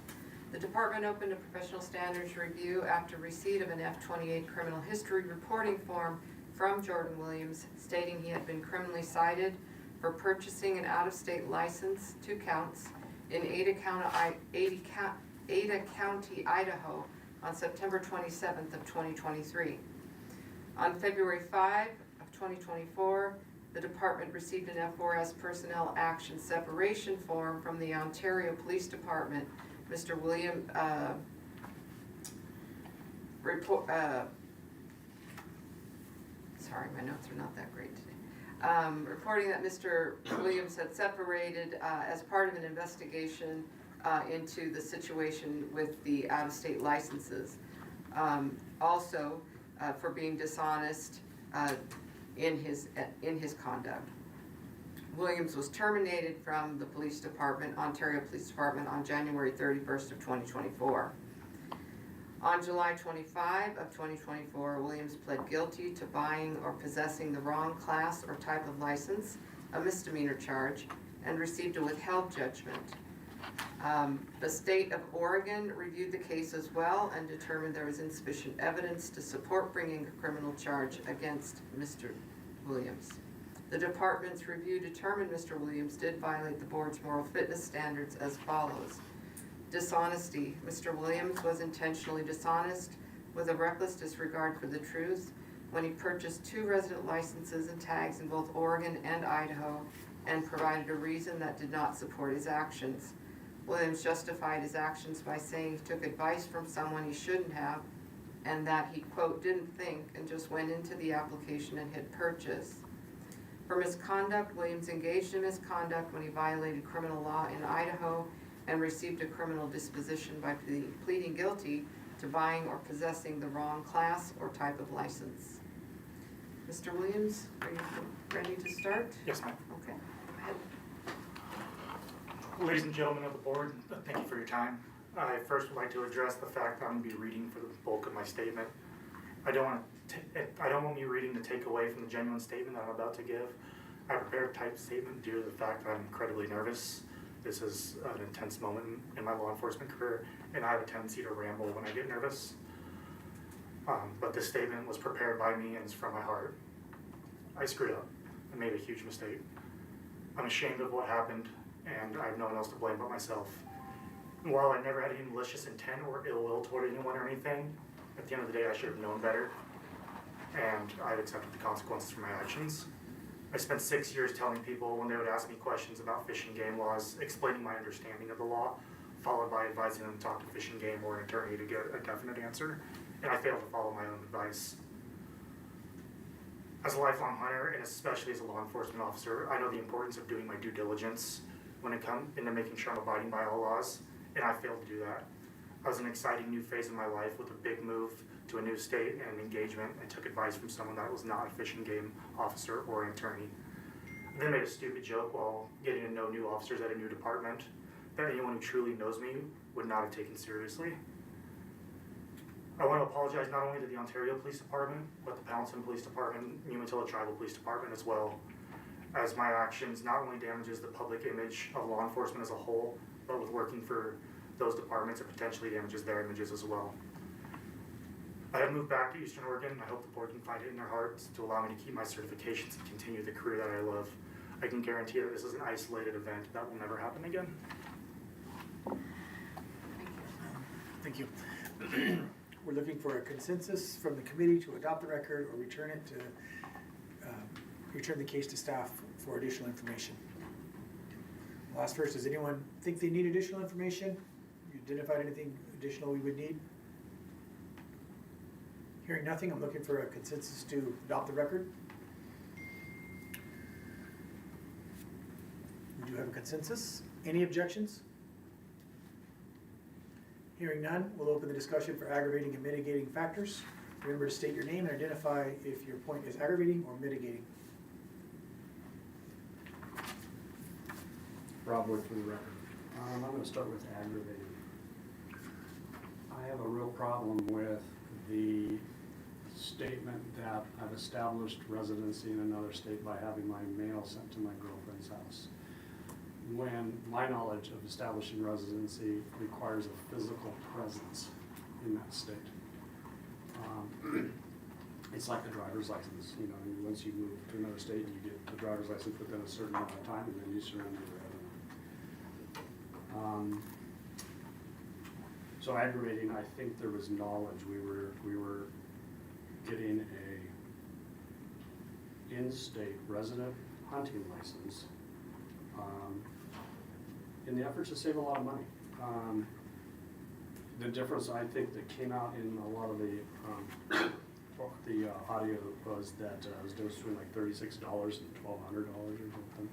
The department opened a professional standards review after receipt of an F-28 criminal history reporting form from Jordan Williams stating he had been criminally cited for purchasing an out-of-state license, 2 counts, in Ada County, Idaho on September 27th of 2023. On February 5 of 2024, the department received an F4S personnel action separation form from the Ontario Police Department. Mr. William, sorry, my notes are not that great today. Reporting that Mr. Williams had separated as part of an investigation into the situation with the out-of-state licenses. Also, for being dishonest in his conduct. Williams was terminated from the police department, Ontario Police Department, on January 31st of 2024. On July 25 of 2024, Williams pled guilty to buying or possessing the wrong class or type of license, a misdemeanor charge, and received a withheld judgment. The state of Oregon reviewed the case as well and determined there was insufficient evidence to support bringing a criminal charge against Mr. Williams. The department's review determined Mr. Williams did violate the board's moral fitness standards as follows. Dishonesty. Mr. Williams was intentionally dishonest with a reckless disregard for the truth when he purchased 2 resident licenses and tags in both Oregon and Idaho and provided a reason that did not support his actions. Williams justified his actions by saying he took advice from someone he shouldn't have and that he, quote, didn't think and just went into the application and hit purchase. For misconduct, Williams engaged in misconduct when he violated criminal law in Idaho and received a criminal disposition by pleading guilty to buying or possessing the wrong class or type of license. Mr. Williams, are you ready to start? Yes, ma'am. Okay, go ahead. Ladies and gentlemen of the board, thank you for your time. I first would like to address the fact that I'm going to be reading for the bulk of my statement. I don't want me reading to take away from the genuine statement that I'm about to give. I prepared a typed statement due to the fact that I'm incredibly nervous. This is an intense moment in my law enforcement career, and I have a tendency to ramble when I get nervous. But this statement was prepared by me and it's from my heart. I screwed up. I made a huge mistake. I'm ashamed of what happened, and I have no one else to blame but myself. And while I never had any malicious intent or ill will toward anyone or anything, at the end of the day I should have known better, and I've accepted the consequences for my actions. I spent 6 years telling people when they would ask me questions about fish and game laws, explaining my understanding of the law, followed by advising them to talk to Fish and Game or an attorney to get a definite answer, and I failed to follow my own advice. As a lifelong hunter, and especially as a law enforcement officer, I know the importance of doing my due diligence when it comes into making sure I'm abiding by all laws, and I failed to do that. I was in an exciting new phase in my life with a big move to a new state and engagement, and took advice from someone that was not a Fish and Game officer or an attorney. I then made a stupid joke while getting to know new officers at a new department that anyone who truly knows me would not have taken seriously. I want to apologize not only to the Ontario Police Department, but the Pendleton Police Department, Umatilla Tribal Police Department as well, as my actions not only damages the public image of law enforcement as a whole, but with working for those departments, it potentially damages their images as well. I have moved back to Eastern Oregon, and I hope the board can find it in their hearts to allow me to keep my certifications and continue the career that I love. I can guarantee that this is an isolated event that will never happen again. Thank you. We're looking for a consensus from the committee to adopt the record or return it to, return the case to staff for additional information. I'll ask first, does anyone think they need additional information? You identified anything additional we would need? Hearing nothing, I'm looking for a consensus to adopt the record. We do have a consensus. Any objections? Hearing none, we'll open the discussion for aggravating and mitigating factors. Remember to state your name and identify if your point is aggravating or mitigating. Rob Wood for the record. I'm going to start with aggravating. I have a real problem with the statement that I've established residency in another state by having my mail sent to my girlfriend's house, when my knowledge of establishing residency requires a physical presence in that state. It's like a driver's license, you know, once you move to another state, you get the driver's license within a certain amount of time, and then you surrender your revenue. So aggravating, I think there was knowledge. We were getting a in-state resident hunting license in the effort to save a lot of money. The difference I think that came out in a lot of the audio was that it was difference between like $36 and $1,200 or something.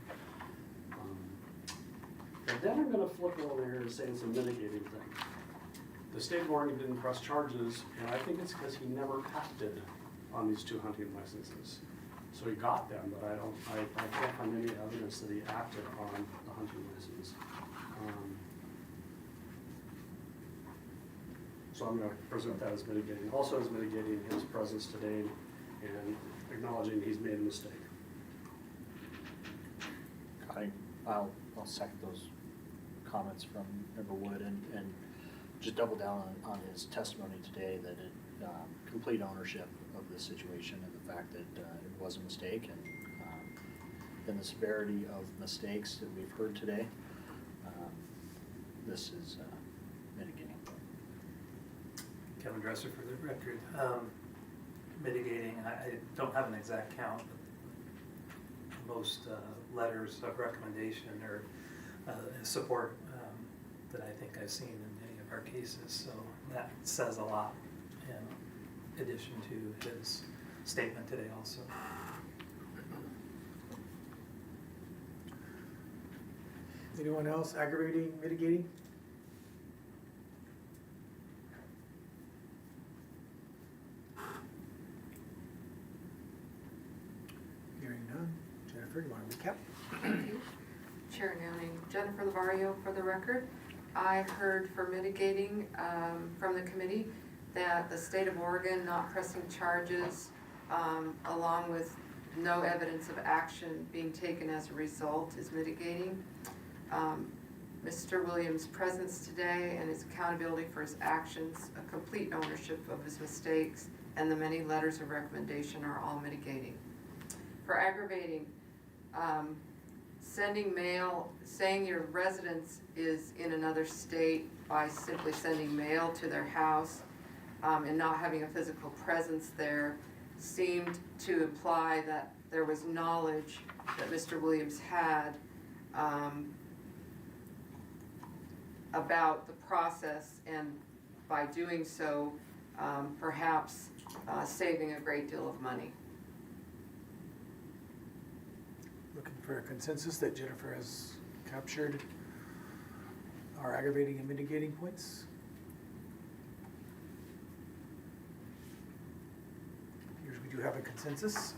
And then I'm going to flip over here and say it's a mitigating thing. The state of Oregon didn't press charges, and I think it's because he never acted on these 2 hunting licenses. So he got them, but I can't find any evidence that he acted on the hunting license. So I'm going to present that as mitigating. Also as mitigating his presence today and acknowledging he's made a mistake. I'll second those comments from Member Wood and just double down on his testimony today that it complete ownership of the situation and the fact that it was a mistake and the severity of mistakes that we've heard today. This is mitigating. Kevin Dresser for the record. Mitigating, I don't have an exact count, but most letters of recommendation or support that I think I've seen in many of our cases. So that says a lot in addition to his statement today also. Anyone else aggravating, mitigating? Hearing none. Jennifer, you want to recap? Thank you. Chair Nowning, Jennifer Lavario for the record. I heard for mitigating from the committee that the state of Oregon not pressing charges along with no evidence of action being taken as a result is mitigating. Mr. Williams' presence today and his accountability for his actions, a complete ownership of his mistakes, and the many letters of recommendation are all mitigating. For aggravating, sending mail, saying your residence is in another state by simply sending mail to their house and not having a physical presence there seemed to imply that there was knowledge that Mr. Williams had about the process, and by doing so, perhaps saving a great deal of money. Looking for a consensus that Jennifer has captured our aggravating and mitigating points. Here's we do have a consensus.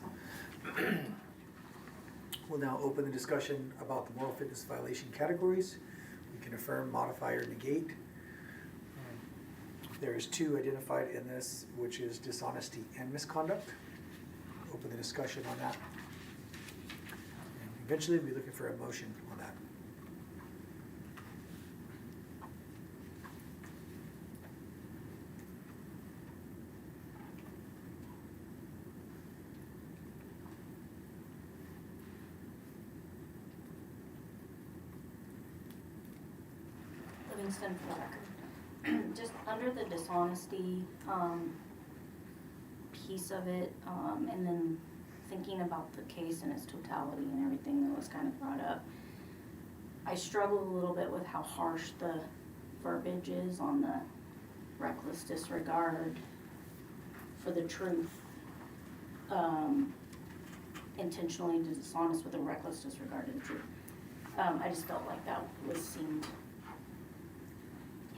We'll now open the discussion about the moral fitness violation categories. We can affirm, modify, or negate. There's two identified in this, which is dishonesty and misconduct. Open the discussion on that. And eventually, we'll be looking for a motion on that. Livingston for the record. Just under the dishonesty piece of it, and then thinking about the case in its totality and everything that was kind of brought up, I struggle a little bit with how harsh the verbiage is on the reckless disregard for the truth. Intentionally dishonest with a reckless disregard to the truth. I just felt like that seemed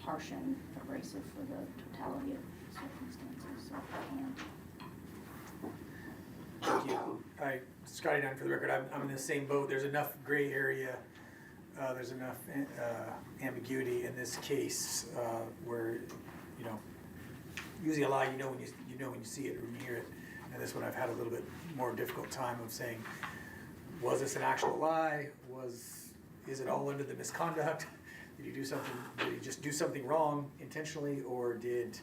harsh and abrasive for the totality of circumstances, so I can't. Thank you. Scotty Dunn for the record, I'm in the same boat. There's enough gray area, there's enough ambiguity in this case where, you know, usually a lie you know when you see it or when you hear it. And this one I've had a little bit more difficult time of saying, was this an actual lie? Is it all under the misconduct? Did you just do something wrong intentionally, or did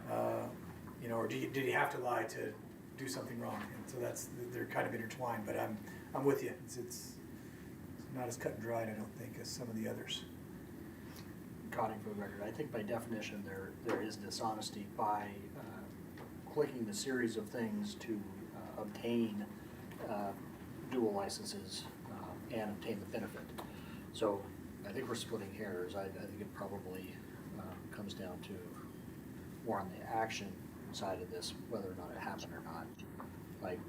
did he have to lie to do something wrong? And so they're kind of intertwined, but I'm with you. It's not as cut and dried, I don't think, as some of the others. Cotting for the record, I think by definition there is dishonesty by clicking the series of things to obtain dual licenses and obtain the benefit. So I think we're splitting hairs. I think it probably comes down to more on the action side of this, whether or not it happened or not. Like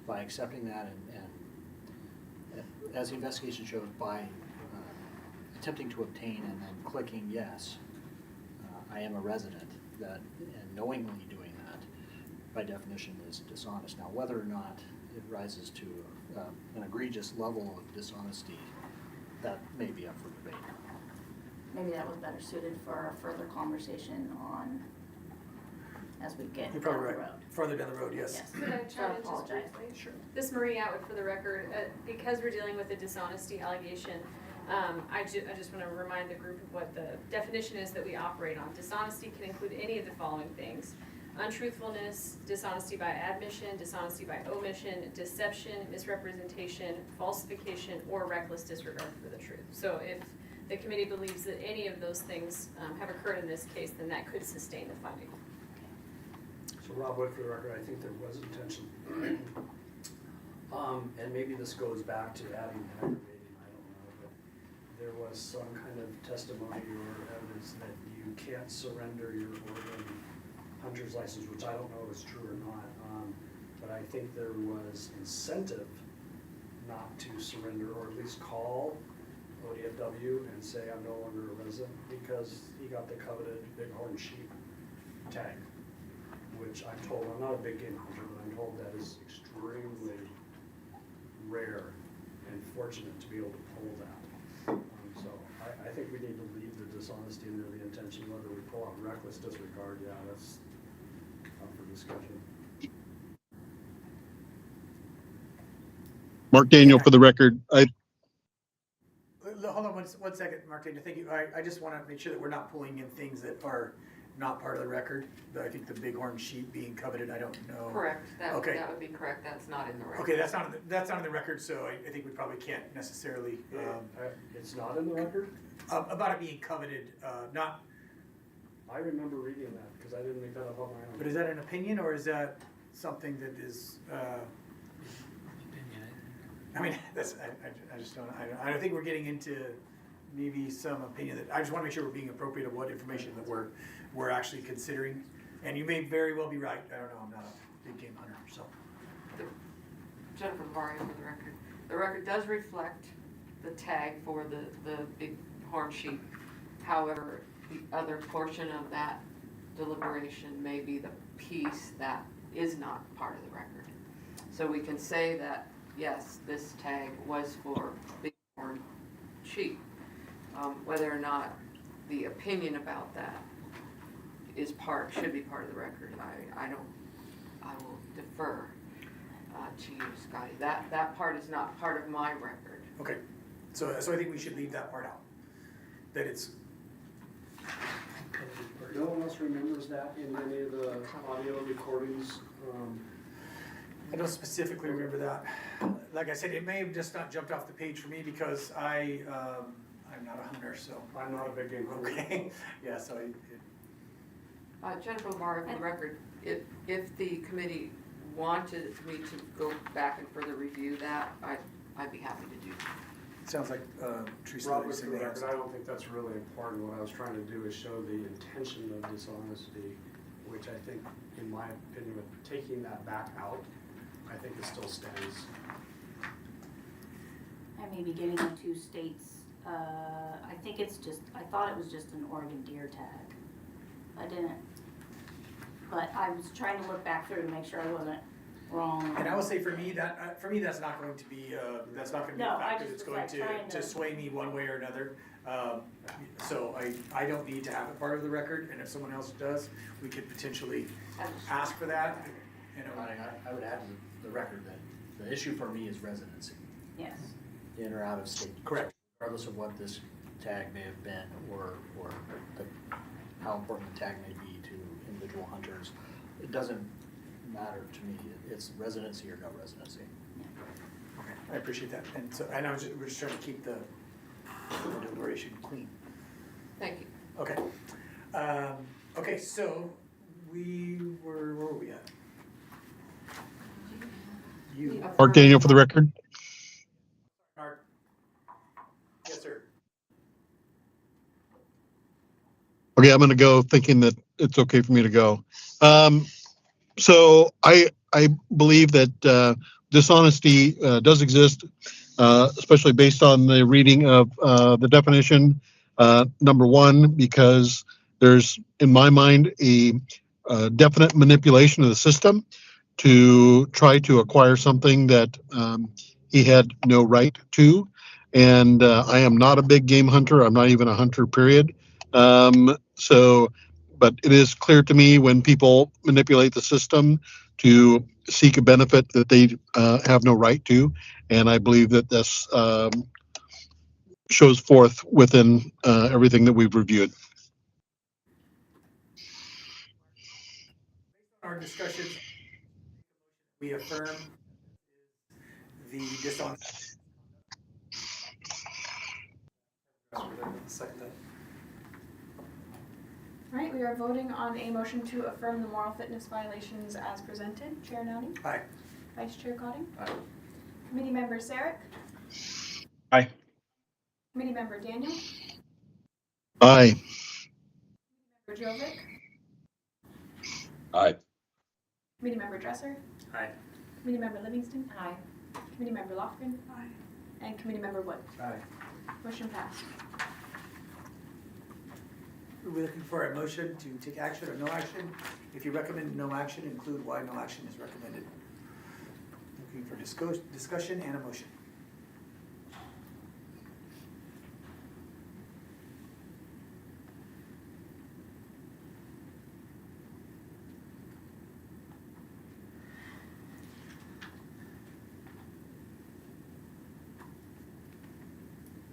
by accepting that and as the investigation shows, by attempting to obtain and then clicking yes, I am a resident, and knowingly doing that by definition is dishonest. Now whether or not it rises to an egregious level of dishonesty, that may be up for debate. Maybe that was better suited for a further conversation on as we get You're down probably the right. road. Further down the road, yes. Yes. Could I So chime in just apologize. briefly? Sure. This is Marie Atwood for the record. Because we're dealing with a dishonesty allegation, I just want to remind the group of what the definition is that we operate on. Dishonesty can include any of the following things: untruthfulness, dishonesty by admission, dishonesty by omission, deception, misrepresentation, falsification, or reckless disregard for the truth. So if the committee believes that any of those things have occurred in this case, then that could sustain the finding. So Rob Wood for the record, I think there was intention. And maybe this goes back to adding aggravating, I don't know, but there was some kind of testimony or evidence that you can't surrender your Oregon hunter's license, which I don't know if it's true or not, but I think there was incentive not to surrender, or at least call ODFW and say I'm no longer a resident, because he got the coveted bighorn sheep tag, which I'm told, I'm not a big game hunter, but I'm told that is extremely rare and fortunate to be able to pull that. So I think we need to leave the dishonesty in there, the intention, whether we pull out reckless disregard, yeah, that's up for discussion. Mark Daniel for the record. Hold on one second, Mark. Thank you. I just want to make sure that we're not pulling in things that are not part of the record. I think the bighorn sheep being coveted, I don't know. Correct, that Okay. would be correct, that's not in the record. Okay, that's not in the record, so I think we probably can't necessarily. It's not in the record? About it being coveted, not. I remember reading that, because I didn't make that up on my own. But is that an opinion, or is that something that is? I mean, I just don't. I don't think we're getting into maybe some opinion that I just want to make sure we're being appropriate of what information that we're actually considering. And you may very well be right. I don't know. I'm not a big game hunter, so. Jennifer Lavario for the record. The record does reflect the tag for the big horn sheep. However, the other portion of that deliberation may be the piece that is not part of the record. So we can say that, yes, this tag was for big horn sheep. Whether or not the opinion about that should be part of the record. I will defer to you, Scotty. That part is not part of my record. Okay, so I think we should leave that part out. That it's. No one else remembers that in any of the audio recordings? I don't specifically remember that. Like I said, it may have just not jumped off the page for me because I'm not a hunter, so. I'm not a big game hunter. Okay, yeah, so Jennifer Lamar, for the record, if the committee wanted me to go back and further review that, I'd be happy to do that. sounds like Teresa. Robert, for the record, I don't think that's really important. What I was trying to do is show the intention of dishonesty, which I think, in my opinion, with taking that back out, I think it still stands. I may be getting the two states, I think it's just, I thought it was just an Oregon deer tag. I didn't, but I was trying to look back through to make sure I wasn't wrong. And I will say for me, that's not going to be, that's not gonna be No, a I factor just that's was, going like, trying to to- sway me one way or another. So I don't need to have it part of the record, and if someone else does, we could potentially ask for that, you know. I would add to the record that the issue for me is residency. Yes. In or out of state. Correct. Regardless of what this tag may have been, or how important the tag may be to individual hunters, it doesn't matter to me. It's residency or no residency. Okay, I appreciate that, and so, we're just trying to keep the deliberation clean. Thank you. Okay, okay, so where were we at? You. Mark Daniel for the record. Mark. Yes, sir. Okay, I'm going to go thinking that it's okay for me to go. So I believe that dishonesty does exist, especially based on the reading of the definition, number one, because there's, in my mind, a definite manipulation of the system to try to acquire something that he had no right to. And I am not a big game hunter. I'm not even a hunter, period. But it is clear to me when people manipulate the system to seek a benefit that they have no right to. And I believe that this shows forth within everything that we've reviewed. Our discussion, we affirm the dishonesty. Second that. All right, we are voting on a motion to affirm the moral fitness violations as presented. Chair Nowdy? Aye. Vice Chair Cotting? Aye. Committee Member Sarek? Aye. Committee Member Daniel? Aye. Member Jovic? Aye. Committee Member Dresser? Aye. Committee Member Livingston? Aye. Committee Member Lofgren? Aye. And Committee Member Wood? Aye. Motion passed. We're looking for a motion to take action or no action. If you recommend no action, include why no action is recommended. Looking for discussion and a motion.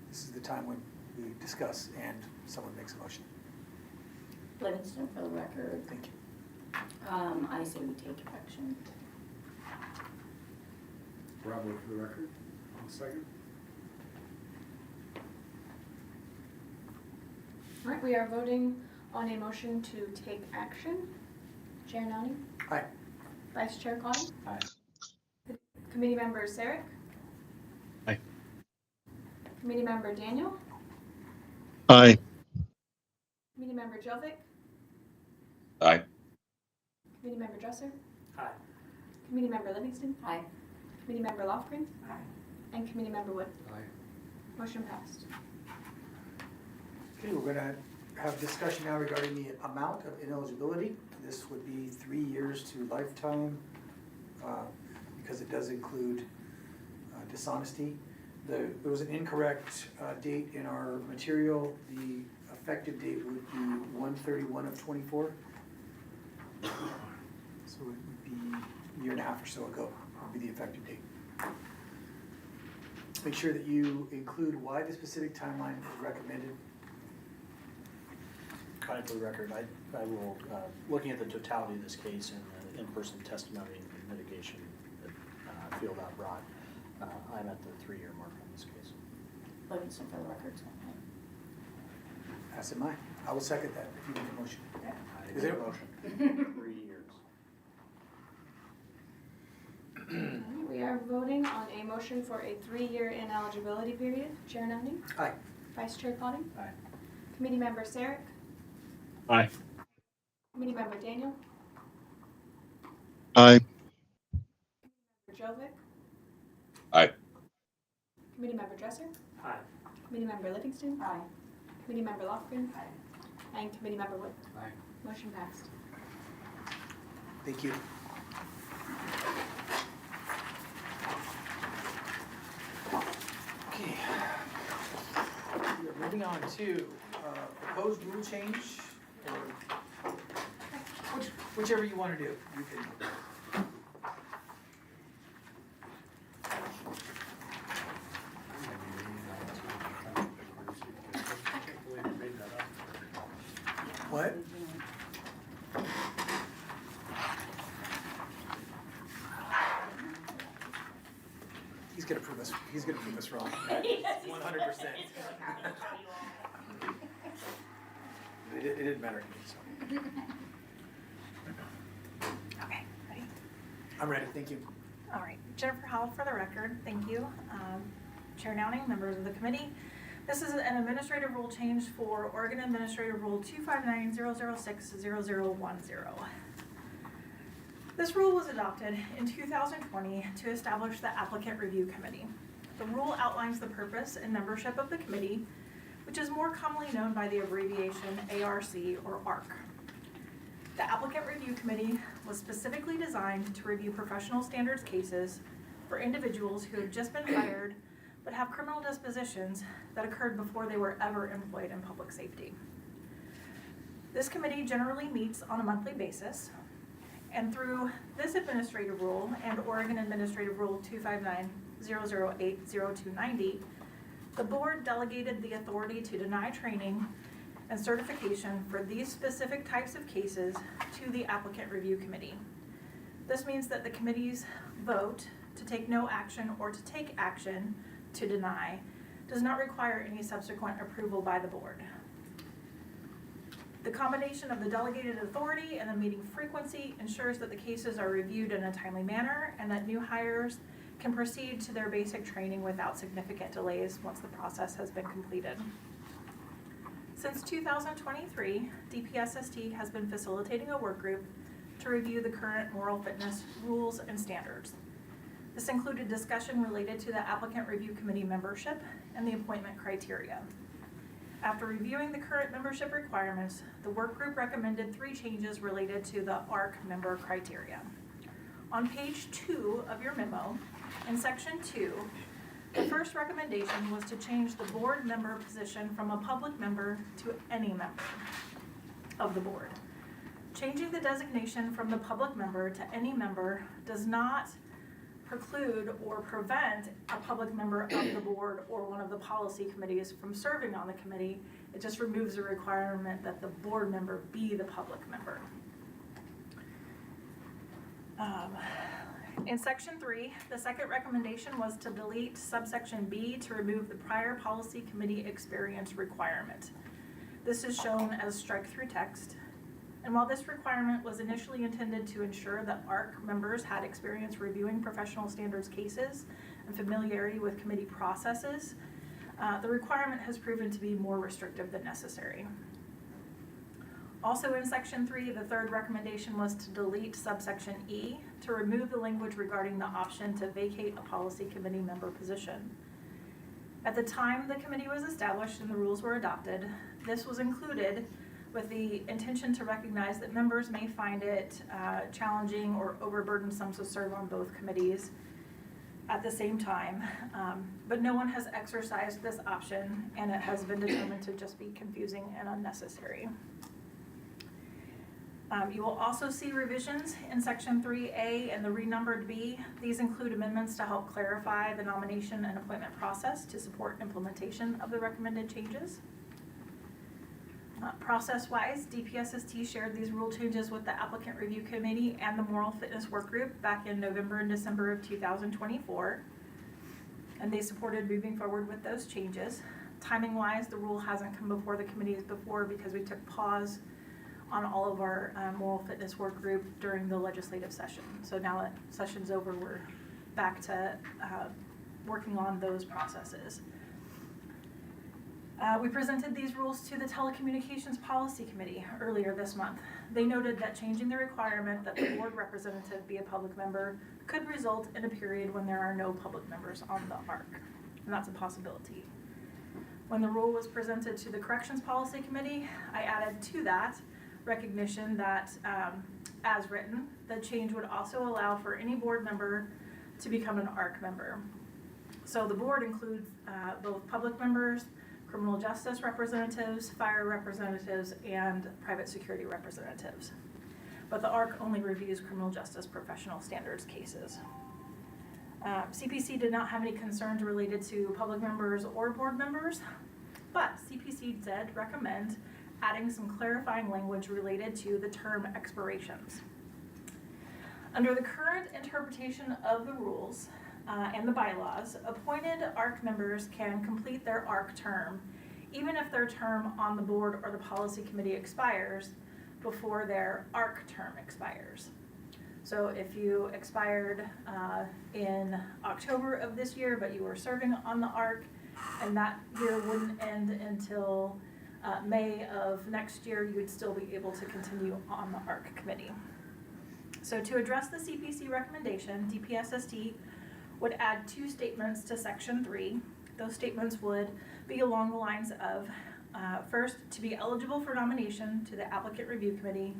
This is the time when we discuss and someone makes a motion. Livingston for the record. Thank you. I say we take action. Robert, for the record. One second. All right, we are voting on a motion to take action. Chair Nowdy? Aye. Vice Chair Cotting? Aye. Committee Member Sarek? Aye. Committee Member Daniel? Aye. Committee Member Jovic? Aye. Committee Member Dresser? Aye. Committee Member Livingston? Aye. Committee Member Lofgren? Aye. And Committee Member Wood? Aye. Motion passed. Okay, we're gonna have discussion now regarding the amount of ineligibility. This would be 3 years to lifetime, because it does include dishonesty. There was an incorrect date in our material. The effective date would be 1/31 of '24. So it would be a year and a half or so ago, would be the effective date. Make sure that you include why the specific timeline is recommended. Kind of for the record, I will, looking at the totality of this case and the in-person testimony and mitigation that Field Out brought, I'm at the 3-year mark on this case. Livingston for the record. As am I. I will second that if you make a motion. I Is make there a motion? 3 years. We are voting on a motion for a 3-year ineligibility period. Chair Nowning? Aye. Vice Chair Potting? Aye. Committee Member Sarek? Aye. Committee Member Daniel? Aye. Jovic? Aye. Committee Member Dresser? Aye. Committee Member Livingston? Aye. Committee Member Lofgren? Aye. And Committee Member Wood? Aye. Motion passed. Thank you. Okay. We are moving on to proposed rule change, or whichever you want to do. You can. What? He's gonna prove us wrong. 100%. It didn't matter to me, so. Okay, ready? I'm ready, thank you. All right, Jennifer Howell for the record, thank you. Chair Nowning, members of the committee. This is an administrative rule change for Oregon Administrative Rule 259-006-0010. This rule was adopted in 2020 to establish the Applicant Review Committee. The rule outlines the purpose and membership of the committee, which is more commonly known by the abbreviation ARC or ARC. The Applicant Review Committee was specifically designed to review professional standards cases for individuals who have just been hired but have criminal dispositions that occurred before they were ever employed in public safety. This committee generally meets on a monthly basis, and through this administrative rule and Oregon Administrative Rule 259-008-0290, the board delegated the authority to deny training and certification for these specific types of cases to the Applicant Review Committee. This means that the committee's vote to take no action or to take action to deny does not require any subsequent approval by the board. The combination of the delegated authority and the meeting frequency ensures that the cases are reviewed in a timely manner and that new hires can proceed to their basic training without significant delays once the process has been completed. Since 2023, DPSST has been facilitating a work group to review the current moral fitness rules and standards. This included discussion related to the Applicant Review Committee membership and the appointment criteria. After reviewing the current membership requirements, the work group recommended 3 changes related to the ARC member criteria. On page 2 of your memo, in section 2, the first recommendation was to change the board member position from a public member to any member of the board. Changing the designation from the public member to any member does not preclude or prevent a public member of the board or one of the policy committees from serving on the committee. It just removes the requirement that the board member be the public member. In section 3, the second recommendation was to delete subsection B to remove the prior policy committee experience requirement. This is shown as strike-through text. And while this requirement was initially intended to ensure that ARC members had experience reviewing professional standards cases and familiarity with committee processes, the requirement has proven to be more restrictive than necessary. Also in section 3, the third recommendation was to delete subsection E to remove the language regarding the option to vacate a policy committee member position. At the time the committee was established and the rules were adopted, this was included with the intention to recognize that members may find it challenging or overburdensome to serve on both committees at the same time, but no one has exercised this option and it has been determined to just be confusing and unnecessary. You will also see revisions in section 3A and the renumbered B. These include amendments to help clarify the nomination and appointment process to support implementation of the recommended changes. Process-wise, DPSST shared these rule changes with the applicant review committee and the moral fitness work group back in November and December of 2024. And they supported moving forward with those changes. Timing-wise, the rule hasn't come before the committees before because we took pause on all of our moral fitness work group during the legislative session. So now that session's over, we're back to working on those processes. We presented these rules to the Telecommunications Policy Committee earlier this month. They noted that changing the requirement that the board representative be a public member could result in a period when there are no public members on the ARC, and that's a possibility. When the rule was presented to the Corrections Policy Committee, I added to that recognition that, as written, the change would also allow for any board member to become an ARC member. So the board includes both public members, criminal justice representatives, fire representatives, and private security representatives. But the ARC only reviews criminal justice professional standards cases. CPC did not have any concerns related to public members or board members, but CPC did recommend adding some clarifying language related to the term expirations. Under the current interpretation of the rules, and the bylaws, appointed ARC members can complete their ARC term, even if their term on the board or the policy committee expires before their ARC term expires. So if you expired in October of this year, but you were serving on the ARC, and that year wouldn't end until May of next year, you would still be able to continue on the ARC committee. So to address the CPC recommendation, DPSST would add 2 statements to section 3. Those statements would be along the lines of, first, to be eligible for nomination to the applicant review committee,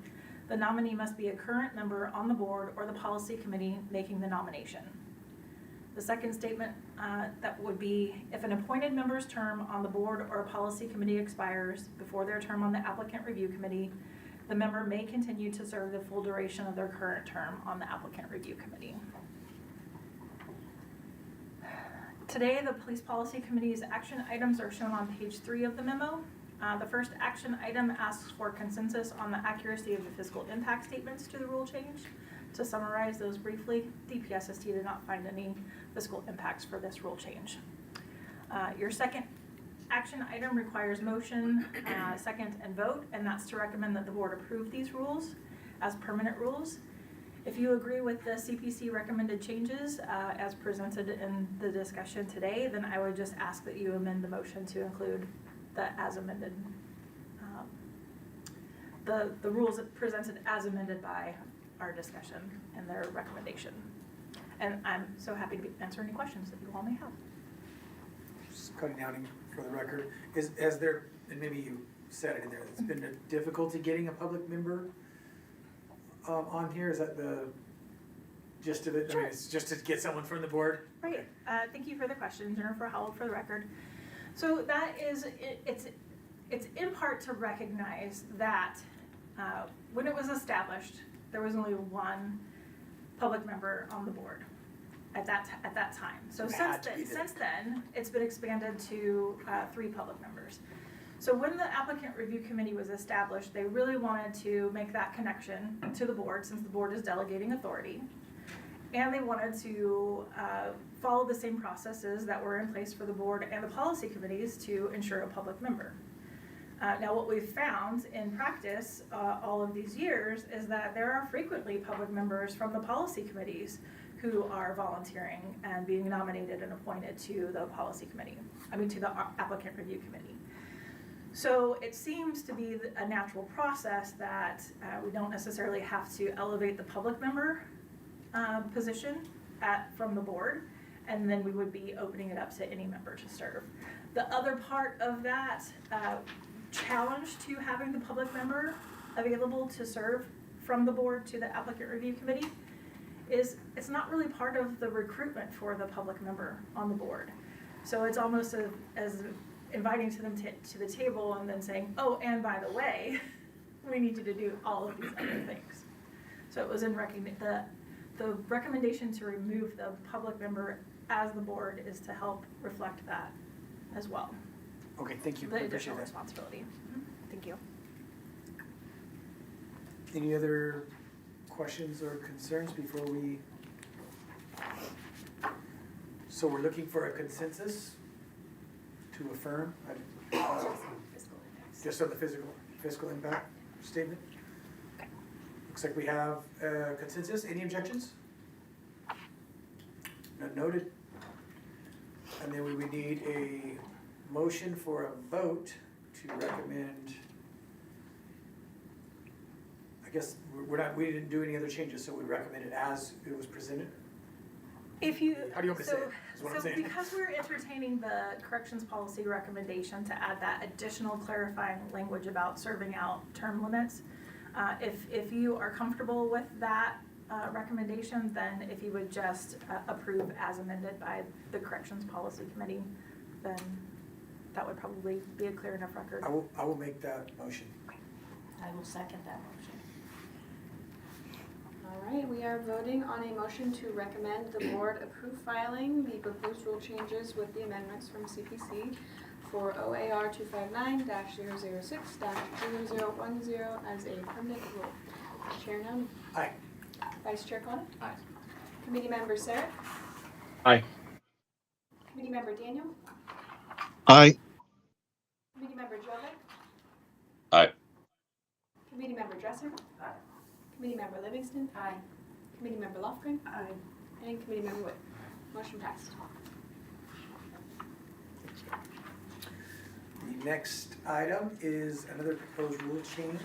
the nominee must be a current member on the board or the policy committee making the nomination. The second statement that would be, if an appointed member's term on the board or a policy committee expires before their term on the applicant review committee, the member may continue to serve the full duration of their current term on the applicant review committee. Today, the Police Policy Committee's action items are shown on page 3 of the memo. The first action item asks for consensus on the accuracy of the fiscal impact statements to the rule change. To summarize those briefly, DPSST did not find any fiscal impacts for this rule change. Your second action item requires motion, second, and vote, and that's to recommend that the board approve these rules as permanent rules. If you agree with the CPC recommended changes as presented in the discussion today, then I would just ask that you amend the motion to include the as amended, the rules presented as amended by our discussion and their recommendation. And I'm so happy to answer any questions that you all may have. Just cutting down for the record, has there, and maybe you said it in there, it's been a difficulty getting a public member on here? Is that the gist of it? Sure. I mean, it's just to get someone from the board? Right. Thank you for the question, Jennifer Howell, for the record. So that is, it's in part to recognize that when it was established, there was only one public member on the board at that time. So since then, it's been expanded to 3 public members. So when the applicant review committee was established, they really wanted to make that connection to the board, since the board is delegating authority. And they wanted to follow the same processes that were in place for the board and the policy committees to ensure a public member. Now what we've found in practice all of these years is that there are frequently public members from the policy committees who are volunteering and being nominated and appointed to the policy committee, to the applicant review committee. So it seems to be a natural process that we don't necessarily have to elevate the public member position from the board, and then we would be opening it up to any member to serve. The other part of that challenge to having the public member available to serve from the board to the applicant review committee is it's not really part of the recruitment for the public member on the board. So it's almost as inviting to them to the table and then saying, oh, and by the way, we need you to do all of these other things. So it was in the recommendation to remove the public member as the board is to help reflect that as well. Okay, thank you. The I appreciate additional that. responsibility. Thank you. Any other questions or concerns before we? So we're looking for a consensus to affirm, just on the fiscal impact statement? Looks like we have a consensus. Any objections? None noted. And then we would need a motion for a vote to recommend. I guess we didn't do any other changes, so we recommend it as it was presented. If you, How do you want me to say it? Is what I'm so saying. because we're entertaining the corrections policy recommendation to add that additional clarifying language about serving out term limits, if you are comfortable with that recommendation, then if you would just approve as amended by the corrections policy committee, then that would probably be a clear enough record. I will make that motion. I will second that motion. All right, we are voting on a motion to recommend the board approve filing the proposed rule changes with the amendments from CPC for OAR 259-006-0010 as a permanent rule. Chair Noni. Aye. Vice Chair Coniff. Aye. Committee Member Sarek. Aye. Committee Member Daniel. Aye. Committee Member Jovic. Aye. Committee Member Dresser. Aye. Committee Member Livingston. Aye. Committee Member Lofgren. Aye. And Committee Member Wood. Motion passed. The next item is another proposed rule change,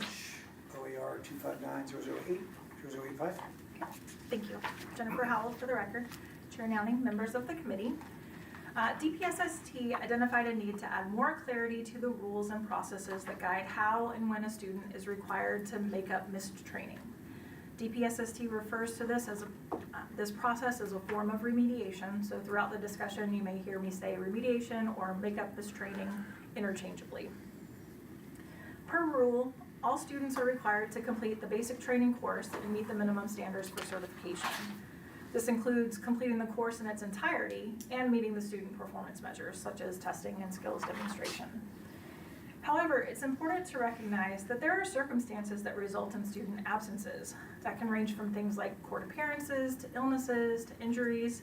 OAR 259-008-0085. Thank you. Jennifer Howell for the record. Chair Nowning, members of the committee. DPSST identified a need to add more clarity to the rules and processes that guide how and when a student is required to make up missed training. DPSST refers to this as this process as a form of remediation. So throughout the discussion, you may hear me say remediation or make up missed training interchangeably. Per rule, all students are required to complete the basic training course and meet the minimum standards for certification. This includes completing the course in its entirety and meeting the student performance measures such as testing and skills demonstration. However, it's important to recognize that there are circumstances that result in student absences that can range from things like court appearances to illnesses to injuries.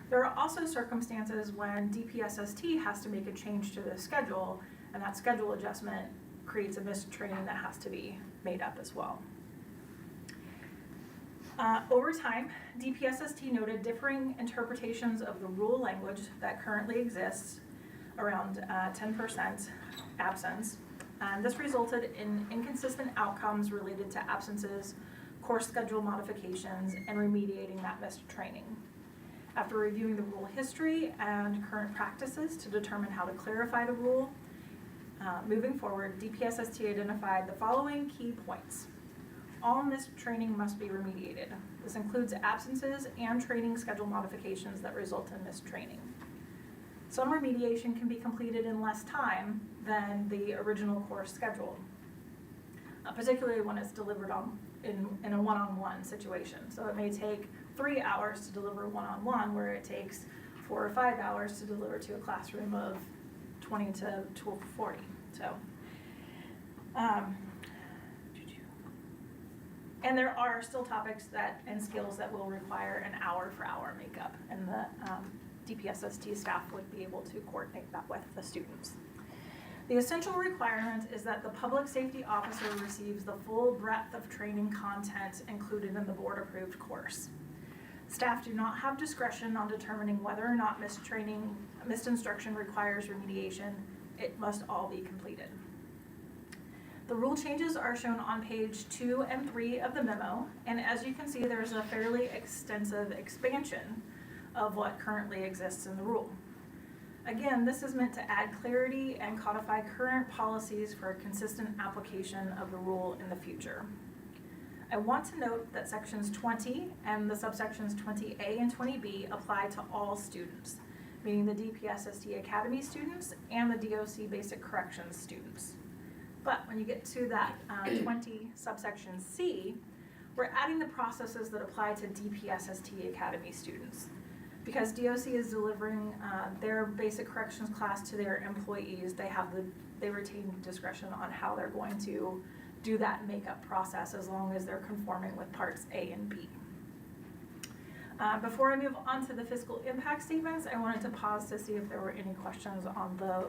There are also circumstances when DPSST has to make a change to the schedule, and that schedule adjustment creates a missed training that has to be made up as well. Over time, DPSST noted differing interpretations of the rule language that currently exists around 10% absence. And this resulted in inconsistent outcomes related to absences, course schedule modifications, and remediating that missed training. After reviewing the rule history and current practices to determine how to clarify the rule, moving forward, DPSST identified the following key points. All missed training must be remediated. This includes absences and training schedule modifications that result in missed training. Some remediation can be completed in less time than the original course schedule, particularly when it's delivered in a one-on-one situation. So it may take 3 hours to deliver one-on-one, where it takes 4 or 5 hours to deliver to a classroom of 20 to 40. So, and there are still topics and skills that will require an hour-for-hour makeup, and the DPSST staff would be able to coordinate that with the students. The essential requirement is that the public safety officer receives the full breadth of training content included in the board-approved course. Staff do not have discretion on determining whether or not missed instruction requires remediation. It must all be completed. The rule changes are shown on page 2 and 3 of the memo, and as you can see, there's a fairly extensive expansion of what currently exists in the rule. Again, this is meant to add clarity and codify current policies for a consistent application of the rule in the future. I want to note that sections 20 and the subsections 20A and 20B apply to all students, meaning the DPSST Academy students and the DOC Basic Corrections students. But when you get to that 20 subsection C, we're adding the processes that apply to DPSST Academy students. Because DOC is delivering their basic corrections class to their employees, they retain discretion on how they're going to do that makeup process as long as they're conforming with parts A and B. Before I move on to the fiscal impact statements, I wanted to pause to see if there were any questions on the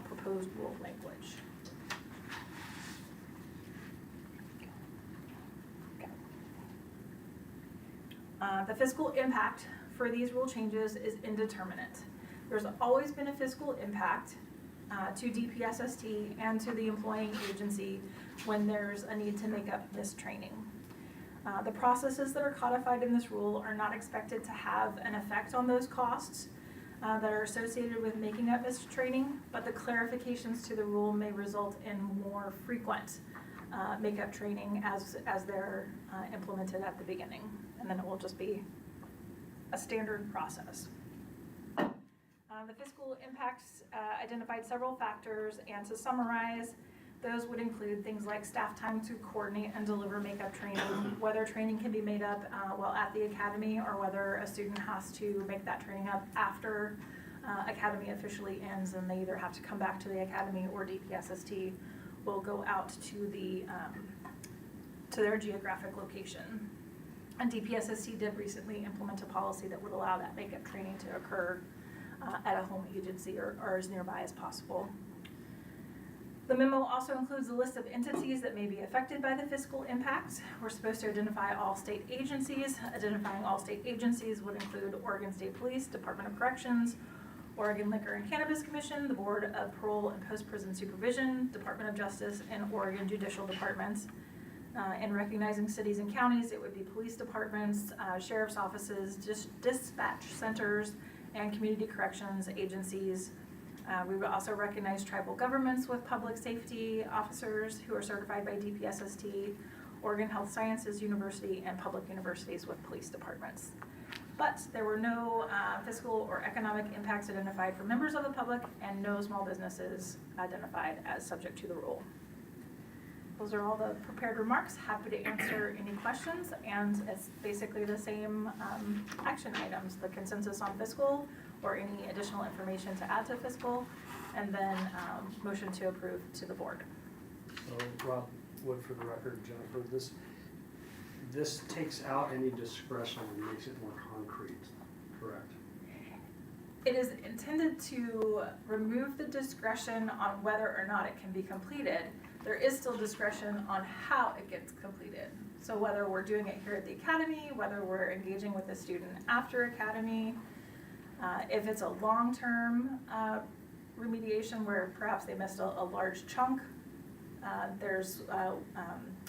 proposed rule language. The fiscal impact for these rule changes is indeterminate. There's always been a fiscal impact to DPSST and to the employing agency when there's a need to make up missed training. The processes that are codified in this rule are not expected to have an effect on those costs that are associated with making up missed training, but the clarifications to the rule may result in more frequent makeup training as they're implemented at the beginning, and then it will just be a standard process. The fiscal impacts identified several factors, and to summarize, those would include things like staff time to coordinate and deliver makeup training, whether training can be made up while at the academy, or whether a student has to make that training up after academy officially ends and they either have to come back to the academy or DPSST will go out to their geographic location. And DPSST did recently implement a policy that would allow that makeup training to occur at a home agency or as nearby as possible. The memo also includes a list of entities that may be affected by the fiscal impacts. We're supposed to identify all state agencies. Identifying all state agencies would include Oregon State Police, Department of Corrections, Oregon Liquor and Cannabis Commission, the Board of Parole and Post-Prison Supervision, Department of Justice, and Oregon Judicial Departments. In recognizing cities and counties, it would be police departments, sheriff's offices, dispatch centers, and community corrections agencies. We would also recognize tribal governments with public safety officers who are certified by DPSST, Oregon Health Sciences University, and public universities with police departments. But there were no fiscal or economic impacts identified for members of the public and no small businesses identified as subject to the rule. Those are all the prepared remarks. Happy to answer any questions, and it's basically the same action items, the consensus on fiscal or any additional information to add to fiscal, and then motion to approve to the board. So Rob Wood for the record, Jennifer, this takes out any discretion and makes it more concrete, correct? It is intended to remove the discretion on whether or not it can be completed. There is still discretion on how it gets completed. So whether we're doing it here at the academy, whether we're engaging with the student after academy, if it's a long-term remediation where perhaps they missed a large chunk, there's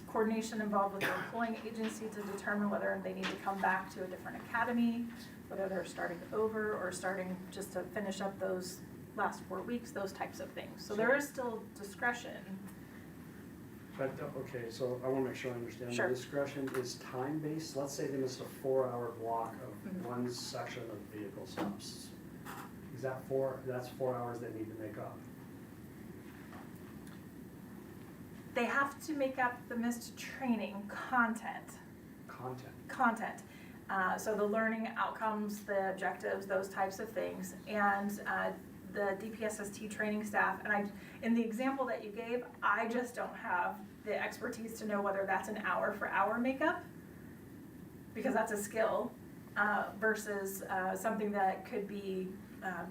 coordination involved with the employing agency to determine whether they need to come back to a different academy, whether they're starting over or starting just to finish up those last 4 weeks, those types of things. So there is still discretion. But, okay, so I want to make sure I understand. Sure. The discretion is time-based. Let's say they missed a 4-hour block of one section of vehicle stops. Is that that's 4 hours they need to make up? They have to make up the missed training content. Content. So the learning outcomes, the objectives, those types of things, and the DPSST training staff. And in the example that you gave, I just don't have the expertise to know whether that's an hour for hour makeup, because that's a skill, versus something that could be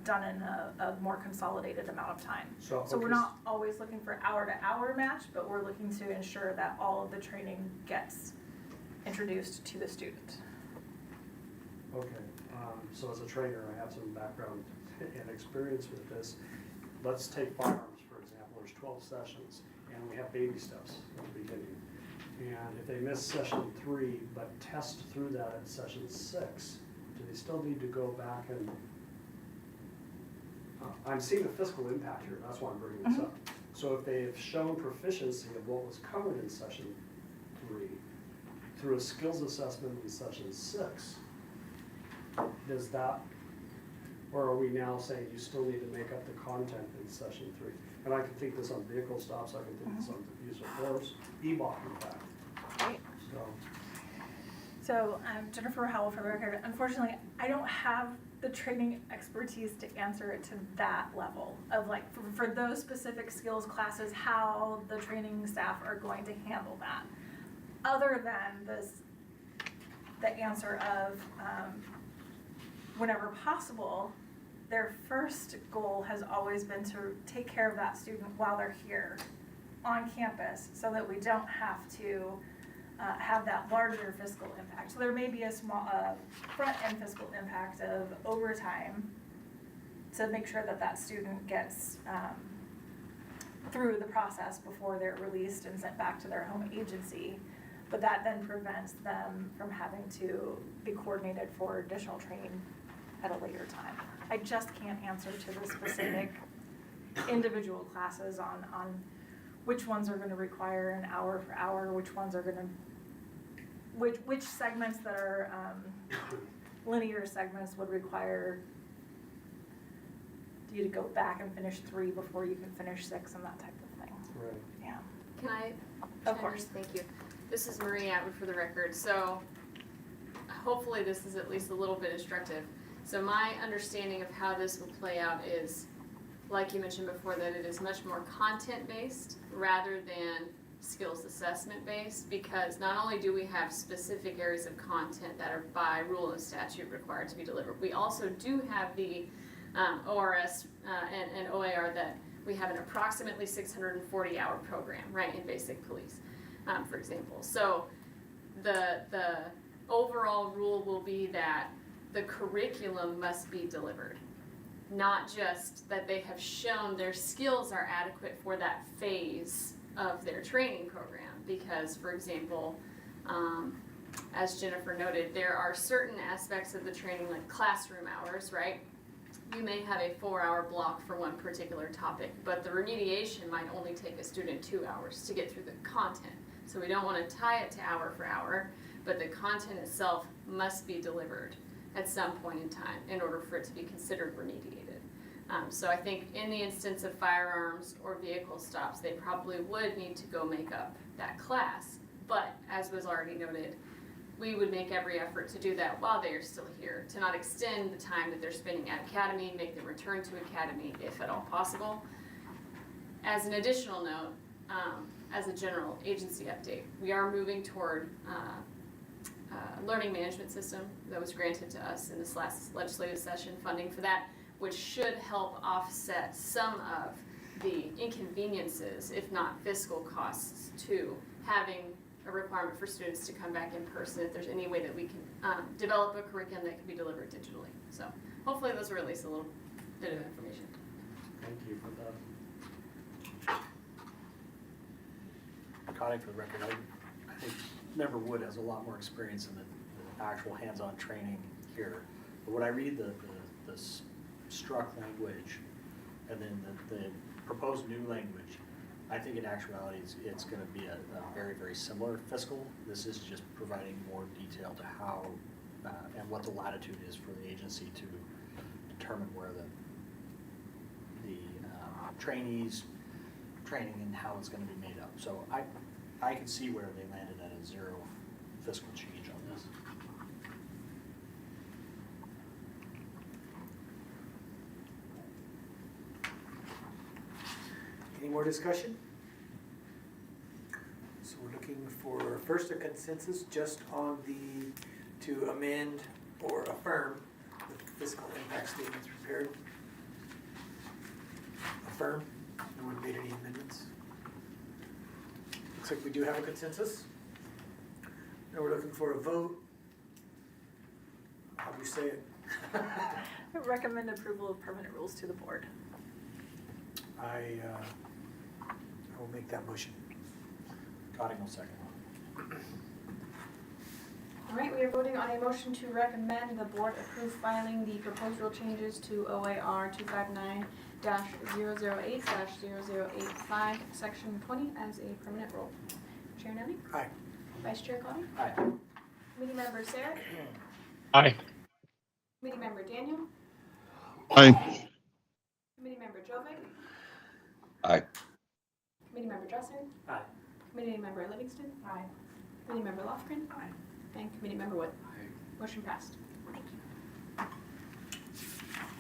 done in a more consolidated amount of time. So we're not always looking for hour to hour match, but we're looking to ensure that all of the training gets introduced to the student. Okay, so as a trainer, I have some background and experience with this. Let's take firearms, for example. There's 12 sessions, and we have baby steps at the beginning. And if they miss session 3, but test through that at session 6, do they still need to go back and... I'm seeing a fiscal impact here, that's why I'm bringing this up. So if they have shown proficiency of what was covered in session 3 through a skills assessment in session 6, does that, Or are we now saying you still need to make up the content in session 3? And I can think this on vehicle stops, I can think this on use of force, EBOC in fact. Right. So, So I'm Jennifer Howell for the record. Unfortunately, I don't have the training expertise to answer it to that level of like, for those specific skills classes, how the training staff are going to handle that. Other than the answer of, whenever possible, their first goal has always been to take care of that student while they're here on campus so that we don't have to have that larger fiscal impact. So there may be a small front-end fiscal impact of overtime to make sure that that student gets through the process before they're released and sent back to their home agency. But that then prevents them from having to be coordinated for additional training at a later time. I just can't answer to the specific individual classes on which ones are gonna require an hour for hour, which ones are gonna, which segments that are linear segments would require you to go back and finish 3 before you can finish 6 and that type of thing. right. Yeah. Can I? Of course. Thank you. This is Marie Atwood for the record. So hopefully this is at least a little bit instructive. So my understanding of how this will play out is, like you mentioned before, that it is much more content-based rather than skills assessment-based, because not only do we have specific areas of content that are by rule and statute required to be delivered, we also do have the ORS and OAR that we have an approximately 640-hour program, right, in basic police, for example. So the overall rule will be that the curriculum must be delivered, not just that they have shown their skills are adequate for that phase of their training program. Because, for example, as Jennifer noted, there are certain aspects of the training, like classroom hours, right? You may have a 4-hour block for one particular topic, but the remediation might only take a student 2 hours to get through the content. So we don't want to tie it to hour for hour, but the content itself must be delivered at some point in time in order for it to be considered remediated. So I think in the instance of firearms or vehicle stops, they probably would need to go make up that class. But as was already noted, we would make every effort to do that while they are still here, to not extend the time that they're spending at academy, make them return to academy if at all possible. As an additional note, as a general agency update, we are moving toward learning management system that was granted to us in this last legislative session, funding for that, which should help offset some of the inconveniences, if not fiscal costs, to having a requirement for students to come back in person if there's any way that we can develop a curriculum that can be delivered digitally. So hopefully those were at least a little bit of information. Thank you for that. Connie, for the record, I think Member Wood has a lot more experience in the actual hands-on training here. But when I read the struck language and then the proposed new language, I think in actuality it's going to be a very, very similar fiscal. This is just providing more detail to how and what the latitude is for the agency to determine where the trainees training and how it's going to be made up. So I can see where they landed at a 0 fiscal change on this. Any more discussion? So we're looking for first a consensus just on to amend or affirm the fiscal impact statements prepared. Affirm, no one made any amendments. Looks like we do have a consensus. Now we're looking for a vote. How do you say it? I recommend approval of permanent rules to the board. I will make that motion. Connie will second. All right, we are voting on a motion to recommend the board approve filing the proposed rule changes to OAR 259-008-0085, section 20 as a permanent rule. Chair Nelly? Aye. Vice Chair Connie? Aye. Committee Member Sarah? Aye. Committee Member Daniel? Aye. Committee Member Jovic, Aye. Committee Member Dresser, Aye. Committee Member Livingston, Aye. Committee Member Lofgren, and Committee Member Wood. Motion passed.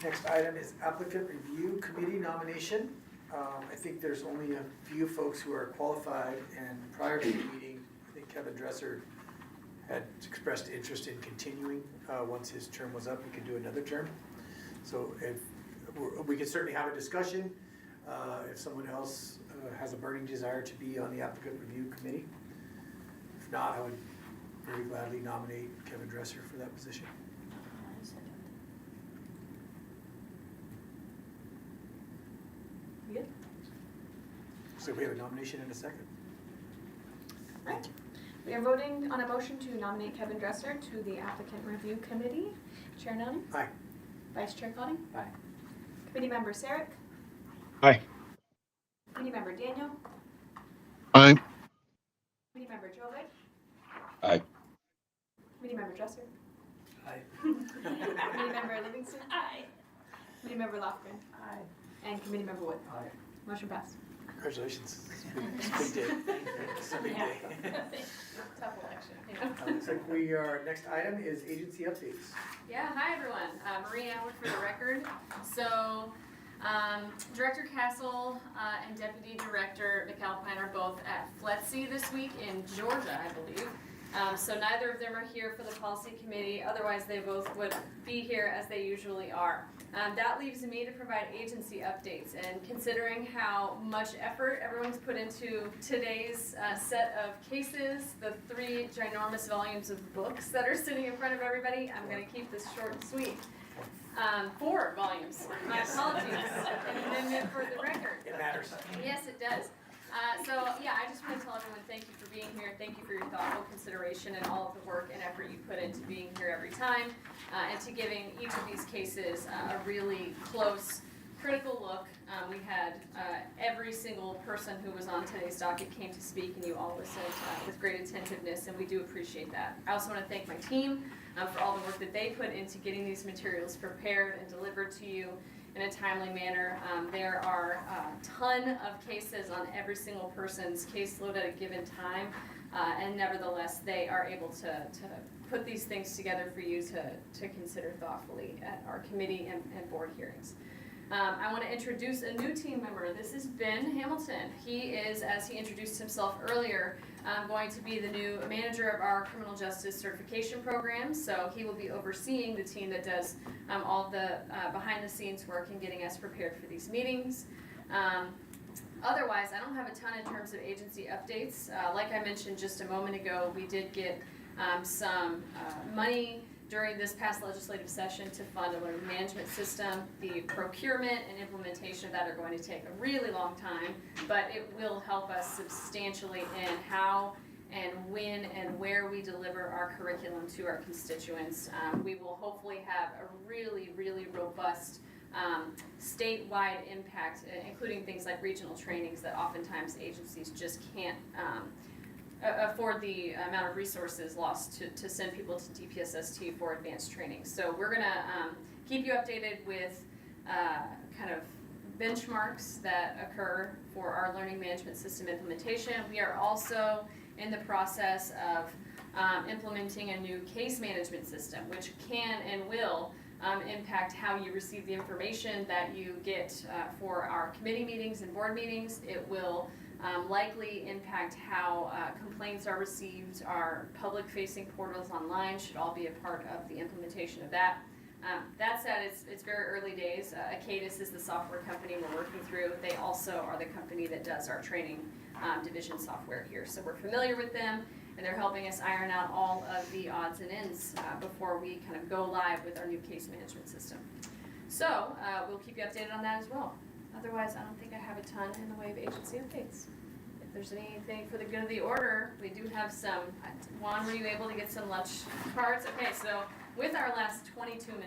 Next item is applicant review committee nomination. I think there's only a few folks who are qualified, and prior to the meeting, I think Kevin Dresser had expressed interest in continuing. Once his term was up, he could do another term. So if, we could certainly have a discussion, if someone else has a burning desire to be on the applicant review committee. If not, I would very gladly nominate Kevin Dresser for that position. You good? So we have a nomination and a second. Right. We are voting on a motion to nominate Kevin Dresser to the applicant review committee. Chair Nelson? Aye. Vice Chair Cotting? Aye. Committee Member Sarek? Aye. Committee Member Daniel? Aye. Committee Member Jovic? Aye. Committee Member Dresser? Aye. Committee Member Livingston? Aye. Committee Member Lofgren? Aye. And Committee Member Wood. Aye. Motion passed. Congratulations. It's a big day. It's a big day. Tough election. Looks like next item is agency updates. Yeah, hi everyone. Marie Atwood for the record. So, Director Castle and Deputy Director McAlpine are both at FLETC this week in Georgia, I believe. So neither of them are here for the policy committee, otherwise they both would be here as they usually are. That leaves me to provide agency updates, and considering how much effort everyone's put into today's set of cases, the 3 ginormous volumes of books that are sitting in front of everybody, I'm going to keep this short and sweet. 4 volumes. My apologies. An amendment for the record. It matters. Yes, it does. So yeah, I just want to tell everyone thank you for being here. Thank you for your thoughtful consideration and all of the work and effort you put into being here every time, and to giving each of these cases a really close, critical look. We had every single person who was on today's docket came to speak, and you all listened with great attentiveness, and we do appreciate that. I also want to thank my team for all the work that they put into getting these materials prepared and delivered to you in a timely manner. There are a ton of cases on every single person's caseload at a given time, and nevertheless they are able to put these things together for you to consider thoughtfully at our committee and board hearings. I want to introduce a new team member. This is Ben Hamilton. He is, as he introduced himself earlier, going to be the new manager of our criminal justice certification program. So he will be overseeing the team that does all the behind the scenes work in getting us prepared for these meetings. Otherwise, I don't have a ton in terms of agency updates. Like I mentioned just a moment ago, we did get some money during this past legislative session to fund a learning management system. The procurement and implementation of that are going to take a really long time, but it will help us substantially in how and when and where we deliver our curriculum to our constituents. We will hopefully have a really, really robust statewide impact, including things like regional trainings that oftentimes agencies just can't afford the amount of resources lost to send people to DPSST for advanced training. So we're going to keep you updated with kind of benchmarks that occur for our learning management system implementation. We are also in the process of implementing a new case management system, which can and will impact how you receive the information that you get for our committee meetings and board meetings. It will likely impact how complaints are received. Our public-facing portals online should all be a part of the implementation of that. That said, it's very early days. Acadis is the software company we're working through. They also are the company that does our training division software here. So we're familiar with them, and they're helping us iron out all of the odds and ends before we kind of go live with our new case management system. So we'll keep you updated on that as well. Otherwise, I don't think I have a ton in the way of agency updates. If there's anything for the good of the order, we do have some. Juan, were you able to get some lunch cards? Okay, so with our last 22 minutes,